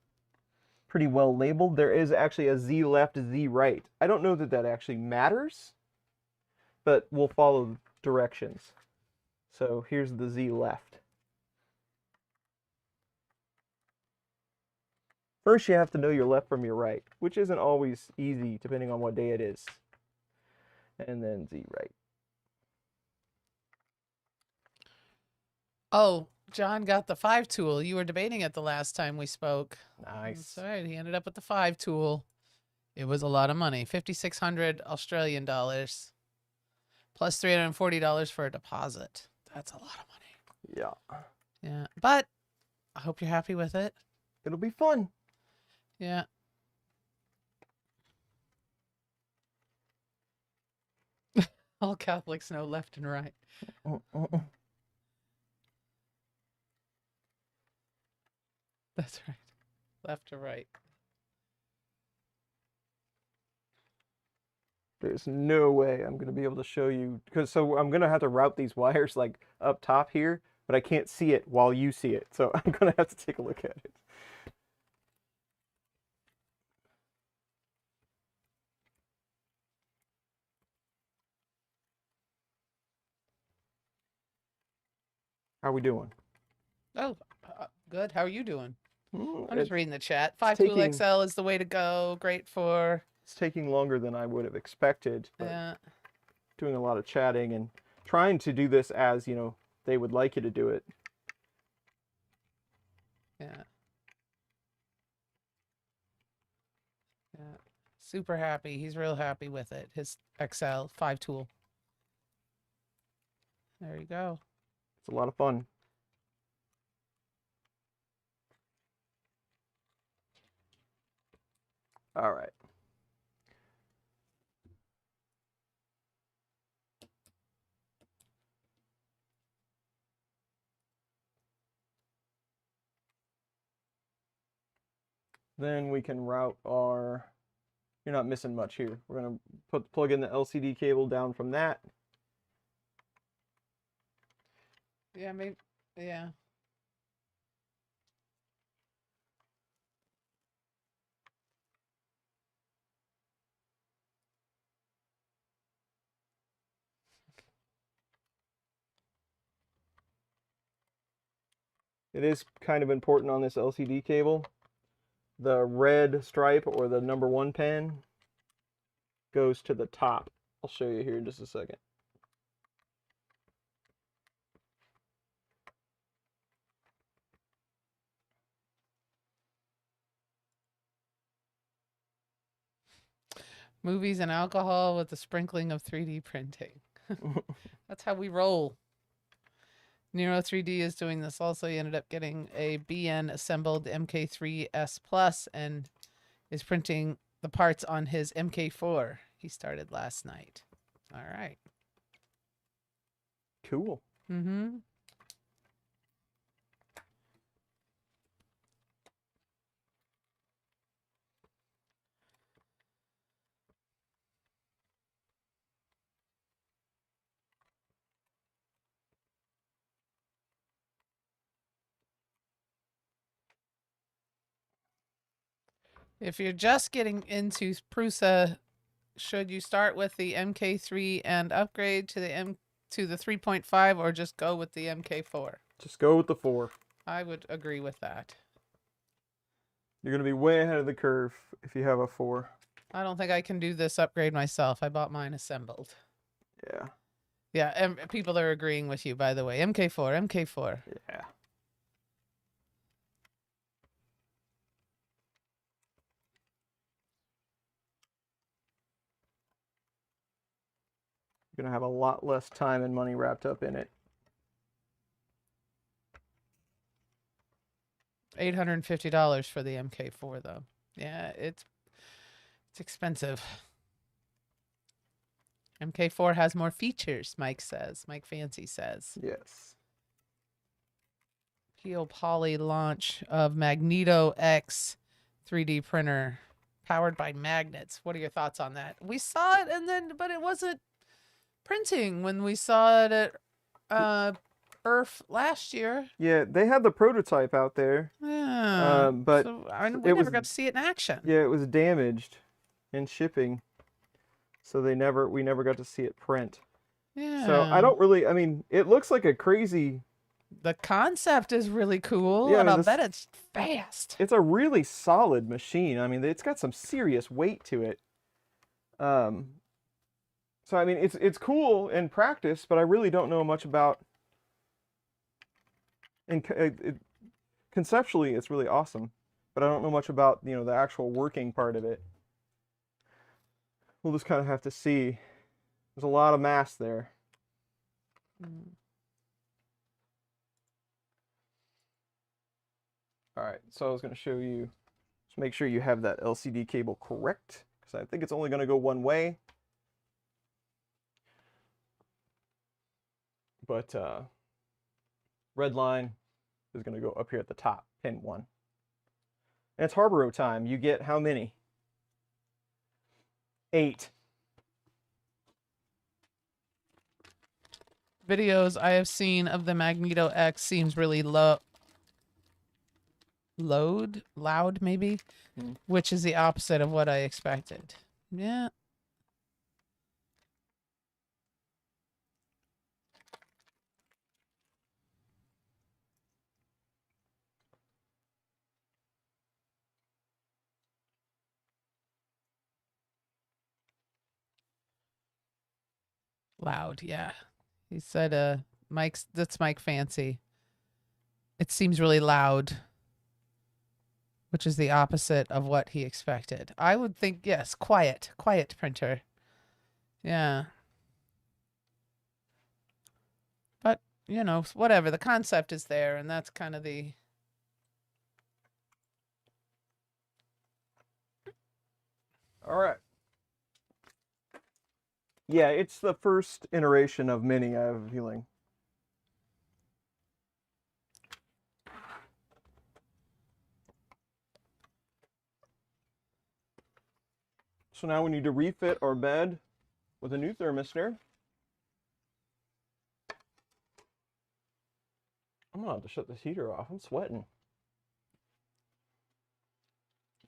pretty well labeled. There is actually a Z left, Z right. I don't know that that actually matters, but we'll follow directions. So here's the Z left. First, you have to know your left from your right, which isn't always easy depending on what day it is. And then Z right. Oh, John got the 5 tool. You were debating it the last time we spoke. Nice. That's right. He ended up with the 5 tool. It was a lot of money. 5,600 Australian dollars. Plus $340 for a deposit. That's a lot of money. Yeah. Yeah. But I hope you're happy with it. It'll be fun. Yeah. All Catholics know left and right. That's right. Left to right. There's no way I'm going to be able to show you, because I'm going to have to route these wires like up top here, but I can't see it while you see it. So I'm going to have to take a look at it. How are we doing? Oh, good. How are you doing? I'm It's just reading the chat. 5 tool taking- XL is the way to go. Great for. taking longer than I would have expected, but Yeah. doing a lot of chatting and trying to do this as, they would like you to do it. Yeah. Yeah. Super happy. He's real happy with it. His XL 5 tool. There you go. It's a lot of fun. All right. Then we can route our, you're not missing much here. We're going to plug in the LCD cable down from that. Yeah, maybe. Yeah. It is kind of important on this LCD cable. The red stripe or the number 1 pin goes to the top. I'll show you here in just a second. Movies and alcohol with a sprinkling of 3D printing. That's how we roll. Nero 3D is doing this also. He ended up getting a BN assembled MK3S Plus and is printing the parts on his MK4 he started last night. All right. Cool. Mm-hmm. If you're just getting into Prusa, should you start with the MK3 and upgrade to the 3.5 or just go with the MK4? Just go with the 4. I would agree with that. You're going to be way ahead of the curve if you have a 4. I don't think I can do this upgrade myself. I bought mine assembled. Yeah. Yeah, and people are agreeing with you, by the way. MK4, MK4. Yeah. You're going to have a lot less time and money wrapped up in it. $850 for the MK4, though. Yeah, it's expensive. MK4 has more features, Mike says. Mike Fancy says. Yes. Peel Poly launch of Magneto X 3D printer powered by magnets. What are your thoughts on that? We saw it but it wasn't printing when we saw it at Earth last year. Yeah, they had the prototype out there. Yeah. But so, we it never was- got to see it in action. Yeah, it was damaged in shipping. So we never got to see it print. Yeah. So I don't really, I mean, it looks like a crazy, The concept is really cool, Yeah, I and mean, I'll this- bet it's fast. it's a really solid machine. I mean, it's got some serious weight to it. So I mean, it's cool in practice, but I really don't know much about. And conceptually, it's really awesome, but I don't know much about the actual working part of it. We'll just kind of have to see. There's a lot of mass there. All right, so I was going to show you. Just make sure you have that LCD cable correct, because I think it's only going to go one way. But red line is going to go up here at the top, pin 1. And it's Harborough time. You get how many? 8. Videos I have seen of the Magneto X seems really loud maybe, which is the opposite of what I expected. Yeah. Loud, yeah. He said that's Mike Fancy. It seems really loud, which is the opposite of what he expected. I would think, yes, quiet printer. Yeah. But, whatever. The concept is there, and that's kind of the... All right. Yeah, it's the first iteration of Mini, I have a feeling. So now we need to refit our bed with a new thermistor. I'm gonna have to shut this heater off. I'm sweating.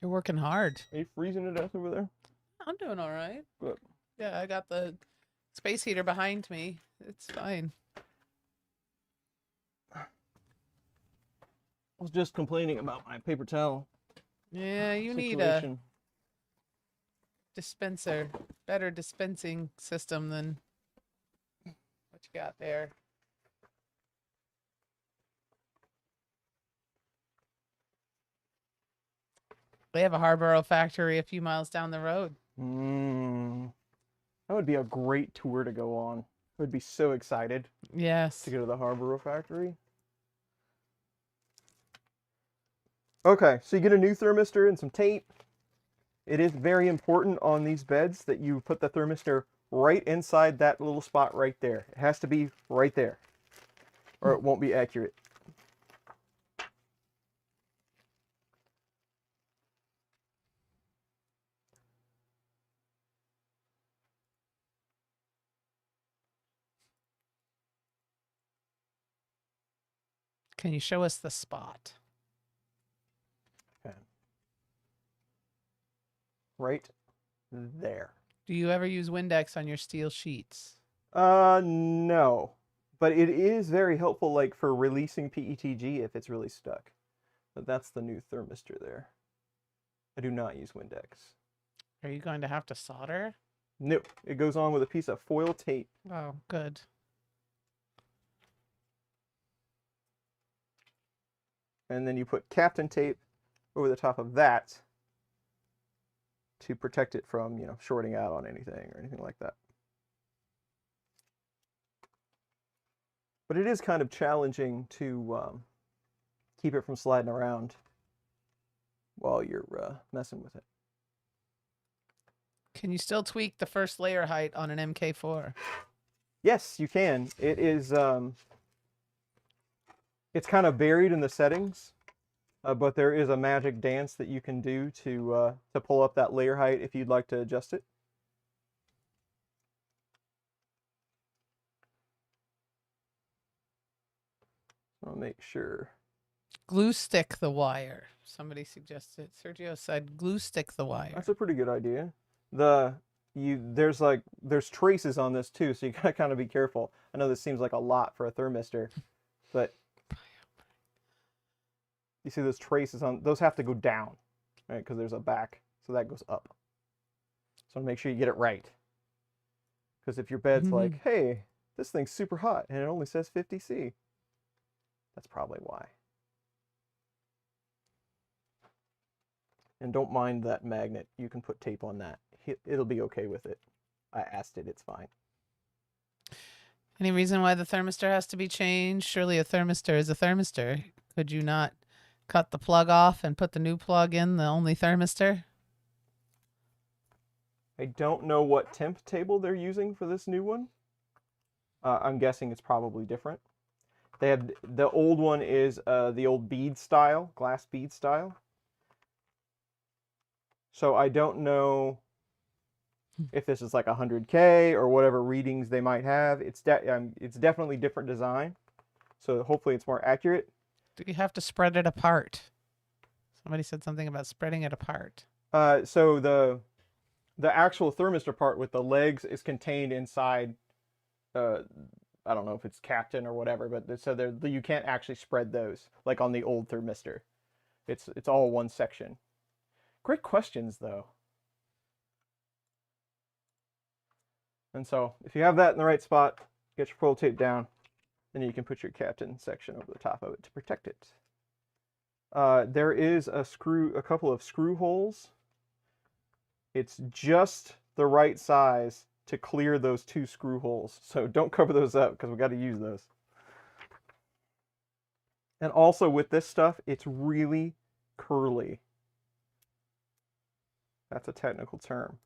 You're working hard. Are you freezing to death over there? I'm doing all right. Good. Yeah, I got the space heater behind me. It's fine. I was just complaining about my paper towel Yeah, you need a situation. dispenser. Better dispensing system than what you got there. They have a Harborough factory a few miles down the road. That would be a great tour to go on. I would be so excited Yes. to go to the Harborough factory. Okay, so you get a new thermistor and some tape. It is very important on these beds that you put the thermistor right inside that little spot right there. It has to be right there, or it won't be accurate. Can you show us the spot? Okay. Right there. Do you ever use Windex on your steel sheets? No. But it is very helpful, like, for releasing PETG if it's really stuck. But that's the new thermistor there. I do not use Windex. Are you going to have to solder? Nope. It goes on with a piece of foil tape. Oh, good. And then you put Captain tape over the top of that to protect it from, shorting out on anything or anything like that. But it is kind of challenging to keep it from sliding around while you're messing with it. Can you still tweak the first layer height on an MK4? Yes, you can. It is, it's kind of buried in the settings, but there is a magic dance that you can do to pull up that layer height if you'd like to adjust it. I'll make sure. Glue stick the wire. Somebody suggested. Sergio said glue stick the wire. That's a pretty good idea. There's traces on this too, so you gotta kind of be careful. I know this seems like a lot for a thermistor, but you see those traces on those have to go down, right? Because there's a back, so that goes up. So make sure you get it right. Because if your bed's like, hey, this thing's super hot and it only says 50C, that's probably why. And don't mind that magnet. You can put tape on that. It'll be okay with it. I asked it. It's fine. Any reason why the thermistor has to be changed? Surely a thermistor is a thermistor. Could you not cut the plug off and put the new plug in, the only thermistor? I don't know what temp table they're using for this new one. I'm guessing it's probably different. They have the old one is the old bead style, glass bead style. So I don't know if this is like 100K or whatever readings they might have. It's definitely different design. So hopefully it's more accurate. Do you have to spread it apart? Somebody said something about spreading it apart. So the actual thermistor part with the legs is contained inside, I don't know if it's Captain or whatever, but so you can't actually spread those like on the old thermistor. It's all one section. Great questions, though. And so, if you have that in the right spot, get your foil tape down, and you can put your Captain section over the top of it to protect it. There is a couple of screw holes. It's just the right size to clear those 2 screw holes. So don't cover those up because we've got to use those. And also with this stuff, it's really curly. That's a technical term.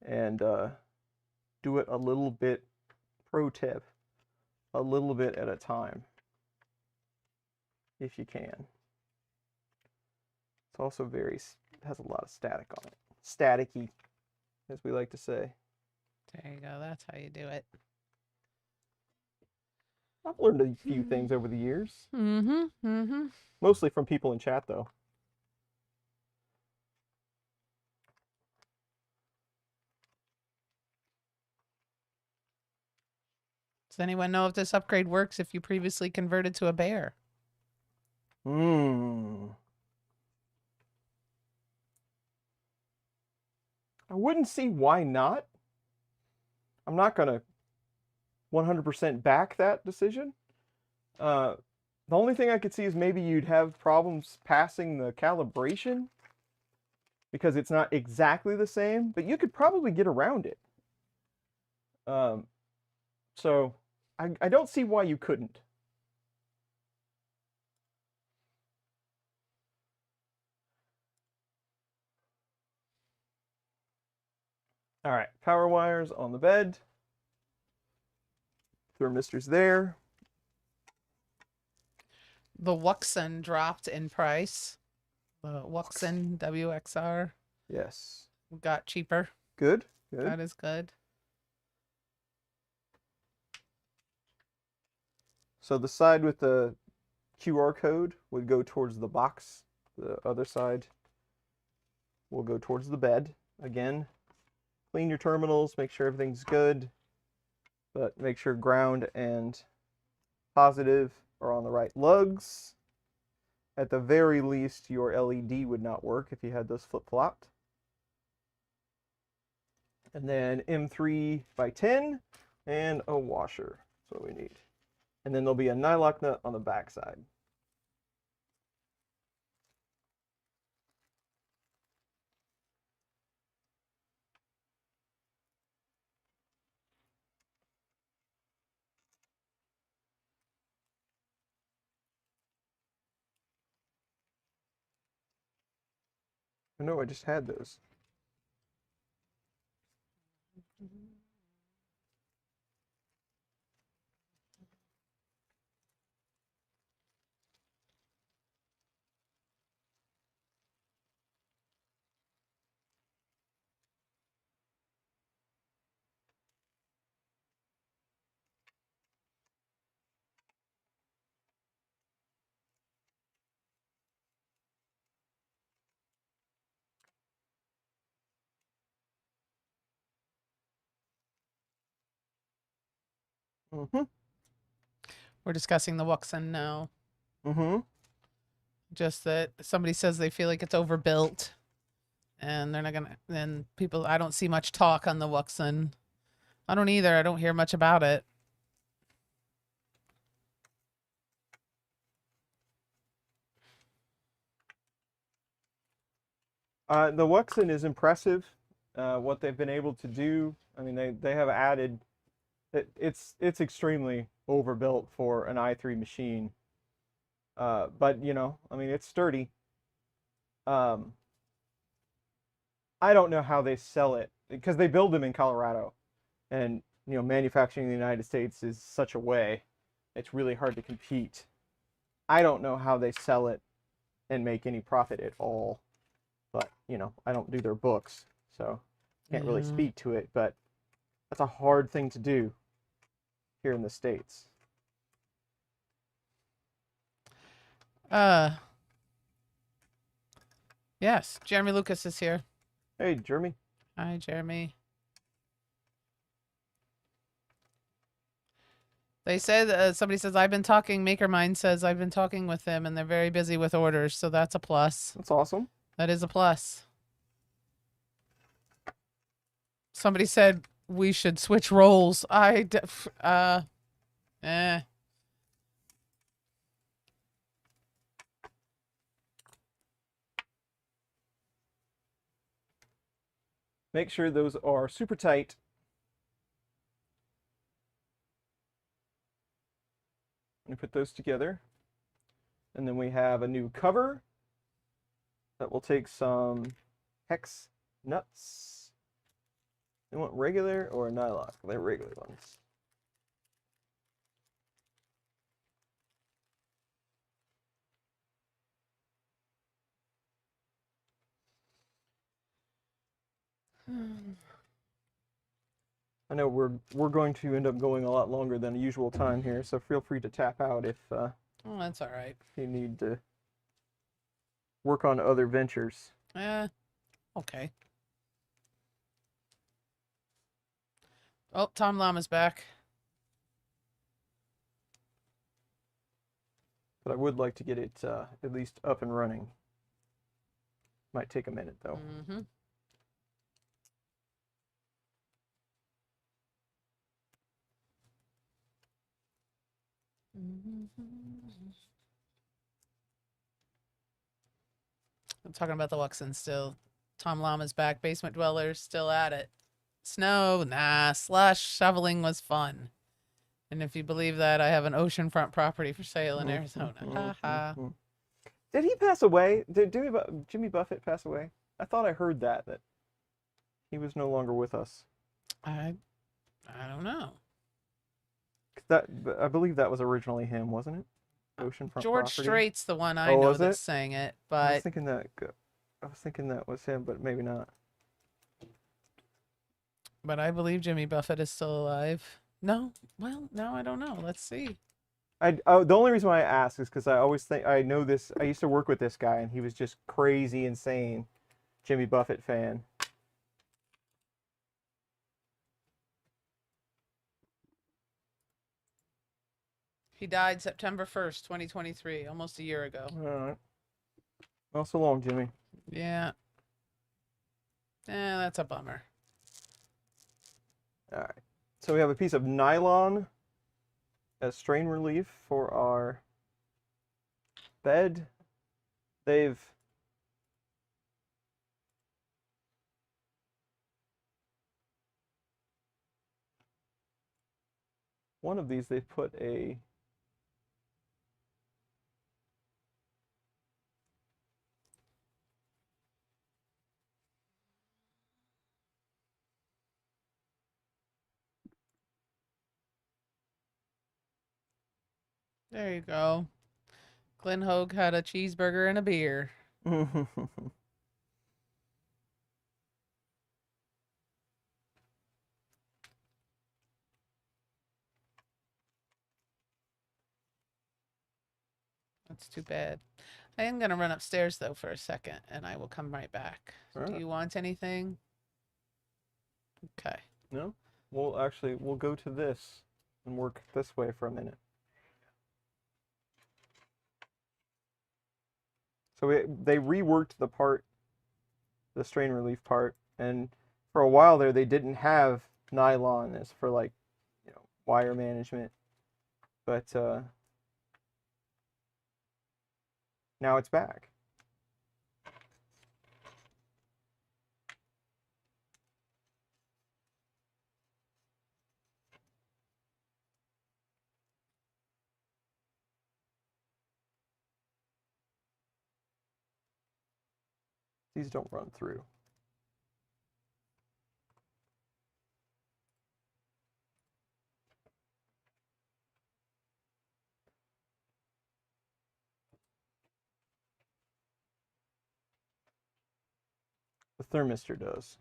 And do it a little bit, pro tip, a little bit at a time, if you can. It's also has a lot of static on it. Staticky, as we like to say. There you go. That's how you do it. I've learned a few things over the years. Mostly from people in chat, though. Does anyone know if this upgrade works if you previously converted to a bear? I wouldn't see why not. I'm not going to 100% back that decision. The only thing I could see is maybe you'd have problems passing the calibration because it's not exactly the same, but you could probably get around it. So I don't see why you couldn't. All right, power wires on the bed. Thermistors there. The Wuxen dropped in price. The Wuxen WXR Yes. got cheaper. Good. Good. That is good. So the side with the QR code would go towards the box. The other side will go towards the bed. Again, clean your terminals, make sure everything's good, but make sure ground and positive are on the right lugs. At the very least, your LED would not work if you had those flip-flopped. And then M3/10 and a washer. That's what we need. And then there'll be a nylock nut on the back side. Oh, no, I just had those. Mm-hmm. We're discussing the Wuxen now. Mm-hmm. Just that somebody says they feel like it's overbuilt, and they're not gonna. And people, I don't see much talk on the Wuxen. I don't either. I don't hear much about it. The Wuxen is impressive. What they've been able to do. I mean, they have added. It's extremely overbuilt for an i3 machine. But you know, I mean, it's sturdy. I don't know how they sell it because they build them in Colorado, and you know, manufacturing in the United States is such a way. It's really hard to compete. I don't know how they sell it and make any profit at all. But you know, I don't do their books, so can't really speak to it. But that's a hard thing to do here in the States. Yes, Jeremy Lucas is here. Hey, Jeremy. Hi, Jeremy. They say somebody says I've been talking. MakerMind says I've been talking with them, and they're very busy with orders, so that's a plus. That's awesome. That is a plus. Somebody said we should switch roles. Make sure those are super tight. And put those together. And then we have a new cover that will take some hex nuts. You want regular or nylock? They're regular ones. I know we're going to end up going a lot longer than the usual time here, so feel free to tap out if oh, that's all right. you need to work on other ventures. Okay. Oh, Tom Lama's back. But I would like to get it at least up and running. Might take a minute though. Mm-hmm. I'm talking about the Wuxen still. Tom Lama's back. Basement Dwellers still at it. Snow, nah. Slush shoveling was fun. And if you believe that, I have an oceanfront property for sale in Arizona. Ha ha. Did he pass away? Did Jimmy Buffett pass away? I thought I heard that he was no longer with us. I don't know. I believe that was originally him, wasn't it? Oceanfront George property. Strait's the one I know that's saying it, I was but thinking that was him, but maybe not. but I believe Jimmy Buffett is still alive. No, well, no, I don't know. Let's see. The only reason why I ask is because I always think I know this. I used to work with this guy, and he was just crazy, insane Jimmy Buffett fan. He died September 1st, 2023, almost a year ago. All right. Well, so long, Jimmy. Yeah. That's a bummer. All right. So we have a piece of nylon as strain relief for our bed. One of these they've put a There you go. Glenn Hogue had a cheeseburger and a beer. That's too bad. I am going to run upstairs, though, for a second, and I will come right back. All Do right. you want anything? Okay. No? We'll go to this and work this way for a minute. So they reworked the strain relief part, and for a while there they didn't have nylon as for like, wire management. But now it's back. These don't run through. The thermistor does.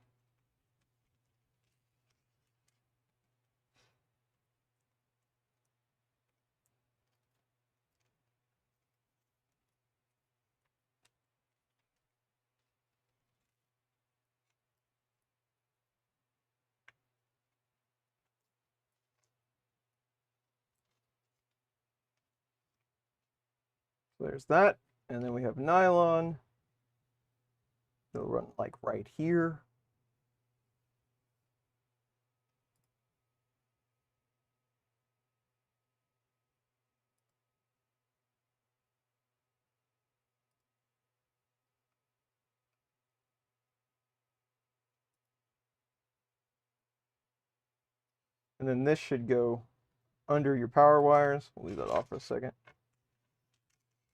So there's that, and then we have nylon. It'll run like right here. And then this should go under your power wires. We'll leave that off for a second.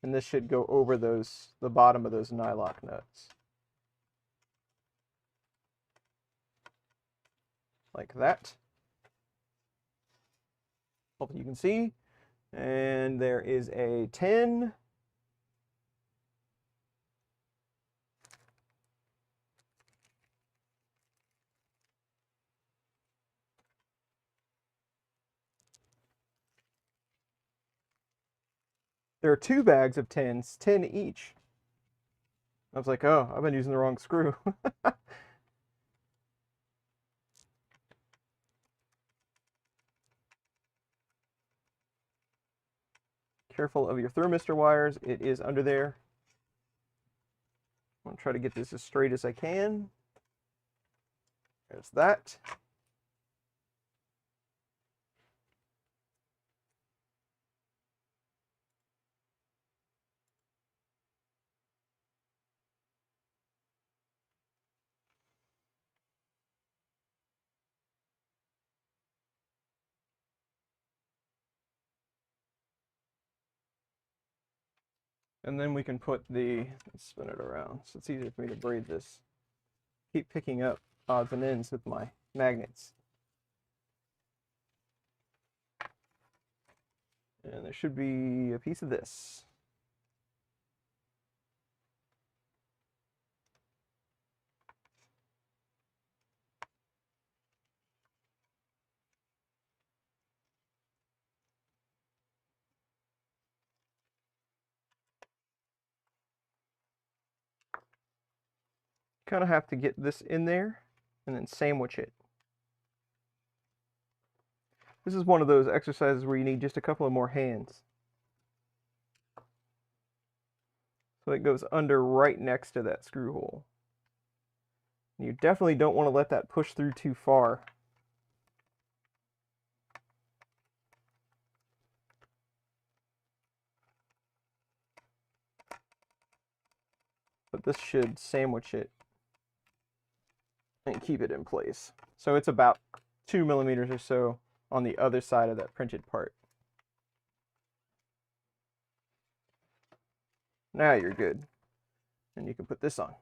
And this should go over the bottom of those nylock nuts. Like that. Hopefully you can see. And there is a 10. There are 2 bags of 10s, 10 each. I was like, oh, I've been using the wrong screw. Careful of your thermistor wires. It is under there. I'm going to try to get this as straight as I can. There's that. And then we can put let's spin it around so it's easier for me to braid this. Keep picking up odds and ends with my magnets. And there should be a piece of this. Kind of have to get this in there and then sandwich it. This is one of those exercises where you need just a couple of more hands. So it goes under right next to that screw hole. You definitely don't want to let that push through too far. but this should sandwich it and keep it in place. So it's about 2 millimeters or so on the other side of that printed part. Now you're good. And you can put this on.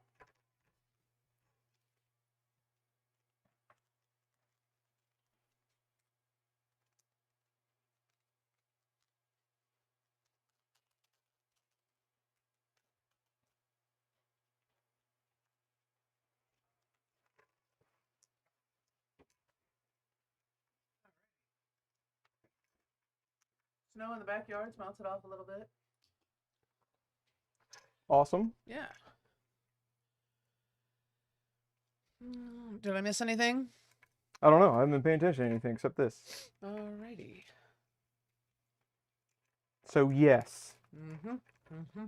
Snow in the backyard's melted off a little bit. Awesome. Yeah. Did I miss anything? I don't know. I haven't been paying attention to anything except this. Alrighty. So yes. Mm-hmm. Mm-hmm.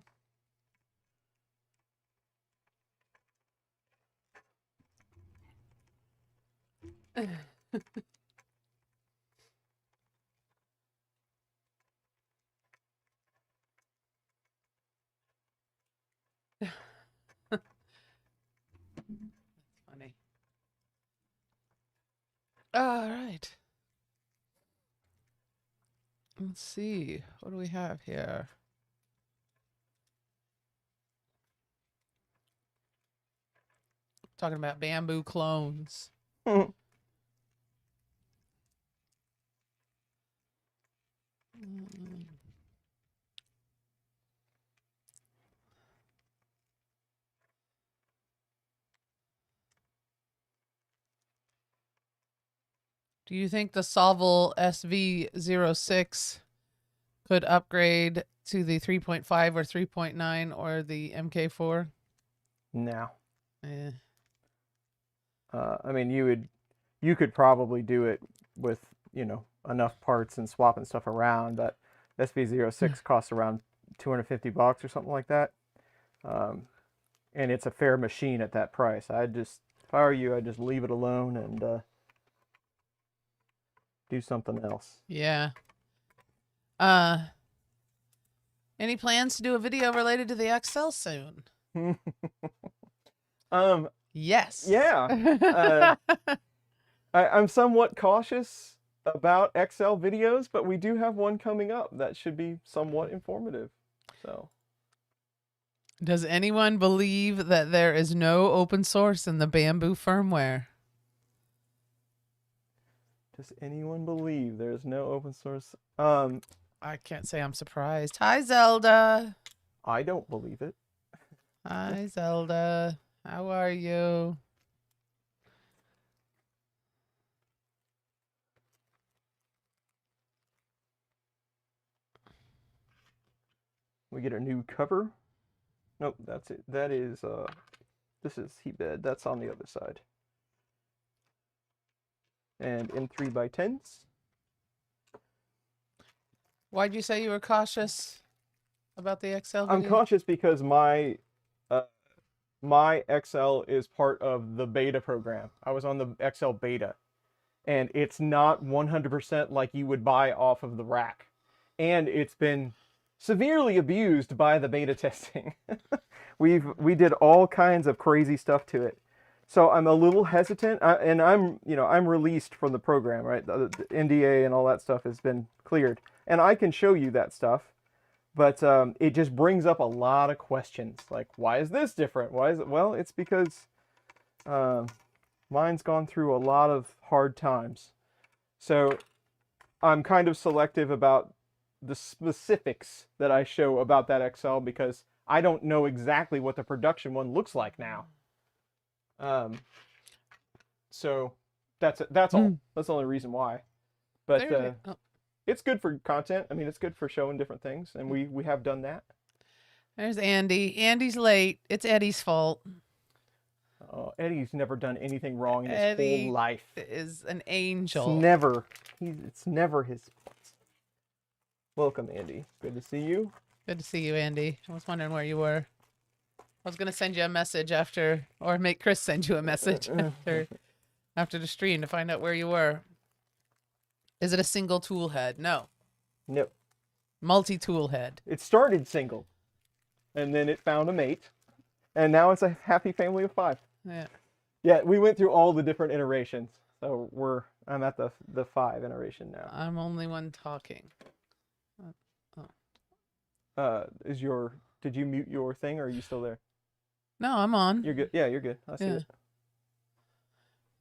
That's funny. All right. Let's see. What do we have here? Talking about bamboo clones. Do you think the Solval SV06 could upgrade to the 3.5 or 3.9 or the MK4? No. Eh. I mean, you could probably do it with, enough parts and swapping stuff around, but SV06 costs around $250 or something like that. And it's a fair machine at that price. If I were you, I'd just leave it alone and do something else. Yeah. Any plans to do a video related to the XL soon? Yes. Yeah. I'm somewhat cautious about XL videos, but we do have one coming up that should be somewhat informative. So, Does anyone believe that there is no open source in the bamboo firmware? does anyone believe there's no open source? I can't say I'm surprised. Hi, Zelda. I don't believe it. Hi, Zelda. How are you? We get a new cover. Nope, that's it. That is this is heat bed. That's on the other side. And M3x10s. Why'd you say you were cautious about the XL video? I'm cautious because my XL is part of the beta program. I was on the XL beta, and it's not 100% like you would buy off of the rack, and it's been severely abused by the beta testing. We did all kinds of crazy stuff to it, so I'm a little hesitant. And I'm released from the program, right? The NDA and all that stuff has been cleared, and I can show you that stuff. But it just brings up a lot of questions, like, why is this different? Why is it? Well, it's because mine's gone through a lot of hard times. So I'm kind of selective about the specifics that I show about that XL because I don't know exactly what the production one looks like now. So that's all. That's the only reason why. But it's good for content. I mean, it's good for showing different things, and we have done that. There's Andy. Andy's late. It's Eddie's fault. Oh, Eddie's never done anything wrong in his Eddie whole life. Is an angel. It's never his fault. Welcome, Andy. Good to see you. Good to see you, Andy. I was wondering where you were. I was gonna send you a message after, or make Chris send you a message after the stream to find out where you were. Is it a single tool head? No. Nope. Multi-tool head. It started single, and then it found a mate, And now it's a happy family of 5. Yeah. Yeah, we went through all the different iterations. So I'm at the 5 iteration now. I'm only one talking. Did you mute your thing, or are you still there? No, I'm on. You're good. Yeah, you're good. I see Yeah. it.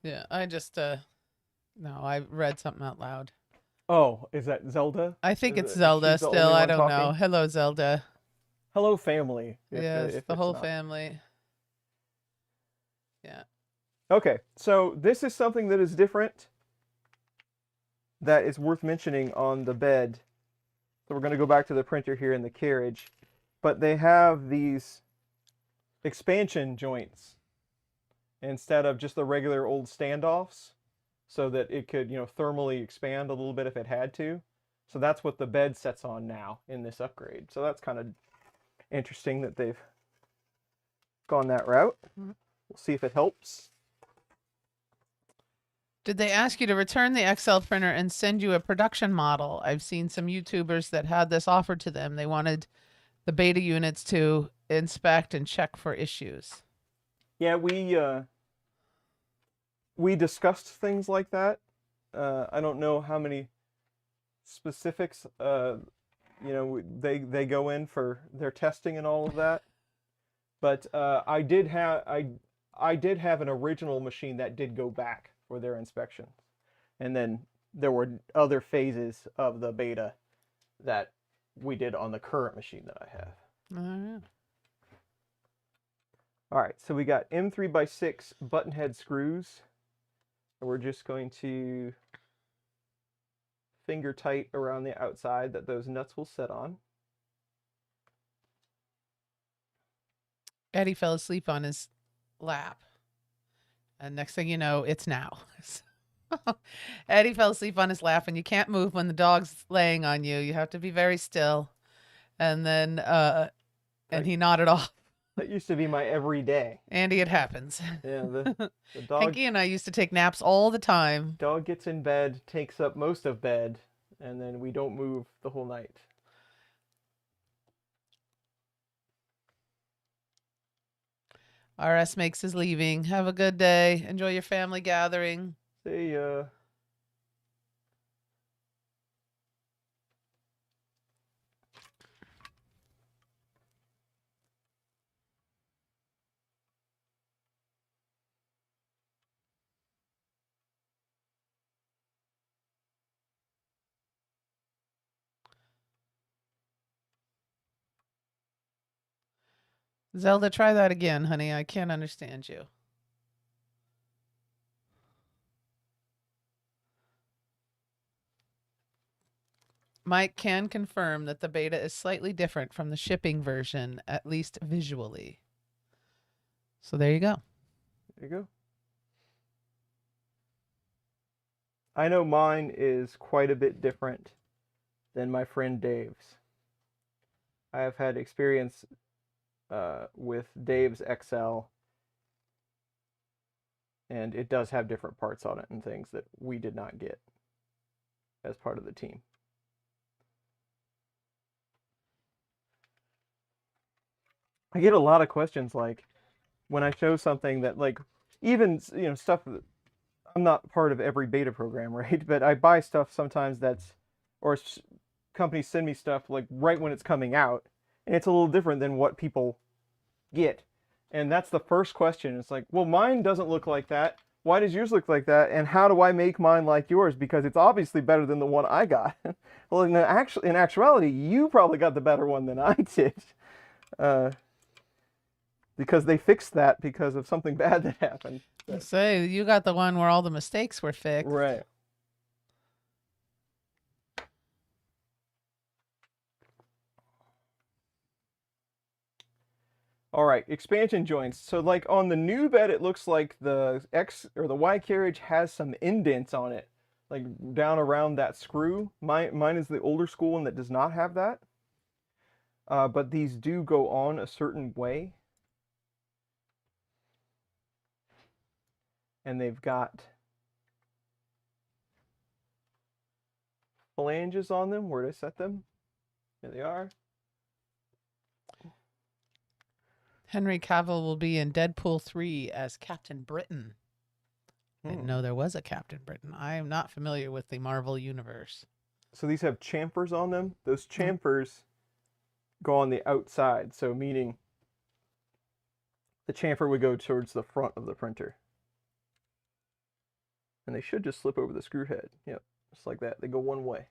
Yeah, I just no, I read something out loud. Oh, is that Zelda? I think Is it's it- Zelda she's the still. only I one don't know. talking? Hello, Zelda. Hello, family. Yes, if the it's whole not. family. Yeah. Okay, so this is something that is different that is worth mentioning on the bed. So we're going to go back to the printer here in the carriage. But they have these expansion joints instead of just the regular old standoffs, so that it could, thermally expand a little bit if it had to. So that's what the bed sets on now in this upgrade. So that's kind of interesting that they've gone that route. We'll see if it helps. Did they ask you to return the XL printer and send you a production model? I've seen some YouTubers that had this offered to them. They wanted the beta units to inspect and check for issues. Yeah, we discussed things like that. I don't know how many specifics they go in for their testing and all of that. But I did have an original machine that did go back for their inspection, and then there were other phases of the beta that we did on the current machine that I have. All right, so we got M3x6 button head screws. We're just going to finger tight around the outside that those nuts will set on. Eddie fell asleep on his lap. And next thing you know, it's now. Eddie fell asleep on his lap, and you can't move when the dog's laying on you. You have to be very still. And then, and he nodded off. That used to be my everyday. Andy, it happens. Yeah, the dog. Hanky and I used to take naps all the time. Dog gets in bed, takes up most of bed, and then we don't move the whole night. RS makes his leaving. Have a good day. Enjoy your family gathering. See ya. Zelda, try that again, honey. I can't understand you. Mike can confirm that the beta is slightly different from the shipping version, at least visually. So there you go. There you go. I know mine is quite a bit different than my friend Dave's. I have had experience with Dave's XL, and it does have different parts on it and things that we did not get as part of the team. I get a lot of questions like when I show something that, like, even stuff that I'm not part of every beta program, right? But I buy stuff sometimes or companies send me stuff like right when it's coming out, and it's a little different than what people get. And that's the first question. It's like, well, mine doesn't look like that. Why does yours look like that? And how do I make mine like yours? Because it's obviously better than the one I got. Well, in actuality, you probably got the better one than I did. Because they fixed that because of something bad that happened. Let's say you got the one where all the mistakes were fixed. Right. All right, expansion joints. So like on the new bed, it looks like the X or the Y carriage has some indents on it, like down around that screw. Mine is the older school one that does not have that. But these do go on a certain way. And they've got flanges on them where to set them. Here they are. Henry Cavill will be in Deadpool 3 as Captain Britain. I didn't know there was a Captain Britain. I am not familiar with the Marvel Universe. So these have chamfers on them. Those chamfers go on the outside, so meaning the chamfer would go towards the front of the printer. And they should just slip over the screw head. Yep, just like that. They go one way.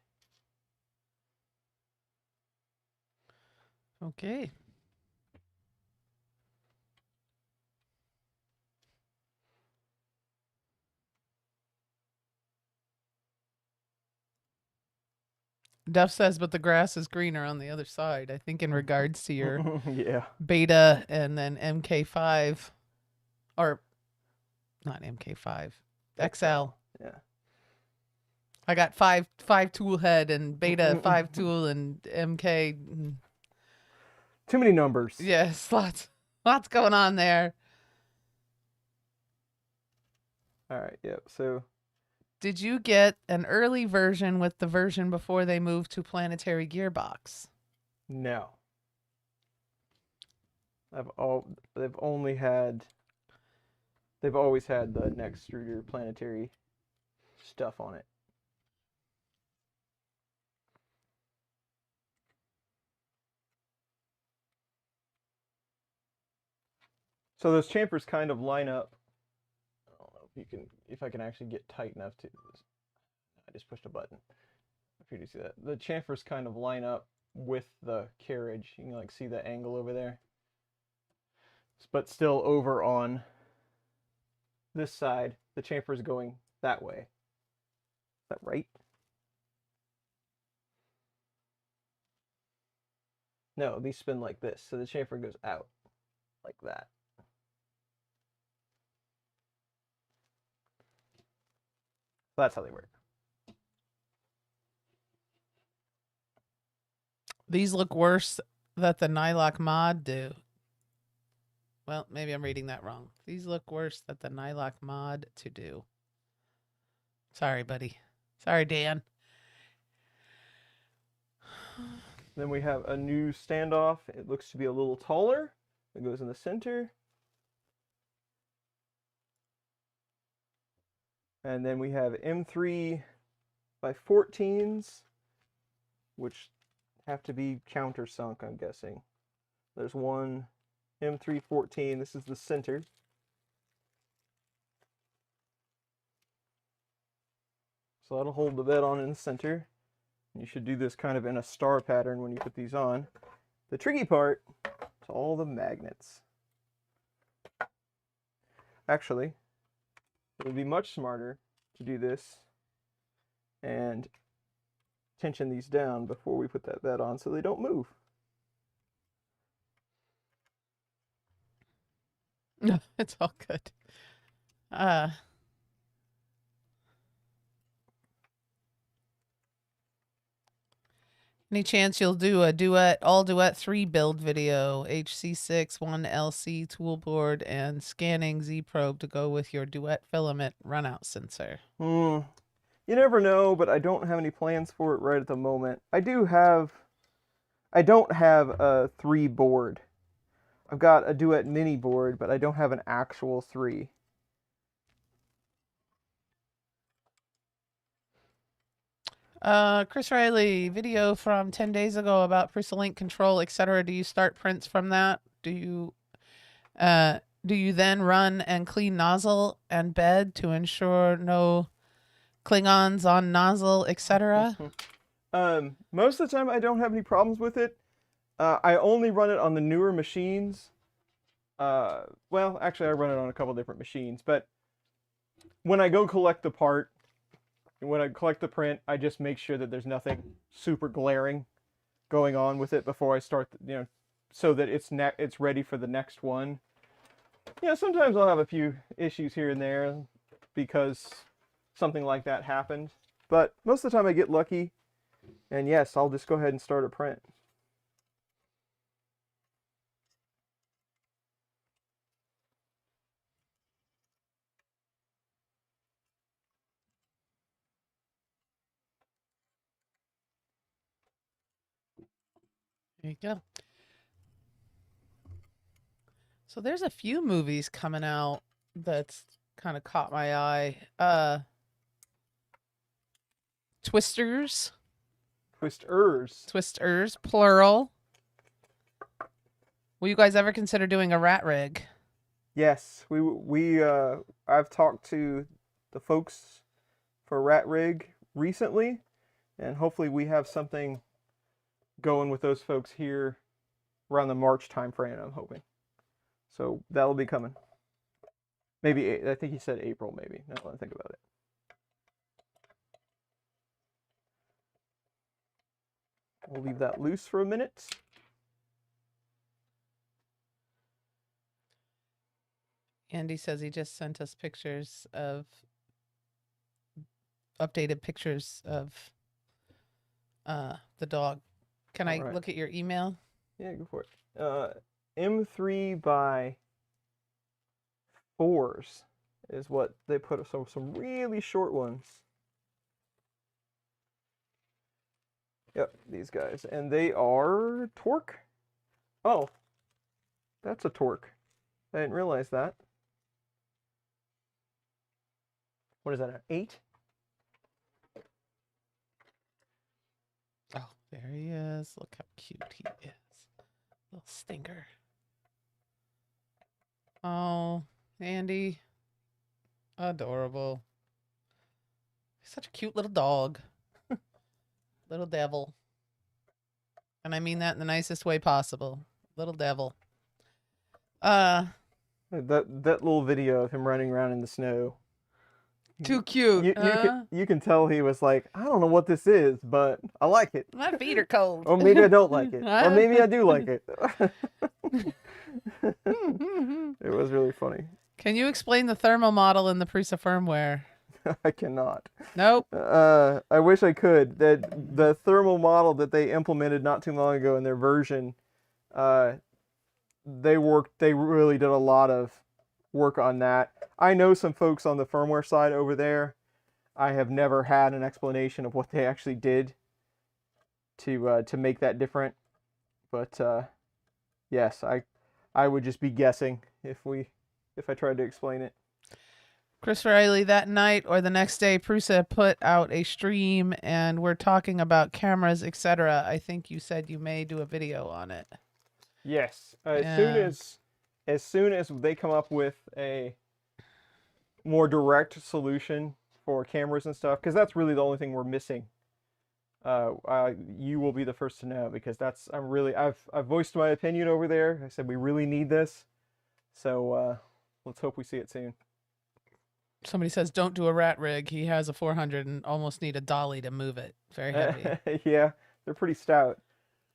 Okay. Duff says, but the grass is greener on the other side. I think in regards to your Yeah. beta and then MK5, or not MK5, XL. Yeah. I got five tool head and beta 5 tool and MK. Too many numbers. Yes, lots going on there. All right. Yep. So Did you get an early version with the version before they moved to planetary gearbox? no. They've always had the Extruder planetary stuff on it. So those chamfers kind of line up. I don't know if I can actually get tight enough to. I just pushed a button. If you can see that, the chamfers kind of line up with the carriage. You can like see the angle over there, but still over on this side, the chamfer is going that way. Is that right? No, these spin like this, so the chamfer goes out like that. That's how they work. These look worse that the Nylock mod do. Well, maybe I'm reading that wrong. These look worse that the Nylock mod to do. Sorry, buddy. Sorry, Dan. Then we have a new standoff. It looks to be a little taller. It goes in the center. And then we have M3/14s, which have to be countersunk, I'm guessing. There's one M314. This is the center. So that'll hold the bed on in the center. You should do this kind of in a star pattern when you put these on. The tricky part is all the magnets. Actually, it would be much smarter to do this and tension these down before we put that bed on so they don't move. No, it's all good. Any chance you'll do a all duet 3 build video, HC6, 1LC tool board, and scanning Z probe to go with your duet filament runout sensor? You never know, but I don't have any plans for it right at the moment. I don't have a 3 board. I've got a duet mini board, but I don't have an actual 3. Chris Riley, video from 10 days ago about Prusa link control, etc. Do you start prints from that? Do you then run and clean nozzle and bed to ensure no Klingons on nozzle, etc.? Most of the time I don't have any problems with it. I only run it on the newer machines. Well, actually I run it on a couple different machines, but when I go collect the part, when I collect the print, I just make sure that there's nothing super glaring going on with it before I start, so that it's ready for the next one. Sometimes I'll have a few issues here and there because something like that happened, but most of the time I get lucky, and yes, I'll just go ahead and start a print. There you go. So there's a few movies coming out that's kind of caught my eye. Twisters, Twisters. plural. Will you guys ever consider doing a rat rig? Yes, I've talked to the folks for Rat Rig recently, and hopefully we have something going with those folks here around the March timeframe, I'm hoping. So that'll be coming. Maybe, I think he said April, maybe, now that I think about it. We'll leave that loose for a minute. Andy says he just sent us pictures of updated pictures of the dog. Can I look at your email? Yeah, go for it. M3 by 4s is what they put. Some really short ones. Yep, these guys. And they are torque. Oh, that's a torque. I didn't realize that. What is that, an 8? Oh, there he is. Look how cute he is. Little stinker. Oh, Andy. Adorable. He's such a cute little dog. Little devil. And I mean that in the nicest way possible. Little devil. That little video of him running around in the snow. Too cute. You can tell he was like, I don't know what this is, but I like it. My feet are cold. Or maybe I don't like it. Or maybe I do like it. It was really funny. Can you explain the thermal model in the Prusa firmware? I cannot. Nope. I wish I could. The thermal model that they implemented not too long ago in their version, they really did a lot of work on that. I know some folks on the firmware side over there. I have never had an explanation of what they actually did to make that different. But yes, I would just be guessing if I tried to explain it. Chris Riley, that night or the next day, Prusa put out a stream and we're talking about cameras, etc. I think you said you may do a video on it. Yes, as soon as they come up with a more direct solution for cameras and stuff, because that's really the only thing we're missing. You will be the first to know, because I've voiced my opinion over there. I said we really need this, so let's hope we see it soon. Somebody says don't do a rat rig. He has a 400 and almost need a dolly to move it. Very heavy. Yeah, they're pretty stout.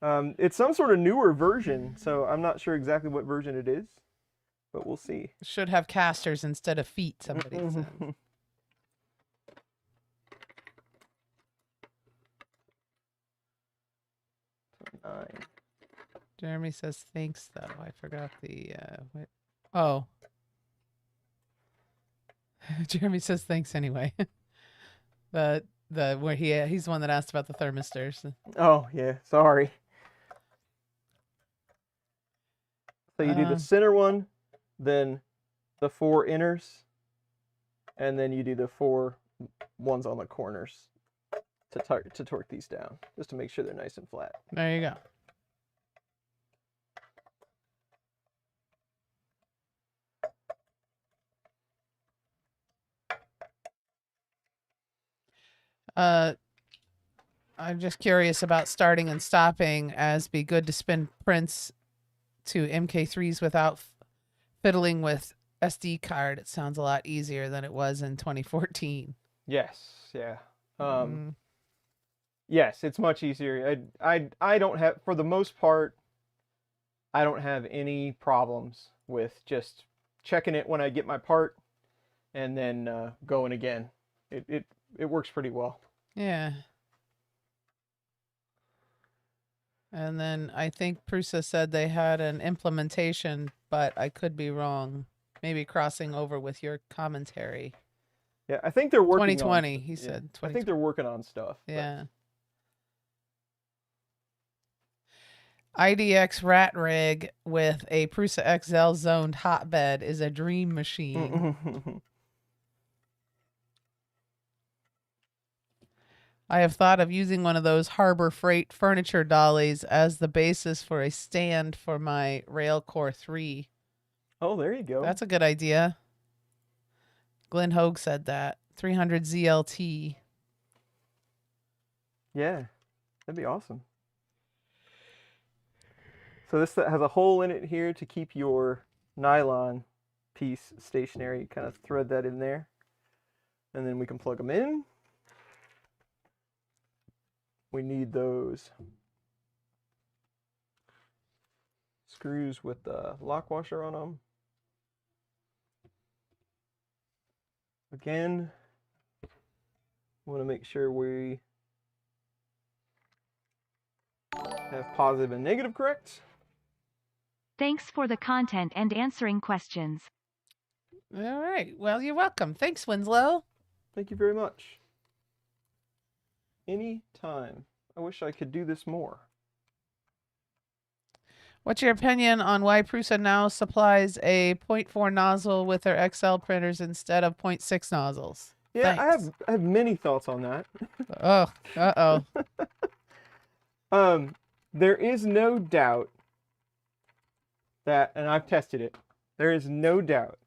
It's some sort of newer version, so I'm not sure exactly what version it is, but we'll see. Should have casters instead of feet, somebody said. 9. Jeremy says thanks, though. I forgot the... Oh. Jeremy says thanks anyway. Where he's the one that asked about the thermistors. Oh, yeah. Sorry. So you do the center one, then the 4 inners, and then you do the 4 ones on the corners to torque these down, just to make sure they're nice and flat. There you go. I'm just curious about starting and stopping, as be good to spin prints to MK3s without fiddling with SD card. It sounds a lot easier than it was in 2014. Yes, yeah. Yes, it's much easier. I don't have, for the most part, I don't have any problems with just checking it when I get my part and then going again. It works pretty well. Yeah. And then I think Prusa said they had an implementation, but I could be wrong. Maybe crossing over with your commentary. Yeah, I think they're working 2020, on, he said. I think they're working on stuff. Yeah. IDX rat rig with a Prusa XL zoned hotbed is a dream machine. I have thought of using one of those Harbor Freight furniture dollies as the basis for a stand for my Railcore 3. Oh, there you go. That's a good idea. Glenn Hogue said that. 300 ZLT. Yeah, that'd be awesome. So this has a hole in it here to keep your nylon piece stationary. Kind of thread that in there. And then we can plug them in. We need those screws with the lock washer on them. Again, want to make sure we have positive and negative correct. Thanks for the content and answering questions. All right. Well, you're welcome. Thanks, Winslow. Thank you very much. Anytime. I wish I could do this more. What's your opinion on why Prusa now supplies a 0.4 nozzle with their XL printers instead of 0.6 nozzles? Yeah, Thanks. I have many thoughts on that. Oh, uh-oh. There is no doubt that, and I've tested it, there is no doubt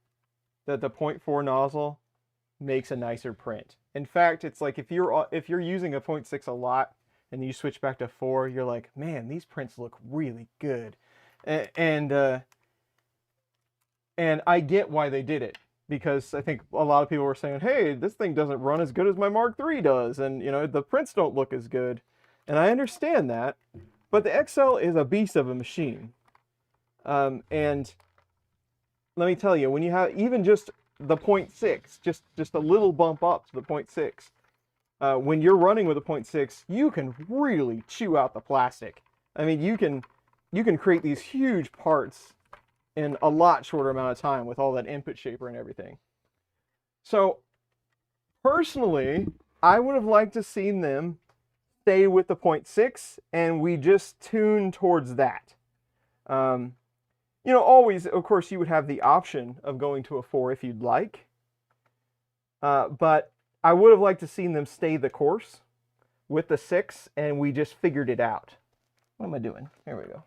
that the 0.4 nozzle makes a nicer print. In fact, it's like if you're using a 0.6 a lot and you switch back to 4, you're like, man, these prints look really good. And I get why they did it, because I think a lot of people were saying, hey, this thing doesn't run as good as my Mark III does, and you know, the prints don't look as good. And I understand that, but the XL is a beast of a machine. And let me tell you, when you have even just the 0.6, just a little bump up to the 0.6, when you're running with a 0.6, you can really chew out the plastic. I mean, you can create these huge parts in a lot shorter amount of time with all that input shaper and everything. So personally, I would have liked to seen them stay with the 0.6 and we just tune towards that. You know, always, of course, you would have the option of going to a 4 if you'd like. But I would have liked to seen them stay the course with the 6 and we just figured it out. What am I doing? There we go.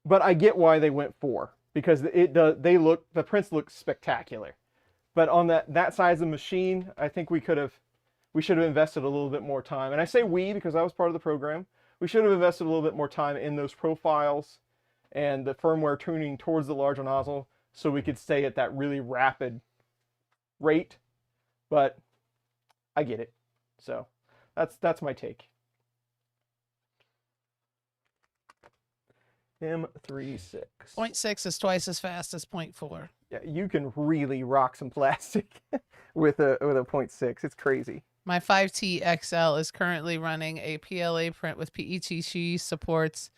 But I get why they went 4, because the prints look spectacular. But on that size of machine, I think we should have invested a little bit more time. And I say we because I was part of the program. We should have invested a little bit more time in those profiles and the firmware tuning towards the larger nozzle so we could stay at that really rapid rate. But I get it. So that's my take. M3.6. 0.6 is twice as fast as 0.4. Yeah, you can really rock some plastic with a 0.6. It's crazy. My 5T XL is currently running a PLA print with PETC supports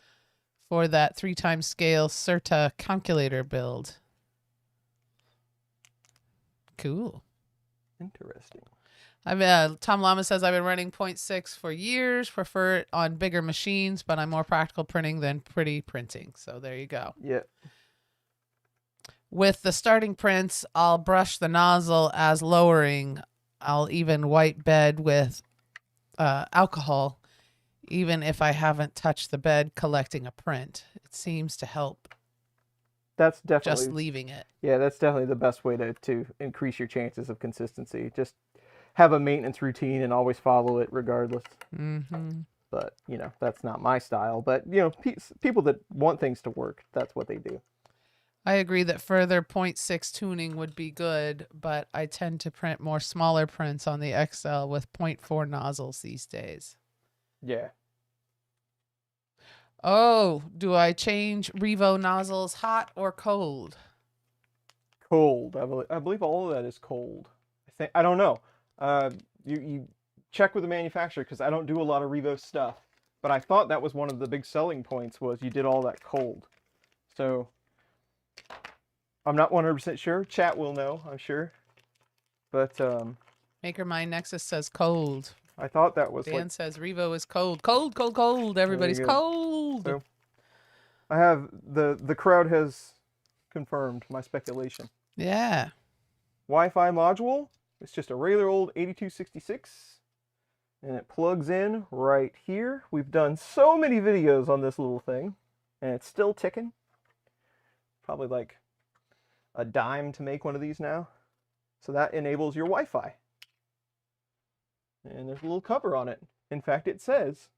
for that 3x scale CERTA calculator build. Cool. Interesting. Tom Lama says, I've been running 0.6 for years, prefer it on bigger machines, but I'm more practical printing than pretty printing. So there you go. Yeah. With the starting prints, I'll brush the nozzle as lowering. I'll even wipe bed with alcohol, even if I haven't touched the bed collecting a print. It seems to help. That's definitely just leaving it. Yeah, that's definitely the best way to increase your chances of consistency. Just have a maintenance routine and always follow it regardless. Mm-hmm. But, you know, that's not my style. But, you know, people that want things to work, that's what they do. I agree that further 0.6 tuning would be good, but I tend to print more smaller prints on the XL with 0.4 nozzles these days. Yeah. Oh, do I change Revo nozzles hot or cold? Cold. I believe all of that is cold. I don't know. You check with the manufacturer, because I don't do a lot of Revo stuff. But I thought that was one of the big selling points, was you did all that cold. So I'm not 100% sure. Chat will know, I'm sure. But MakerMind Nexus says cold. I thought that was Dan says Revo is cold. Cold, cold, cold. Everybody's go. cold. So I have the crowd has confirmed my speculation. Yeah. Wi-Fi module. It's just a regular old 8266, and it plugs in right here. We've done so many videos on this little thing, and it's still ticking. Probably like a dime to make one of these now. So that enables your Wi-Fi. And there's a little cover on it. In fact, it says,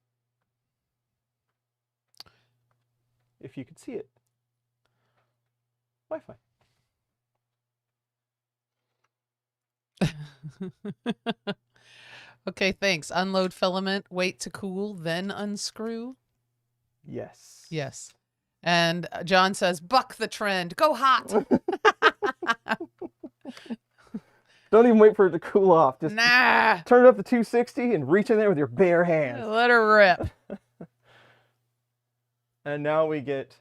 if you could see it, Wi-Fi. Okay, thanks. Unload filament, wait to cool, then unscrew. Yes. Yes. And John says, buck the trend. Go hot. Don't even wait for it to cool off. Just Nah. turn it up to 260 and reach in there with your bare hands. Let her rip. And now we get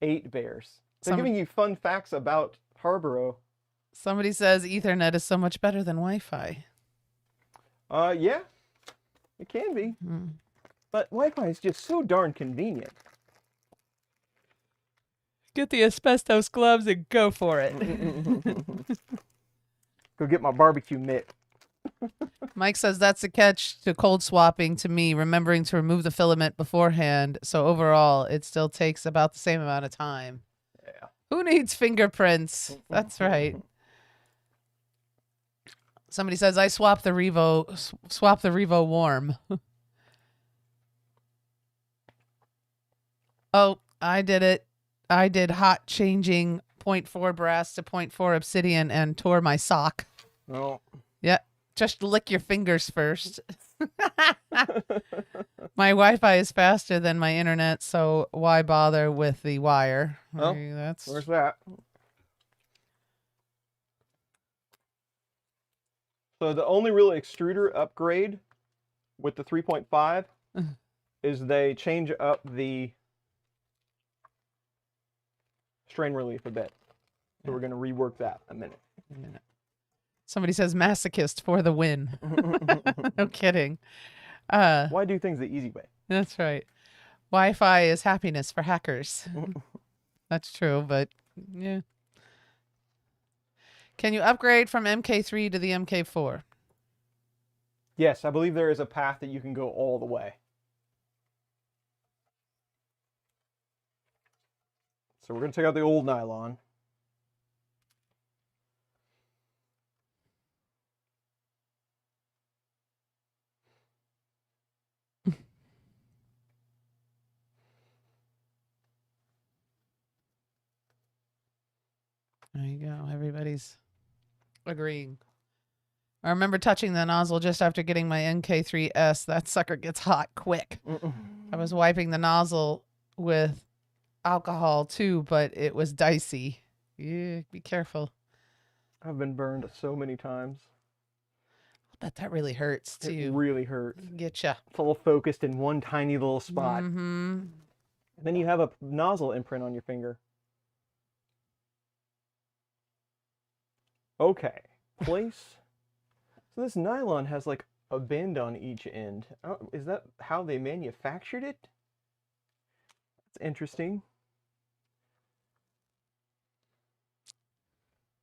8 bears. They're giving you fun facts about Harborough. Somebody says Ethernet is so much better than Wi-Fi. Yeah, it can be. But Wi-Fi is just so darn convenient. Get the asbestos gloves and go for it. Go get my barbecue mitt. Mike says that's the catch to cold swapping to me, remembering to remove the filament beforehand. So overall, it still takes about the same amount of time. Yeah. Who needs fingerprints? That's right. Somebody says I swap the Revo warm. Oh, I did it. I did hot changing 0.4 brass to 0.4 obsidian and tore my sock. No. Yeah, just lick your fingers first. My Wi-Fi is faster than my internet, so why bother with the wire? Oh, That's where's that? So the only real extruder upgrade with the 3.5 is they change up the strain relief a bit. So we're going to rework that a minute. Somebody says masochist for the win. No kidding. Why do things the easy way? That's right. Wi-Fi is happiness for hackers. That's true, but yeah. Can you upgrade from MK3 to the MK4? Yes, I believe there is a path that you can go all the way. So we're going to take out the old nylon. There you go. Everybody's agreeing. I remember touching the nozzle just after getting my MK3S. That sucker gets hot quick. I was wiping the nozzle with alcohol too, but it was dicey. Yeah, be careful. I've been burned so many times. I bet that really hurts too. It really hurts. Getcha. It's all focused in one tiny little spot. Mm-hmm. And then you have a nozzle imprint on your finger. Okay, place. So this nylon has like a bend on each end. Is that how they manufactured it? That's interesting.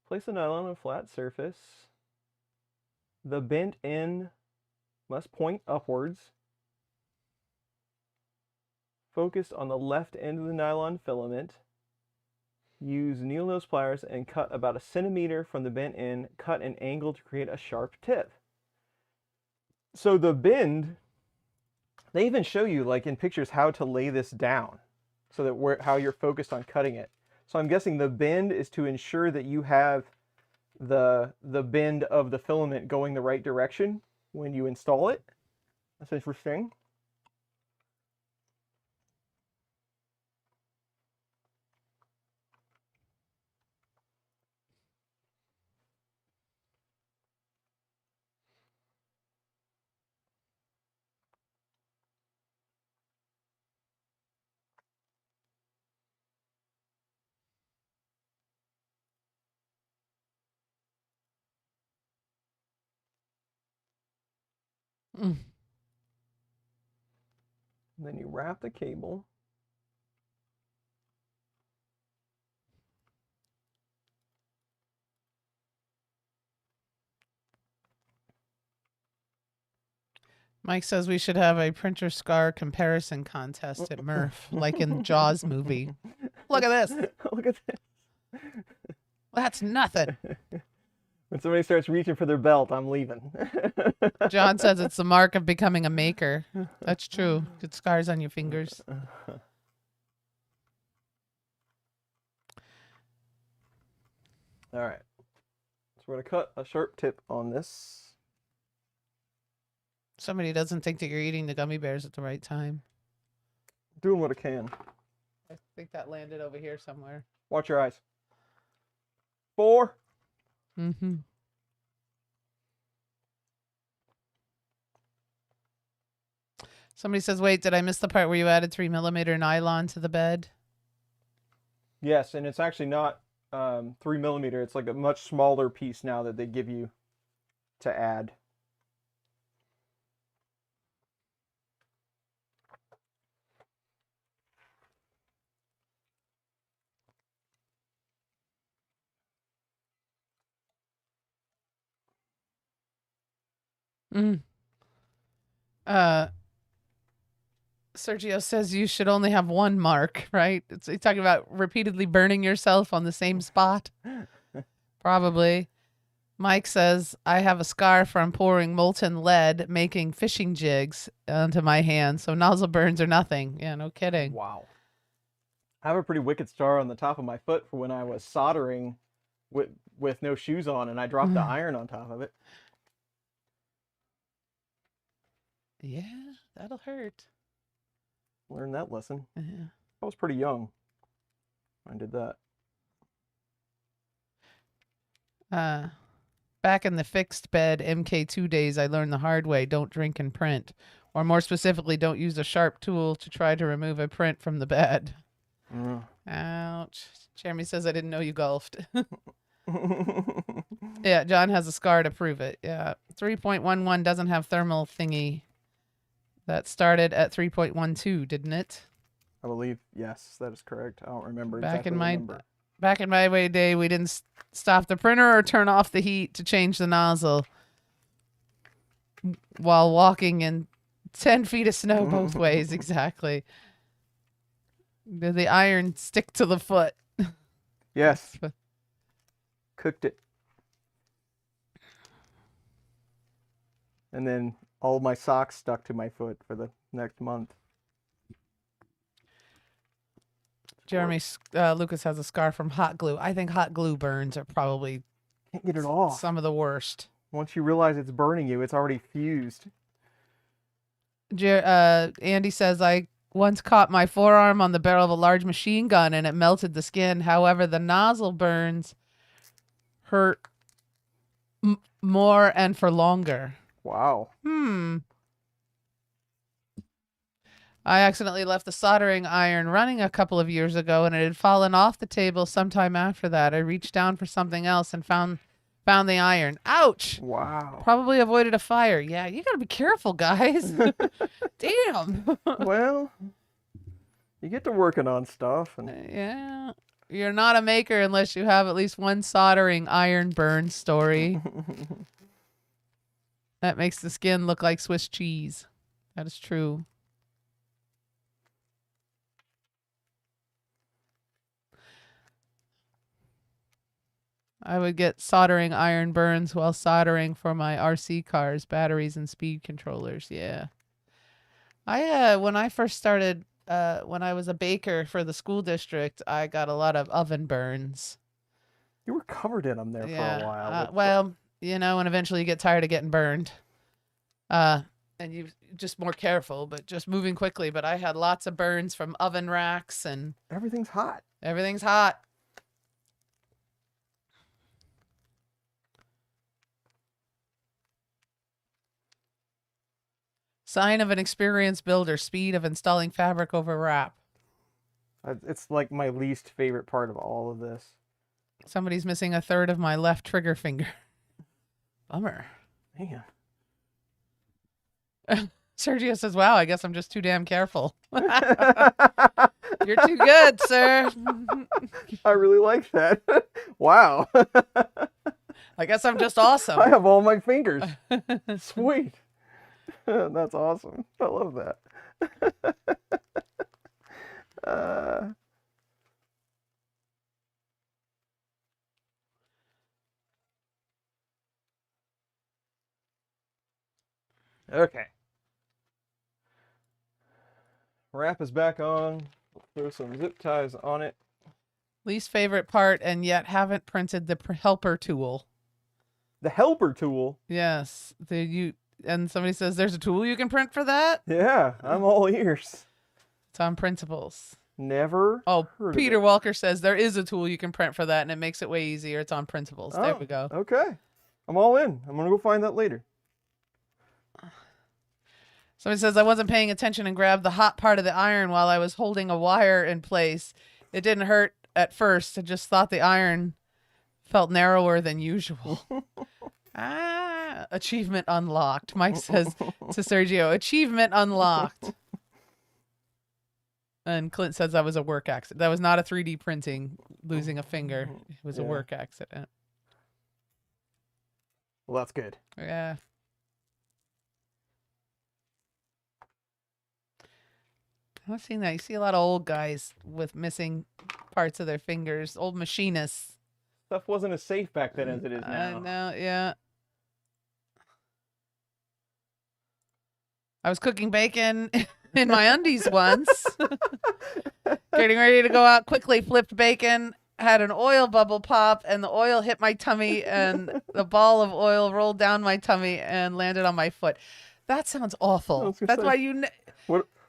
Place the nylon on a flat surface. The bent end must point upwards. Focus on the left end of the nylon filament. Use needle nose pliers and cut about 1 centimeter from the bent end. Cut an angle to create a sharp tip. So the bend, they even show you like in pictures how to lay this down so that how you're focused on cutting it. So I'm guessing the bend is to ensure that you have the bend of the filament going the right direction when you install it. That's interesting. And then you wrap the cable. Mike says we should have a printer scar comparison contest at Murph, like in Jaws movie. Look at this. Look at this. That's nothing. When somebody starts reaching for their belt, I'm leaving. John says it's the mark of becoming a maker. That's true. Get scars on your fingers. All right. So we're going to cut a sharp tip on this. Somebody doesn't think that you're eating the gummy bears at the right time. Doing what I can. I think that landed over here somewhere. Watch your eyes. 4. Mm-hmm. Somebody says, wait, did I miss the part where you added 3mm nylon to the bed? Yes, and it's actually not 3mm. It's like a much smaller piece now that they give you to add. Sergio says you should only have one mark, right? He's talking about repeatedly burning yourself on the same spot. Probably. Mike says, I have a scar from pouring molten lead making fishing jigs onto my hand, so nozzle burns are nothing. Yeah, no kidding. Wow. I have a pretty wicked scar on the top of my foot for when I was soldering with no shoes on, and I dropped the iron on top of it. Yeah, that'll hurt. Learned that lesson. Yeah. I was pretty young when I did that. Back in the fixed bed MK2 days, I learned the hard way, don't drink and print. Or more specifically, don't use a sharp tool to try to remove a print from the bed. Ouch. Jeremy says, I didn't know you golfed. Yeah, John has a scar to prove it. Yeah. 3.11 doesn't have thermal thingy. That started at 3.12, didn't it? I believe, yes, that is correct. I don't remember Back exactly in the my number. Back in my day, we didn't stop the printer or turn off the heat to change the nozzle while walking in 10 feet of snow both ways. Exactly. Did the iron stick to the foot? Yes. Cooked it. And then all my socks stuck to my foot for the next month. Jeremy Lucas has a scar from hot glue. I think hot glue burns are probably Can't get it off. some of the worst. Once you realize it's burning you, it's already fused. Andy says, I once caught my forearm on the barrel of a large machine gun and it melted the skin. However, the nozzle burns hurt more and for longer. Wow. I accidentally left the soldering iron running a couple of years ago and it had fallen off the table sometime after that. I reached down for something else and found the iron. Ouch. Wow. Probably avoided a fire. Yeah, you got to be careful, guys. Damn. Well, you get to working on stuff. And Yeah. You're not a maker unless you have at least one soldering iron burn story. That makes the skin look like Swiss cheese. That is true. I would get soldering iron burns while soldering for my RC cars, batteries, and speed controllers. Yeah. When I first started, when I was a baker for the school district, I got a lot of oven burns. you were covered in them there for a while. Well, and eventually you get tired of getting burned. And you just more careful, but just moving quickly. But I had lots of burns from oven racks and Everything's hot. everything's hot. Sign of an experienced builder, speed of installing fabric over wrap. It's like my least favorite part of all of this. Somebody's missing a third of my left trigger finger. Bummer. Man. Sergio says, wow, I guess I'm just too damn careful. You're too good, sir. I really like that. Wow. I guess I'm just awesome. I have all my fingers. Sweet. That's awesome. I love that. Okay. Wrap is back on. Throw some zip ties on it. Least favorite part, and yet haven't printed the helper tool. The helper tool. Yes. And somebody says there's a tool you can print for that? Yeah, I'm all ears. It's on Printables. Never. Oh, heard Peter of it. Walker says there is a tool you can print for that, and it makes it way easier. It's on Printables. There we go. Okay. I'm all in. I'm going to go find that later. Somebody says I wasn't paying attention and grabbed the hot part of the iron while I was holding a wire in place. It didn't hurt at first. I just thought the iron felt narrower than usual. Achievement unlocked. Mike says to Sergio, achievement unlocked. And Clint says that was a work accident. That was not a 3D printing, losing a finger. It was a work accident. Well, that's good. Yeah. I'm not seeing that. You see a lot of old guys with missing parts of their fingers, old machinists. Stuff wasn't as safe back then as it is now. No, yeah. I was cooking bacon in my undies once. Getting ready to go out quickly, flipped bacon, had an oil bubble pop, and the oil hit my tummy, and the ball of oil rolled down my tummy and landed on my foot. That sounds awful. That's why you...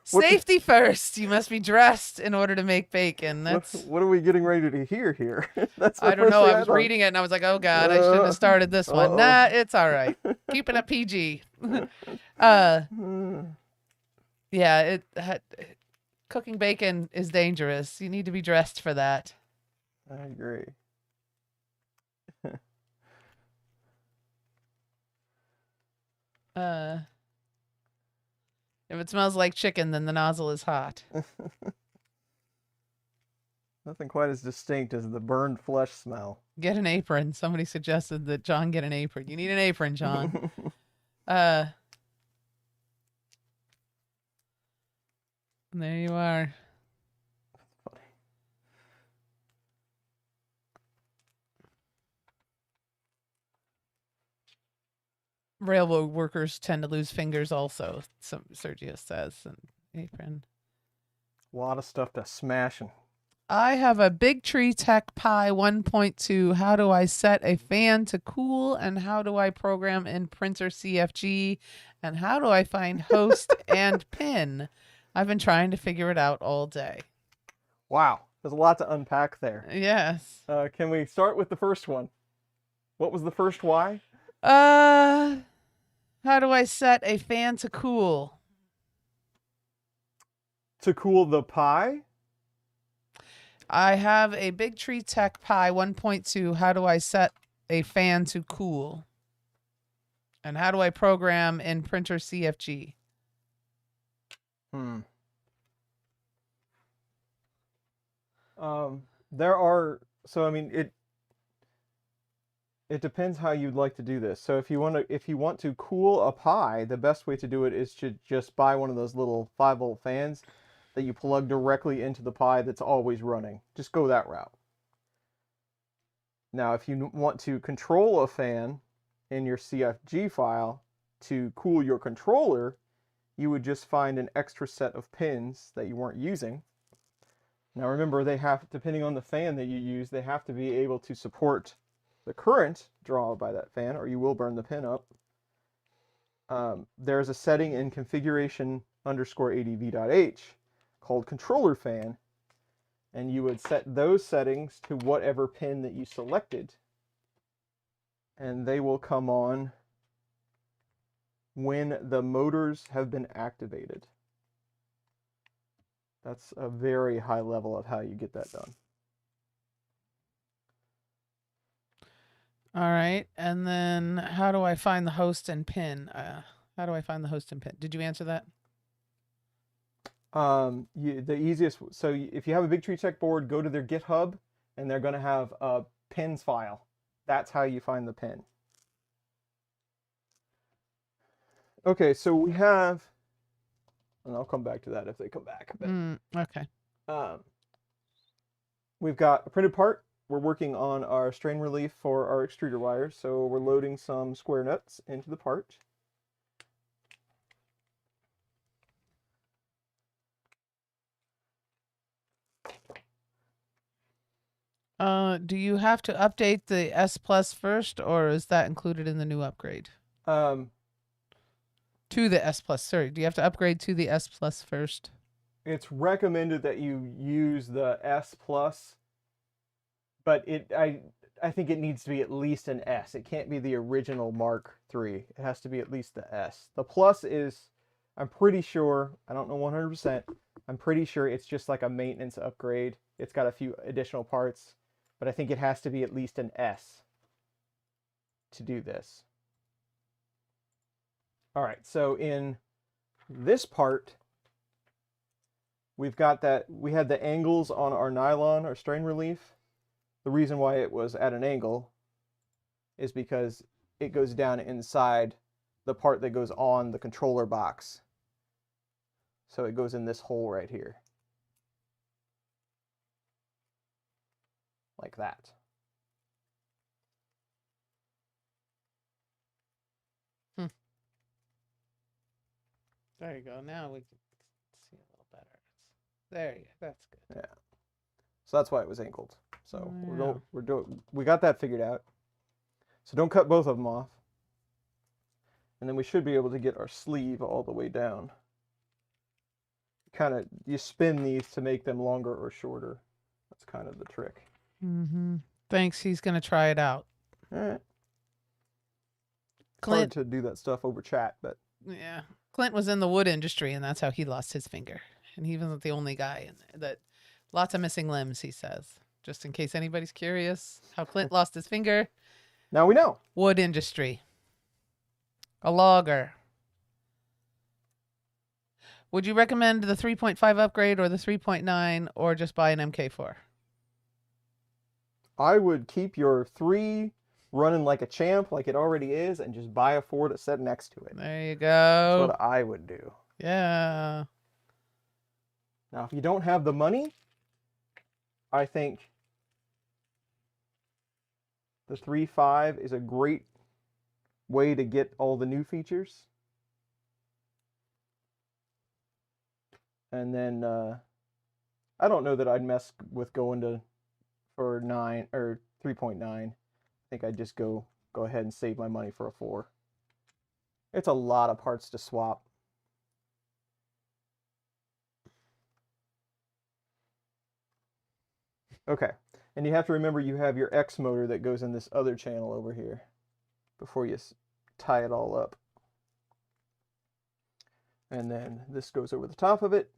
Safety first. You must be dressed in order to make bacon. What are we getting ready to hear here? I don't know. I was reading it and I was like, oh God, I shouldn't have started this one. Nah, it's all right. Keeping it PG. Yeah, cooking bacon is dangerous. You need to be dressed for that. I agree. If it smells like chicken, then the nozzle is hot. Nothing quite as distinct as the burned flesh smell. Get an apron. Somebody suggested that John get an apron. You need an apron, John. There you are. Funny. Railroad workers tend to lose fingers also, some Sergio says. And apron. A lot of stuff to smash. I have a Big Tree Tech Pi 1.2. How do I set a fan to cool? And how do I program in printer CFG? And how do I find host and pin? I've been trying to figure it out all day. Wow. There's a lot to unpack there. Yes. Can we start with the first one? What was the first why? How do I set a fan to cool? To cool the pie? I have a Big Tree Tech Pi 1.2. How do I set a fan to cool? And how do I program in printer CFG? It depends how you'd like to do this. So if you want to cool a pie, the best way to do it is to just buy one of those little 5-volt fans that you plug directly into the pie that's always running. Just go that route. Now, if you want to control a fan in your CFG file to cool your controller, you would just find an extra set of pins that you weren't using. Now remember, they have, depending on the fan that you use, they have to be able to support the current drawn by that fan, or you will burn the pin up. There's a setting in configuration_adv.h called controller fan, and you would set those settings to whatever pin that you selected, and they will come on when the motors have been activated. That's a very high level of how you get that done. All right. And then how do I find the host and pin? How do I find the host and pin? Did you answer that? The easiest, so if you have a Big Tree Tech board, go to their GitHub, and they're going to have a pins file. That's how you find the pin. Okay, so we have, and I'll come back to that if they come back. But, Okay. we've got a printed part. We're working on our strain relief for our extruder wires, so we're loading some square nuts into the part. Do you have to update the S Plus first, or is that included in the new upgrade? To the S Plus, sorry. Do you have to upgrade to the S Plus first? It's recommended that you use the S Plus, but I think it needs to be at least an S. It can't be the original Mark III. It has to be at least the S. The Plus is, I'm pretty sure, I don't know 100%, I'm pretty sure it's just like a maintenance upgrade. It's got a few additional parts, but I think it has to be at least an S to do this. All right, so in this part, we've got that, we had the angles on our nylon, our strain relief. The reason why it was at an angle is because it goes down inside the part that goes on the controller box. So it goes in this hole right here. Like that. There you go. Now we can see a little better. There you go. That's good. Yeah. So that's why it was angled. So Yeah. we got that figured out. So don't cut both of them off. And then we should be able to get our sleeve all the way down. You spin these to make them longer or shorter. That's kind of the trick. Thanks. He's going to try it out. All right. Clint, Hard to do that stuff over chat, but yeah. Clint was in the wood industry, and that's how he lost his finger. And he wasn't the only guy in there. That lots of missing limbs, he says. Just in case anybody's curious how Clint lost his finger. now we know. Wood industry. A logger. Would you recommend the 3.5 upgrade or the 3.9, or just buy an MK4? I would keep your 3 running like a champ, like it already is, and just buy a 4 to set next to it. There you That's go. what I would do. Yeah. Now, if you don't have the money, I think the 3.5 is a great way to get all the new features. And then I don't know that I'd mess with going for 9 or 3.9. I think I'd just go ahead and save my money for a 4. It's a lot of parts to swap. Okay, and you have to remember you have your X motor that goes in this other channel over here before you tie it all up. And then this goes over the top of it.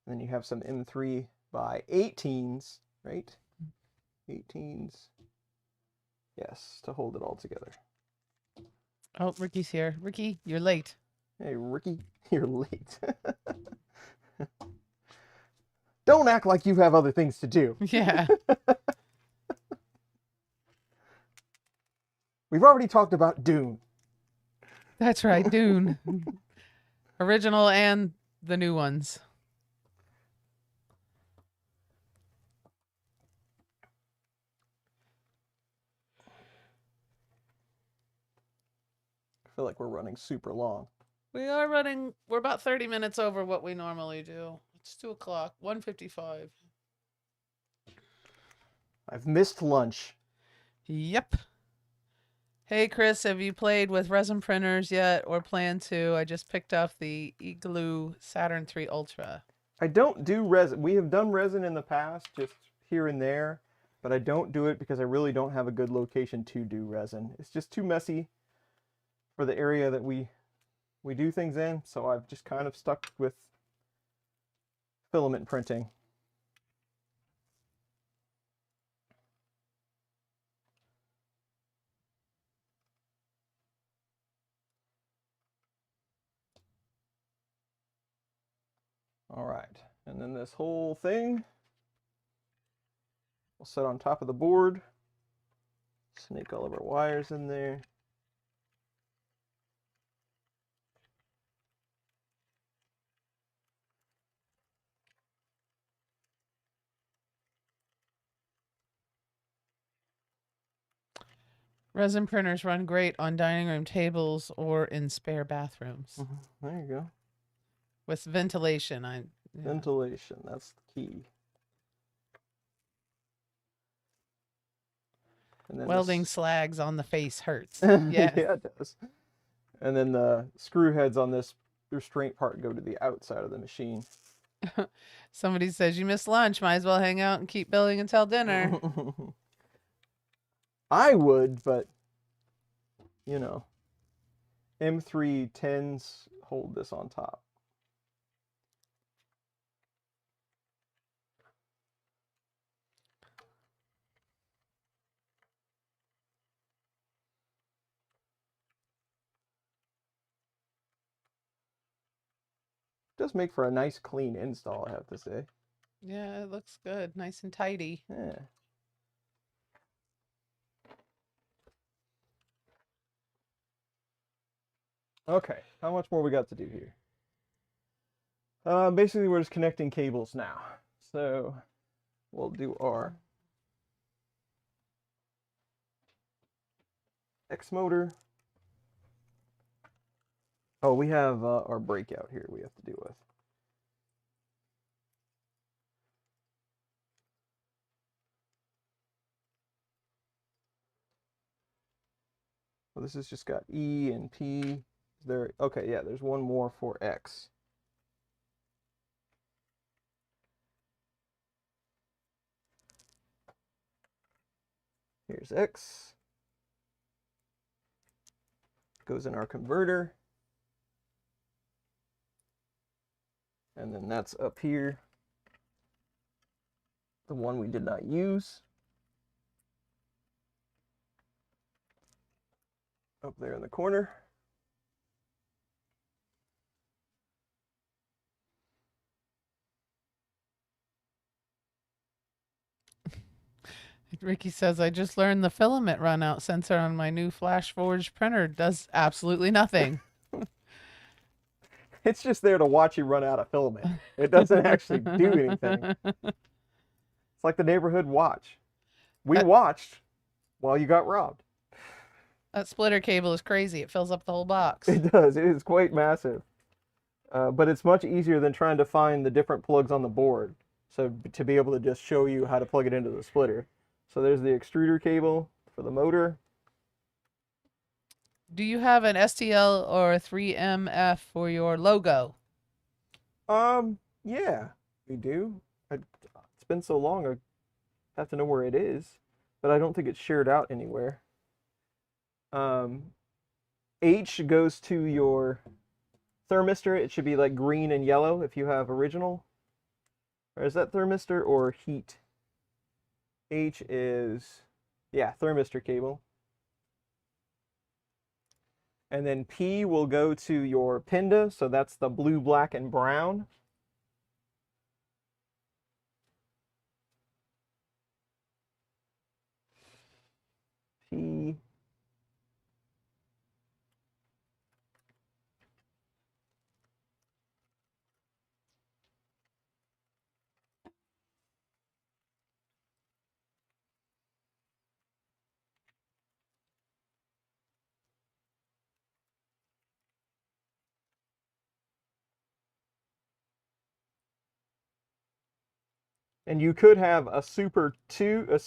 And then you have some M3/18s, right? 18s. Yes, to hold it all together. Oh, Ricky's here. Ricky, you're late. Hey, Ricky, you're late. Don't act like you have other things to do. Yeah. We've already talked about Dune. That's right, Dune. Original and the new ones. I feel like we're running super long. We're about 30 minutes over what we normally do. It's 2 o'clock, 1:55. I've missed lunch. Yep. Hey, Chris, have you played with resin printers yet or plan to? I just picked up the Igloo Saturn 3 Ultra. I don't do resin. We have done resin in the past, just here and there, but I don't do it because I really don't have a good location to do resin. It's just too messy for the area that we do things in, so I've just kind of stuck with filament printing. And then this whole thing will set on top of the board. Snake all of our wires in there. Resin printers run great on dining room tables or in spare bathrooms. There you go. With ventilation. Yeah. Ventilation, that's the key. And then Welding slags on the face hurts. Yeah, Yeah. it does. And then the screw heads on this restraint part go to the outside of the machine. Somebody says you missed lunch. Might as well hang out and keep building until dinner. I would, but you know, M310s hold this on top. Does make for a nice clean install, I have to say. Yeah, it looks good. Nice and tidy. Yeah. Okay, how much more we got to do here? Basically, we're just connecting cables now. So we'll do our X motor. Oh, we have our breakout here we have to deal with. Well, this has just got E and P. There, okay, yeah, there's one more for X. Here's X. Goes in our converter. And then that's up here. The one we did not use. Up there in the corner. Ricky says, I just learned the filament runout sensor on my new Flash Forge printer does absolutely nothing. It's just there to watch you run out of filament. It doesn't actually do anything. It's like the neighborhood watch. We watched while you got robbed. That splitter cable is crazy. It fills up the whole box. It does. It is quite massive. But it's much easier than trying to find the different plugs on the board. So to be able to just show you how to plug it into the splitter. So there's the extruder cable for the motor. Do you have an STL or a 3MF for your logo? Yeah, we do. It's been so long, I have to know where it is, but I don't think it's shared out anywhere. H goes to your thermistor. It should be like green and yellow if you have original. Or is that thermistor or heat? H is, yeah, thermistor cable. And then P will go to your Pinda, so that's the blue, black, and brown. P. And you could have a Super 2,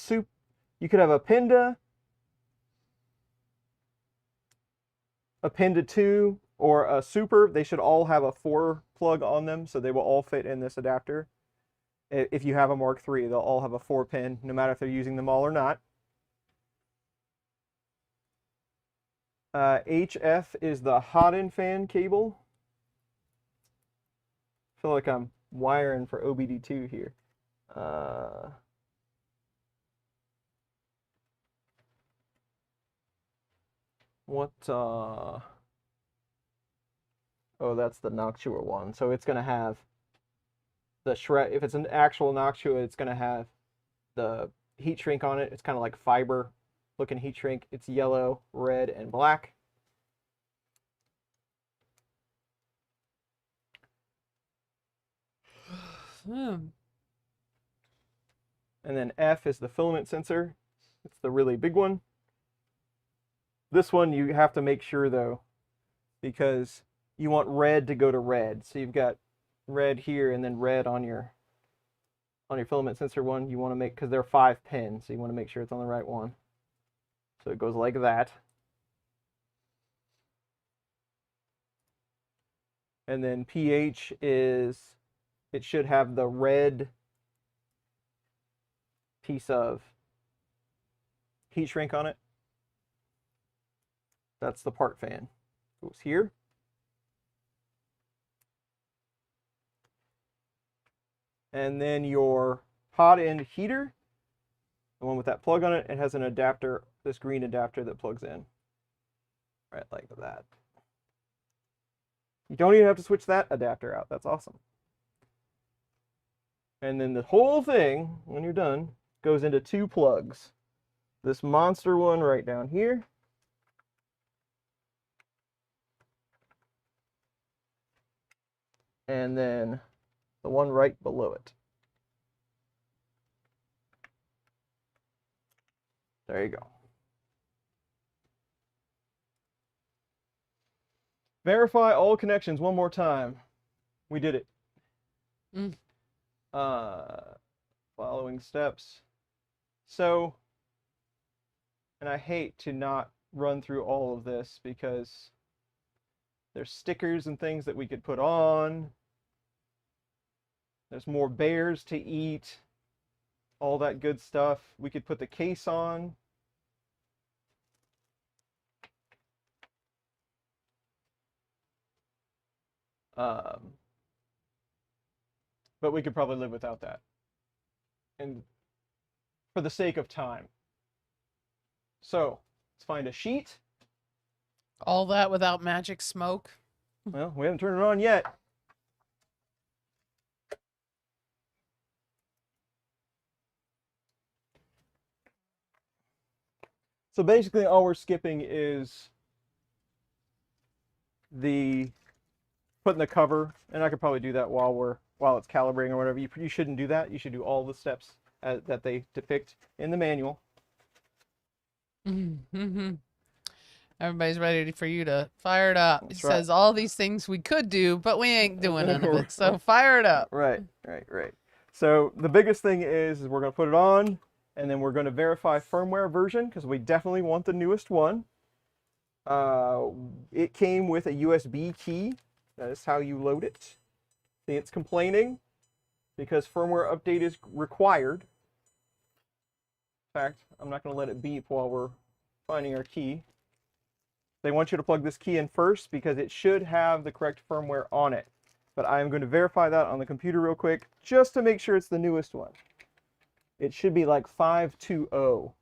you could have a Pinda, a Pinda 2, or a Super. They should all have a 4 plug on them, so they will all fit in this adapter. If you have a Mark III, they'll all have a 4 pin, no matter if they're using them all or not. HF is the Hotend fan cable. I feel like I'm wiring for OBD2 here. Oh, that's the Noctua one. So it's going to have the shred. If it's an actual Noctua, it's going to have the heat shrink on it. It's kind of like fiber looking heat shrink. It's yellow, red, and black. Hmm. And then F is the filament sensor. It's the really big one. This one you have to make sure though, because you want red to go to red. So you've got red here and then red on your filament sensor one. You want to make, because they're 5 pins, so you want to make sure it's on the right one. So it goes like that. And then pH is, it should have the red piece of heat shrink on it. That's the part fan. Goes here. And then your hot end heater, the one with that plug on it, it has an adapter, this green adapter that plugs in. Right, like that. You don't even have to switch that adapter out. That's awesome. And then the whole thing, when you're done, goes into 2 plugs. This monster one right down here. And then the one right below it. There you go. Verify all connections one more time. We did it. Following steps. So, and I hate to not run through all of this because there's stickers and things that we could put on. There's more bears to eat. All that good stuff. We could put the case on. But we could probably live without that. And for the sake of time. So, let's find a sheet. All that without magic smoke. Well, we haven't turned it on yet. So basically all we're skipping is the putting the cover, and I could probably do that while it's calibrating or whatever. You shouldn't do that. You should do all the steps that they depict in the manual. Everybody's ready for you to fire it up. That's It right. says all these things we could do, but we ain't doing none of it. So fire it up. Right. So the biggest thing is we're going to put it on, and then we're going to verify firmware version because we definitely want the newest one. It came with a USB key. That is how you load it. See, it's complaining because firmware update is required. In fact, I'm not going to let it beep while we're finding our key. They want you to plug this key in first because it should have the correct firmware on it. But I am going to verify that on the computer real quick just to make sure it's the newest one. It should be like 520.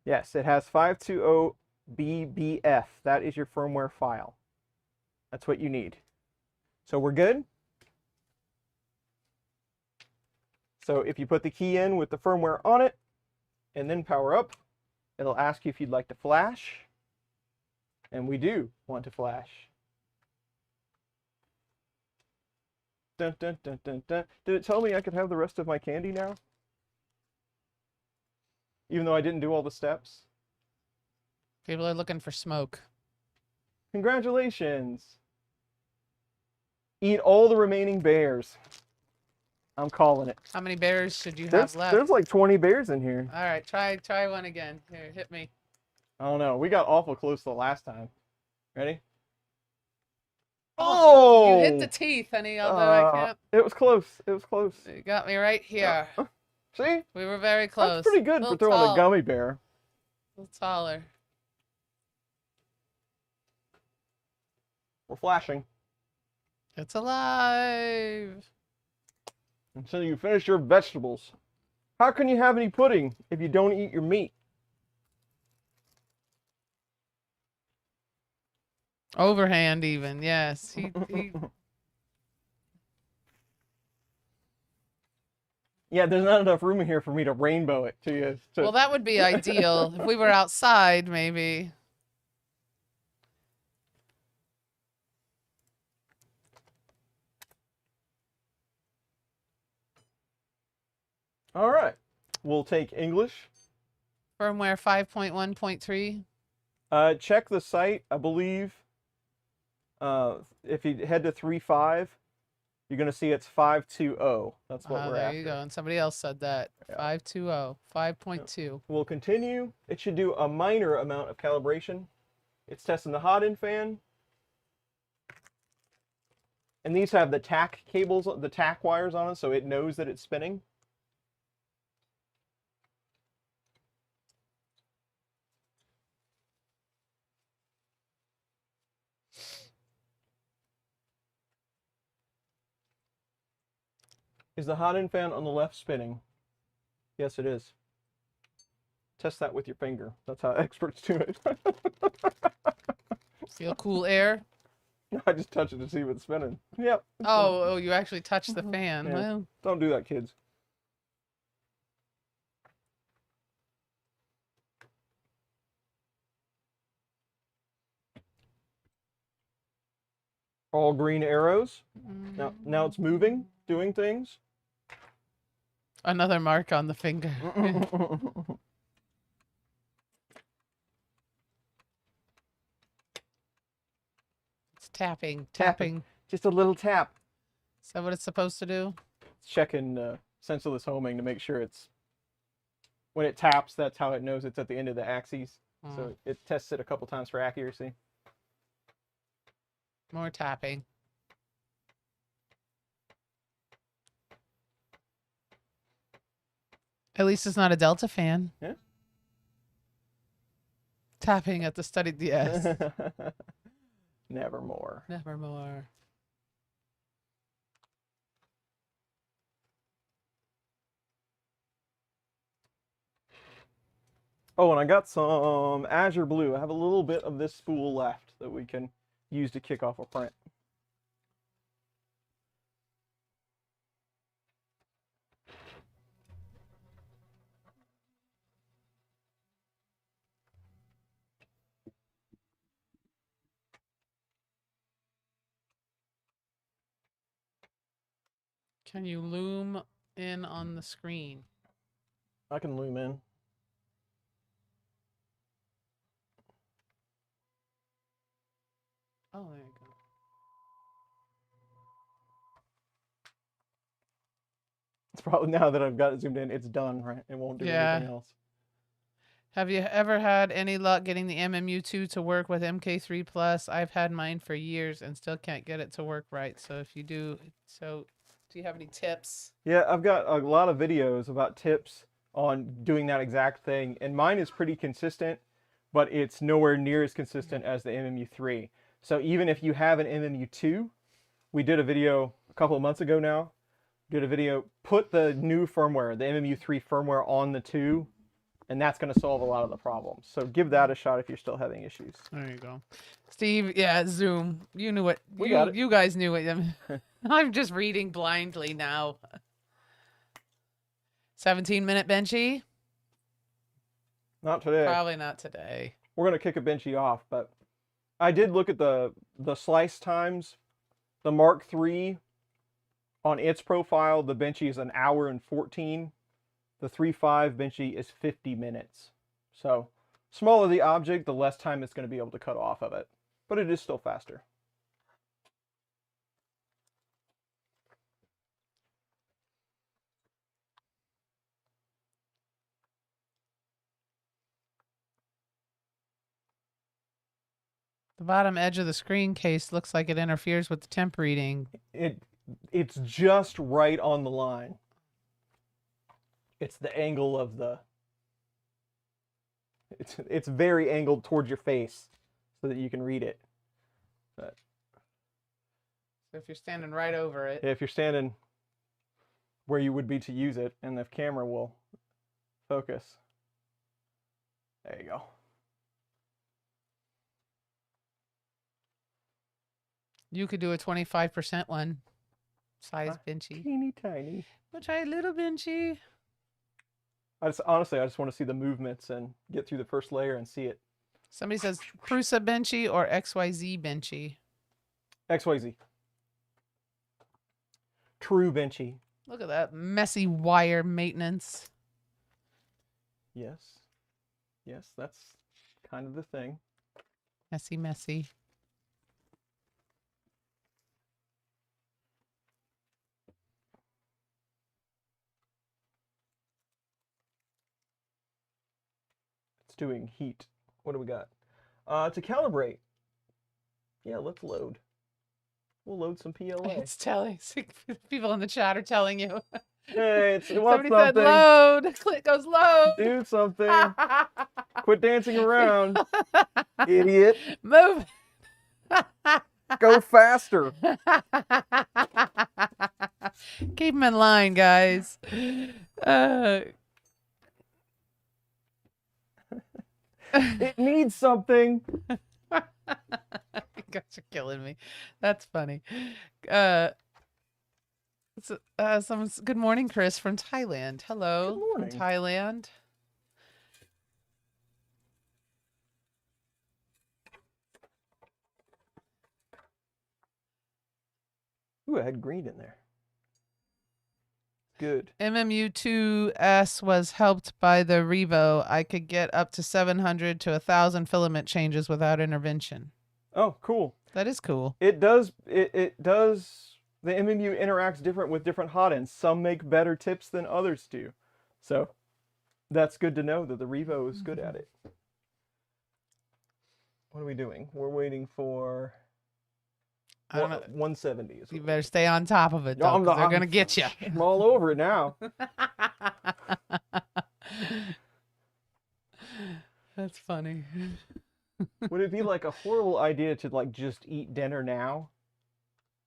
Yes, it has 520 BBF. That is your firmware file. That's what you need. So we're good. So if you put the key in with the firmware on it and then power up, it'll ask you if you'd like to flash. And we do want to flash. Dun, dun, dun, dun, dun. Did it tell me I could have the rest of my candy now? Even though I didn't do all the steps? People are looking for smoke. Congratulations. Eat all the remaining bears. I'm calling it. How many bears should you have left? There's like 20 bears in here. All right, try one again. Here, hit me. I don't know. We got awful close the last time. Ready? Oh! You hit the teeth, honey, although I can't. It was close. It was close. You got me right here. See? We were very close. That's pretty good for throwing a gummy bear. A little taller. We're flashing. It's alive. Until you finish your vegetables. How can you have any pudding if you don't eat your meat? Overhand even, yes. He Yeah, there's not enough room in here for me to rainbow it to you. Well, that would be ideal. If we were outside, maybe. All right. We'll take English. Firmware 5.1.3. Check the site, I believe. If you head to 3.5, you're going to see it's 5.2.0. That's what we're There after. you go. And somebody else said that. Yeah. 5.2.0. 5.2. We'll continue. It should do a minor amount of calibration. It's testing the hot-end fan. And these have the tack cables, the tack wires on it, so it knows that it's spinning. Is the hot-end fan on the left spinning? Yes, it is. Test that with your finger. That's how experts do it. Feel cool air? I just touch it to see if it's spinning. Yep. Oh, you actually touched the fan. Yeah. Well, Don't do that, kids. All green arrows. Now it's moving, doing things. another mark on the finger. It's tapping. Just a little tap. Is that what it's supposed to do? It's checking sensorless homing to make sure it's, when it taps, that's how it knows it's at the end of the axes. So it tests it a couple times for accuracy. More tapping. At least it's not a Delta fan. Yeah. Tapping at the study DS. Nevermore. Nevermore. Oh, and I got some Azure Blue. I have a little bit of this spool left that we can use to kick off a print. Can you loom in on the screen? I can loom in. Oh, there you go. It's probably, now that I've got it zoomed in, it's done, right? It won't do anything else. Have you ever had any luck getting the MMU2 to work with MK3+? I've had mine for years and still can't get it to work right. So if you do, do you have any tips? Yeah, I've got a lot of videos about tips on doing that exact thing, and mine is pretty consistent, but it's nowhere near as consistent as the MMU3. So even if you have an MMU2, we did a video a couple of months ago now, put the new firmware, the MMU3 firmware on the 2, and that's going to solve a lot of the problems. So give that a shot if you're still having issues. There you go. Steve, yeah, Zoom. You knew it. We got it. You guys knew it. I'm just reading blindly now. 17-minute benchy? Not today. Probably not today. We're going to kick a benchy off, but I did look at the slice times. The Mark III, on its profile, the benchy is 1 hour and 14. The 3.5 benchy is 50 minutes. So, smaller the object, the less time it's going to be able to cut off of it. But it is still faster. The bottom edge of the screen case looks like it interferes with the temp reading. It's just right on the line. It's the angle of the... It's very angled towards your face so that you can read it. But So if you're standing right over it. if you're standing where you would be to use it, and the camera will focus. There you go. You could do a 25% one. Size benchy. Teeny tiny. We'll try a little benchy. Honestly, I just want to see the movements and get through the first layer and see it. Somebody says Prusa benchy or XYZ benchy. XYZ. True benchy. Look at that messy wire maintenance. Yes. Yes, that's kind of the thing. Messy, messy. It's doing heat. What do we got? To calibrate. Yeah, let's load. We'll load some PLA. It's telling. People in the chat are telling you. Hey, it's want Somebody something. said load. Click goes load. Do something. Quit dancing around, idiot. Move. Go faster. Keep them in line, guys. It needs something. You guys are killing me. That's funny. Someone's good morning, Chris from Thailand. Hello, Good morning. from Thailand. Ooh, I had green in there. Good. MMU2S was helped by the Revo. I could get up to 700 to 1,000 filament changes without intervention. Oh, cool. That is cool. It does. It does. The MMU interacts different with different hotends. Some make better tips than others do. So that's good to know that the Revo is good at it. What are we doing? We're waiting for I don't know. 170. Is You what better stay on top of it, No, though, I'm 'cause not- they're going to get you. I'm all over it now. That's funny. Would it be like a horrible idea to like just eat dinner now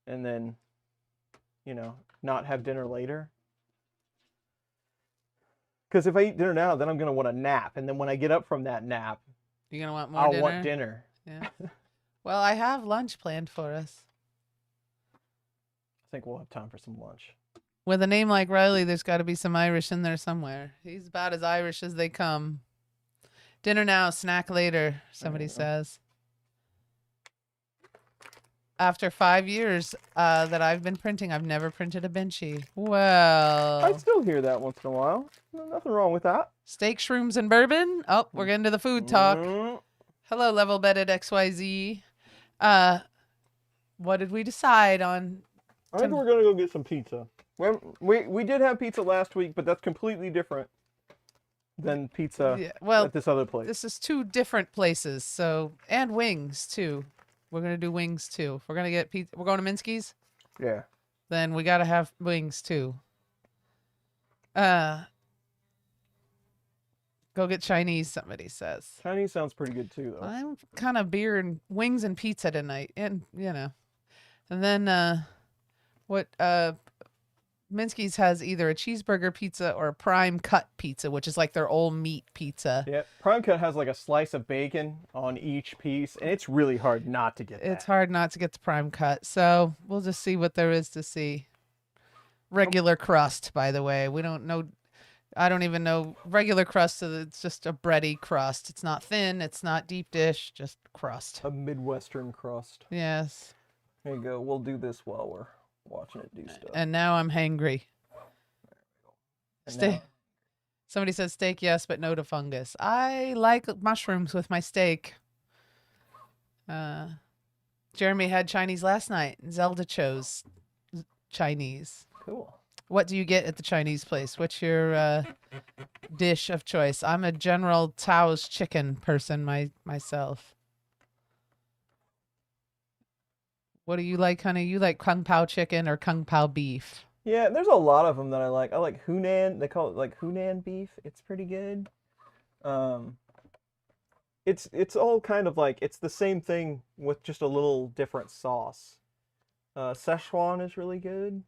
and then, you know, not have dinner later? Because if I eat dinner now, then I'm going to want a nap. And then when I get up from that nap, You're going to want more I'll dinner? want dinner. Yeah. Well, I have lunch planned for us. I think we'll have time for some lunch. With a name like Riley, there's got to be some Irish in there somewhere. He's about as Irish as they come. Dinner now, snack later, somebody says. After 5 years that I've been printing, I've never printed a benchy. Well. I still hear that once in a while. Nothing wrong with that. Steak, shrooms, and bourbon. Oh, we're getting to the food talk. Mm. Hello, level bedded XYZ. What did we decide on? I think we're gonna go get some pizza. We did have pizza last week, but that's completely different than pizza Yeah, well, at this other place. this is two different places. So, and wings too. We're gonna do wings too. If we're gonna get pizza, we're going to Minsky's. Yeah. Then we gotta have wings too. Go get Chinese. Somebody says. Chinese sounds pretty good too, though. I'm kind of beer and wings and pizza tonight, and you know, and then what Minsky's has either a cheeseburger pizza or a prime cut pizza, which is like their all meat pizza. Yeah, Prime Cut has like a slice of bacon on each piece, and it's really hard not to get that. It's hard not to get the prime cut, so we'll just see what there is to see. Regular crust, by the way. We don't know. I don't even know regular crust. So it's just a bready crust. It's not thin. It's not deep dish. Just crust. A Midwestern crust. Yes. There you go. We'll do this while we're watching it do stuff. And now I'm hangry. And Steak. now- Somebody says steak, yes, but no to fungus. I like mushrooms with my steak. Jeremy had Chinese last night. Zelda chose Chinese. Cool. What do you get at the Chinese place? What's your dish of choice? I'm a General Tao's chicken person myself. What do you like, honey? You like Kung Pao chicken or Kung Pao beef? Yeah, there's a lot of them that I like. I like Hunan. They call it like Hunan beef. It's pretty good. It's all kind of like it's the same thing with just a little different sauce. Szechuan is really good.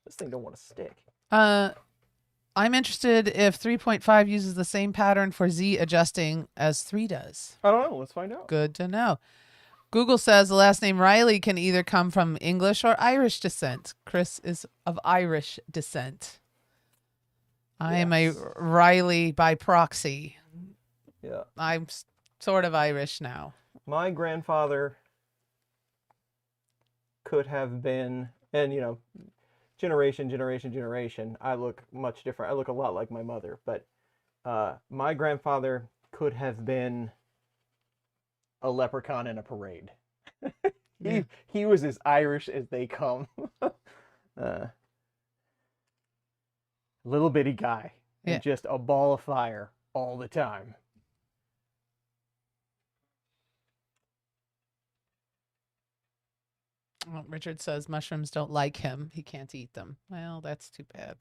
This thing don't want to stick. I'm interested if 3.5 uses the same pattern for Z adjusting as 3 does. I don't know. Let's find out. Good to know. Google says the last name Riley can either come from English or Irish descent. Chris is of Irish descent. I am a Yes. Riley by proxy. Yeah. I'm sort of Irish now. My grandfather could have been, and you know, generation, I look much different. I look a lot like my mother, but my grandfather could have been a leprechaun in a parade. Yeah. He was as Irish as they come. Little bitty guy, Yeah. and just a ball of fire all the time. Well, Richard says mushrooms don't like him. He can't eat them. Well, that's too bad.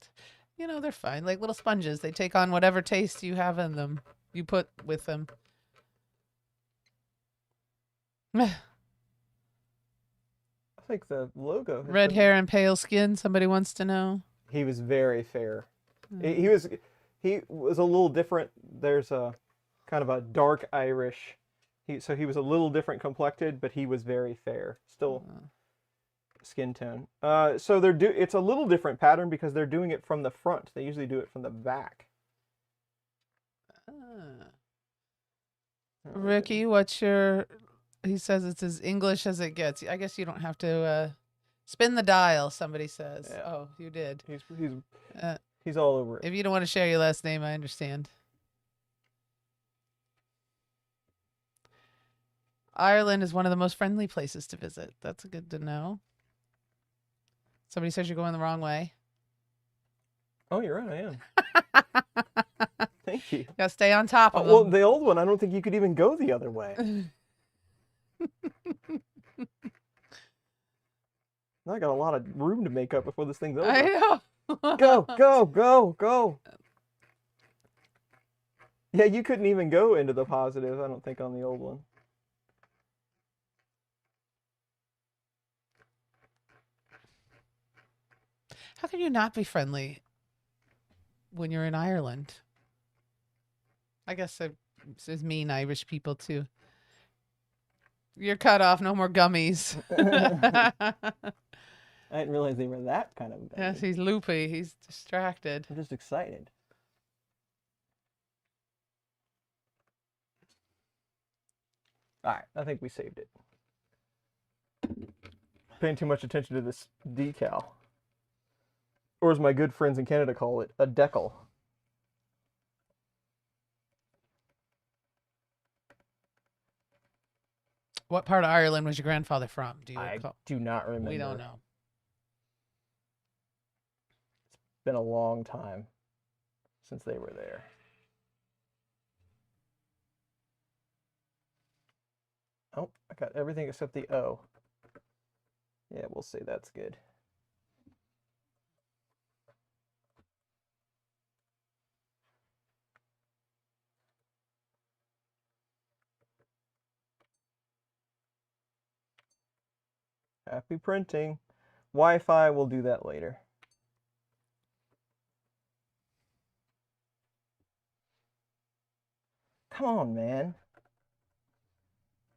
You know, they're fine. Like little sponges. They take on whatever taste you have in them. You put with them. I think the logo. Red hair and pale skin. Somebody wants to know. He was very fair. Mm. He was a little different. There's a kind of a dark Irish. So he was a little different complected, but he was very fair. Still skin tone. So it's a little different pattern because they're doing it from the front. They usually do it from the back. Ricky, what's your... He says it's as English as it gets. I guess you don't have to spin the dial, somebody says. Yeah. Oh, you did. He's all over it. If you don't want to share your last name, I understand. Ireland is one of the most friendly places to visit. That's good to know. Somebody says you're going the wrong way. Oh, you're right, I am. Thank you. Gotta stay on top of Well, them. the old one, I don't think you could even go the other way. I got a lot of room to make up before this thing's over. I know. Go. Yeah, you couldn't even go into the positive, I don't think, on the old one. How can you not be friendly when you're in Ireland? I guess there's mean Irish people too. You're cut off. No more gummies. I didn't realize they were that kind of gummy. Yes, he's loopy. He's distracted. I'm just excited. All right, I think we saved it. Paying too much attention to this decal. Or as my good friends in Canada call it, a decal. What part of Ireland was your grandfather from? Do you I recall? do not remember. We don't know. It's been a long time since they were there. Oh, I got everything except the O. Yeah, we'll say that's good. Happy printing. Wi-Fi, we'll do that later. Come on, man.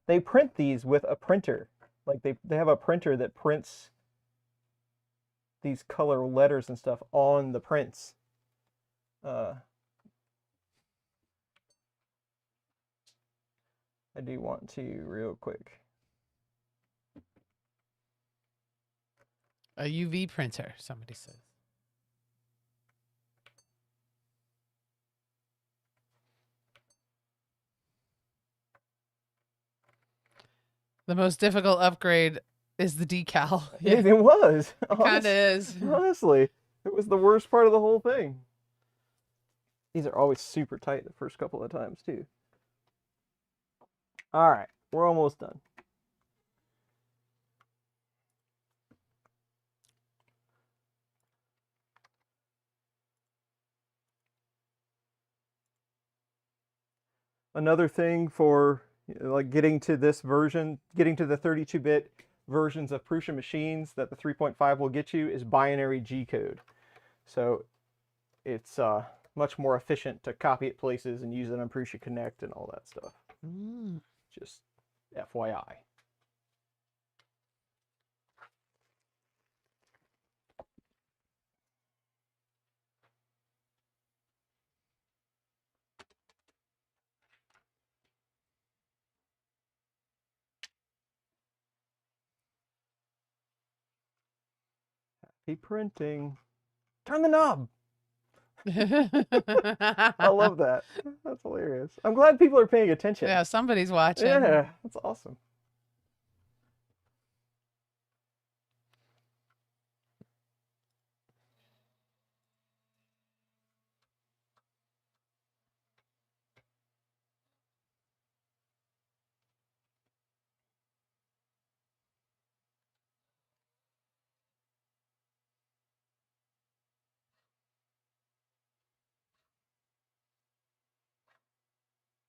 They print these with a printer. Like they have a printer that prints these color letters and stuff on the prints. I do want to real quick. A UV printer, somebody says. The most difficult upgrade is the decal. Yeah, it was. It kind of is. Honestly, it was the worst part of the whole thing. These are always super tight the first couple of times, too. All right, we're almost done. Another thing for like getting to this version, getting to the 32-bit versions of Prusa machines that the 3.5 will get you is binary G-code. So it's much more efficient to copy it places and use it on Prusa Connect and all that stuff. Just FYI. Keep printing. Turn the knob. I love that. That's hilarious. I'm glad people are paying attention. Yeah, somebody's watching. Yeah, that's awesome.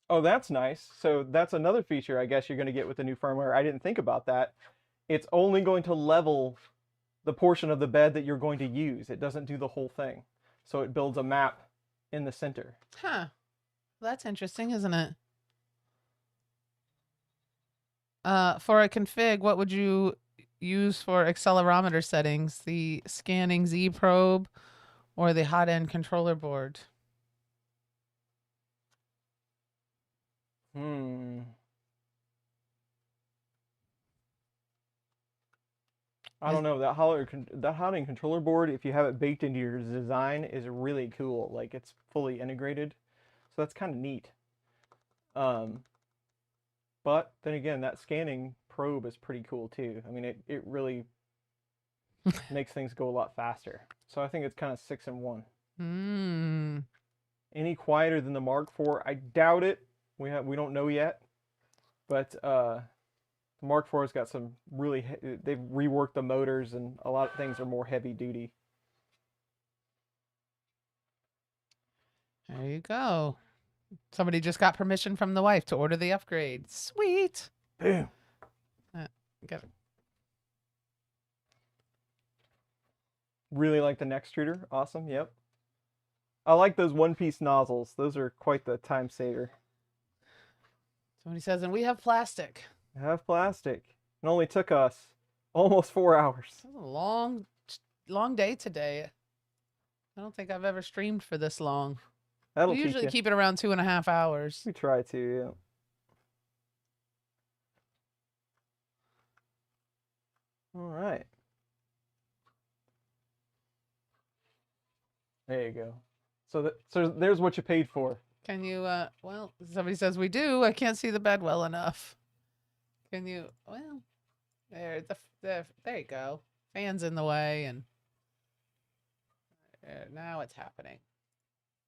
Oh, that's nice. So that's another feature I guess you're going to get with the new firmware. I didn't think about that. It's only going to level the portion of the bed that you're going to use. It doesn't do the whole thing. So it builds a map in the center. Huh. That's interesting, isn't it? For a config, what would you use for accelerometer settings? The scanning Z probe or the hot end controller board? I don't know. That Hotends controller board, if you have it baked into your design, is really cool. Like, it's fully integrated. So that's kind of neat. But then again, that scanning probe is pretty cool too. I mean, it really makes things go a lot faster. So I think it's kind of 6 in 1. Any quieter than the Mark IV? I doubt it. We don't know yet. But the Mark IV's got some really they've reworked the motors, and a lot of things are more heavy duty. There you go. Somebody just got permission from the wife to order the upgrade. Sweet. Boom. Got it. Really like the Extruder. Awesome. Yep. I like those one-piece nozzles. Those are quite the time saver. Somebody says, and we have plastic. I have plastic. It only took us almost 4 hours. It was a long day today. I don't think I've ever streamed for this long. That'll We teach usually you. keep it around 2.5 hours. We try to, yeah. All right. There you go. So there's what you paid for. Can you, well, somebody says we do. I can't see the bed well enough. Can you, well, there you go. Fan's in the way, and now it's happening.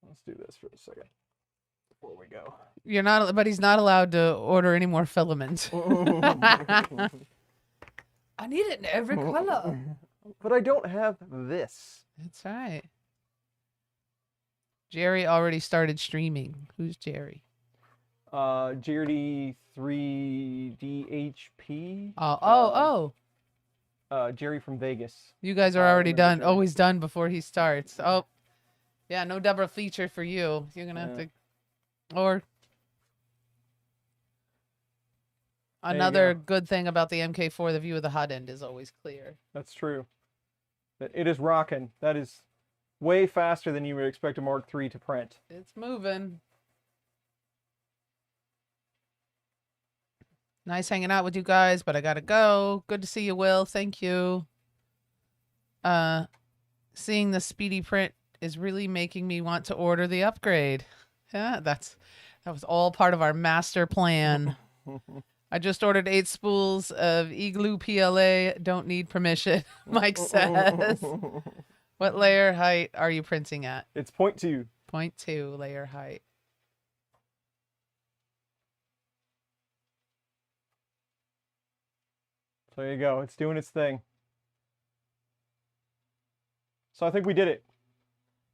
Let's do this for a second before we go. You're not, but he's not allowed to order any more filament. I need it in every color. But I don't have this. That's right. Jerry already started streaming. Who's Jerry? Jerry3DHP. Oh. Jerry from Vegas. You guys are already done. Always done before he starts. Oh, yeah, no double feature for you. You're gonna have to, or another good thing about the MK4, the view of the hot end is always clear. That's true. It is rocking. That is way faster than you would expect a Mark III to print. It's moving. Nice hanging out with you guys, but I gotta go. Good to see you, Will. Thank you. Seeing the speedy print is really making me want to order the upgrade. Yeah, that was all part of our master plan. I just ordered 8 spools of Igloo PLA. Don't need permission, Mike says. What layer height are you printing at? It's 0.2. 0.2 layer height. So there you go. It's doing its thing. So I think we did it.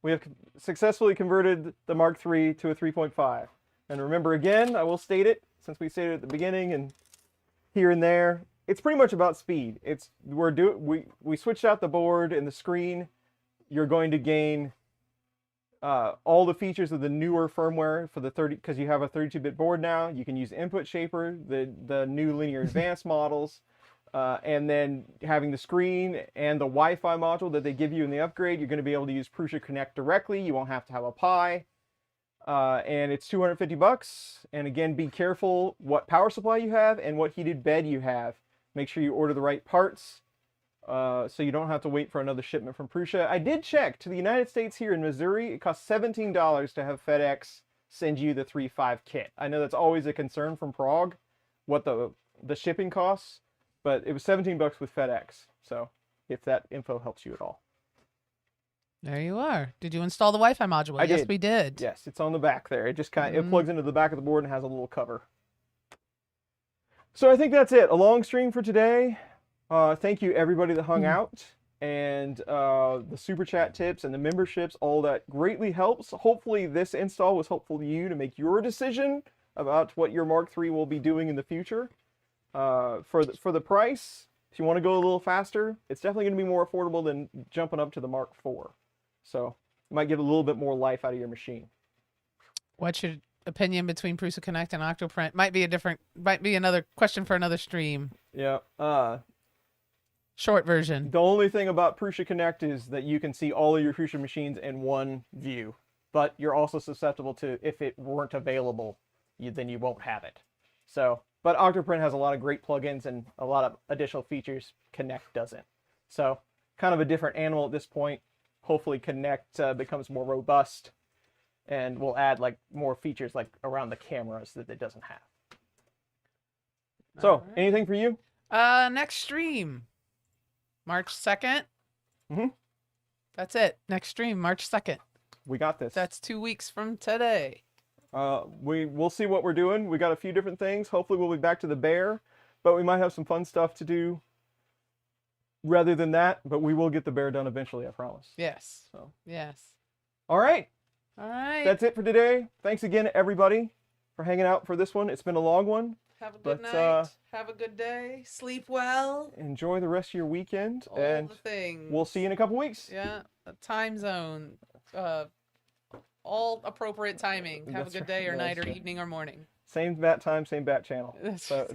We have successfully converted the Mark III to a 3.5. And remember again, I will state it, since we stated it at the beginning and here and there, it's pretty much about speed. We switched out the board and the screen. You're going to gain all the features of the newer firmware for the 30, because you have a 32-bit board now. You can use Input Shaper, the new Linear Advanced models, and then having the screen and the Wi-Fi module that they give you in the upgrade. You're going to be able to use Prusa Connect directly. You won't have to have a Pi. And it's $250. And again, be careful what power supply you have and what heated bed you have. Make sure you order the right parts. So you don't have to wait for another shipment from Prusa. I did check to the United States here in Missouri. It costs $17 to have FedEx send you the 3.5 kit. I know that's always a concern from Prague, what the shipping costs, but it was 17 bucks with FedEx. So if that info helps you at all. There you are. Did you install the Wi-Fi module? I Yes, did. we did. Yes, it's on the back there. It just kind of, it plugs into the back of the board and has a little cover. So I think that's it. A long stream for today. Thank you everybody that hung out, and the super chat tips and the memberships, all that greatly helps. Hopefully this install was helpful to you to make your decision about what your Mark III will be doing in the future. For the price, if you want to go a little faster, it's definitely going to be more affordable than jumping up to the Mark IV. So you might get a little bit more life out of your machine. What's your opinion between Prusa Connect and Octoprint? Might be another question for another stream. Yeah. Short version. The only thing about Prusa Connect is that you can see all of your Prusa machines in one view, but you're also susceptible to, if it weren't available, then you won't have it. So, but Octoprint has a lot of great plugins and a lot of additional features Connect doesn't. So, kind of a different animal at this point. Hopefully Connect becomes more robust and will add like more features like around the cameras that it doesn't have. So, anything for you? Next stream, March 2nd. That's it. Next stream, March 2nd. We got this. That's 2 weeks from today. We'll see what we're doing. We got a few different things. Hopefully we'll be back to the bear, but we might have some fun stuff to do rather than that, but we will get the bear done eventually, I promise. Yes. So. Yes. All right. All right. That's it for today. Thanks again, everybody, for hanging out for this one. It's been a long one. Have a good night. Have a good day. Sleep well. Enjoy the rest of your weekend. All and the things. We'll see you in a couple weeks. Yeah. Time zone. All appropriate timing. Have a good day or night or evening or morning. Same bat time, same bat channel. That's So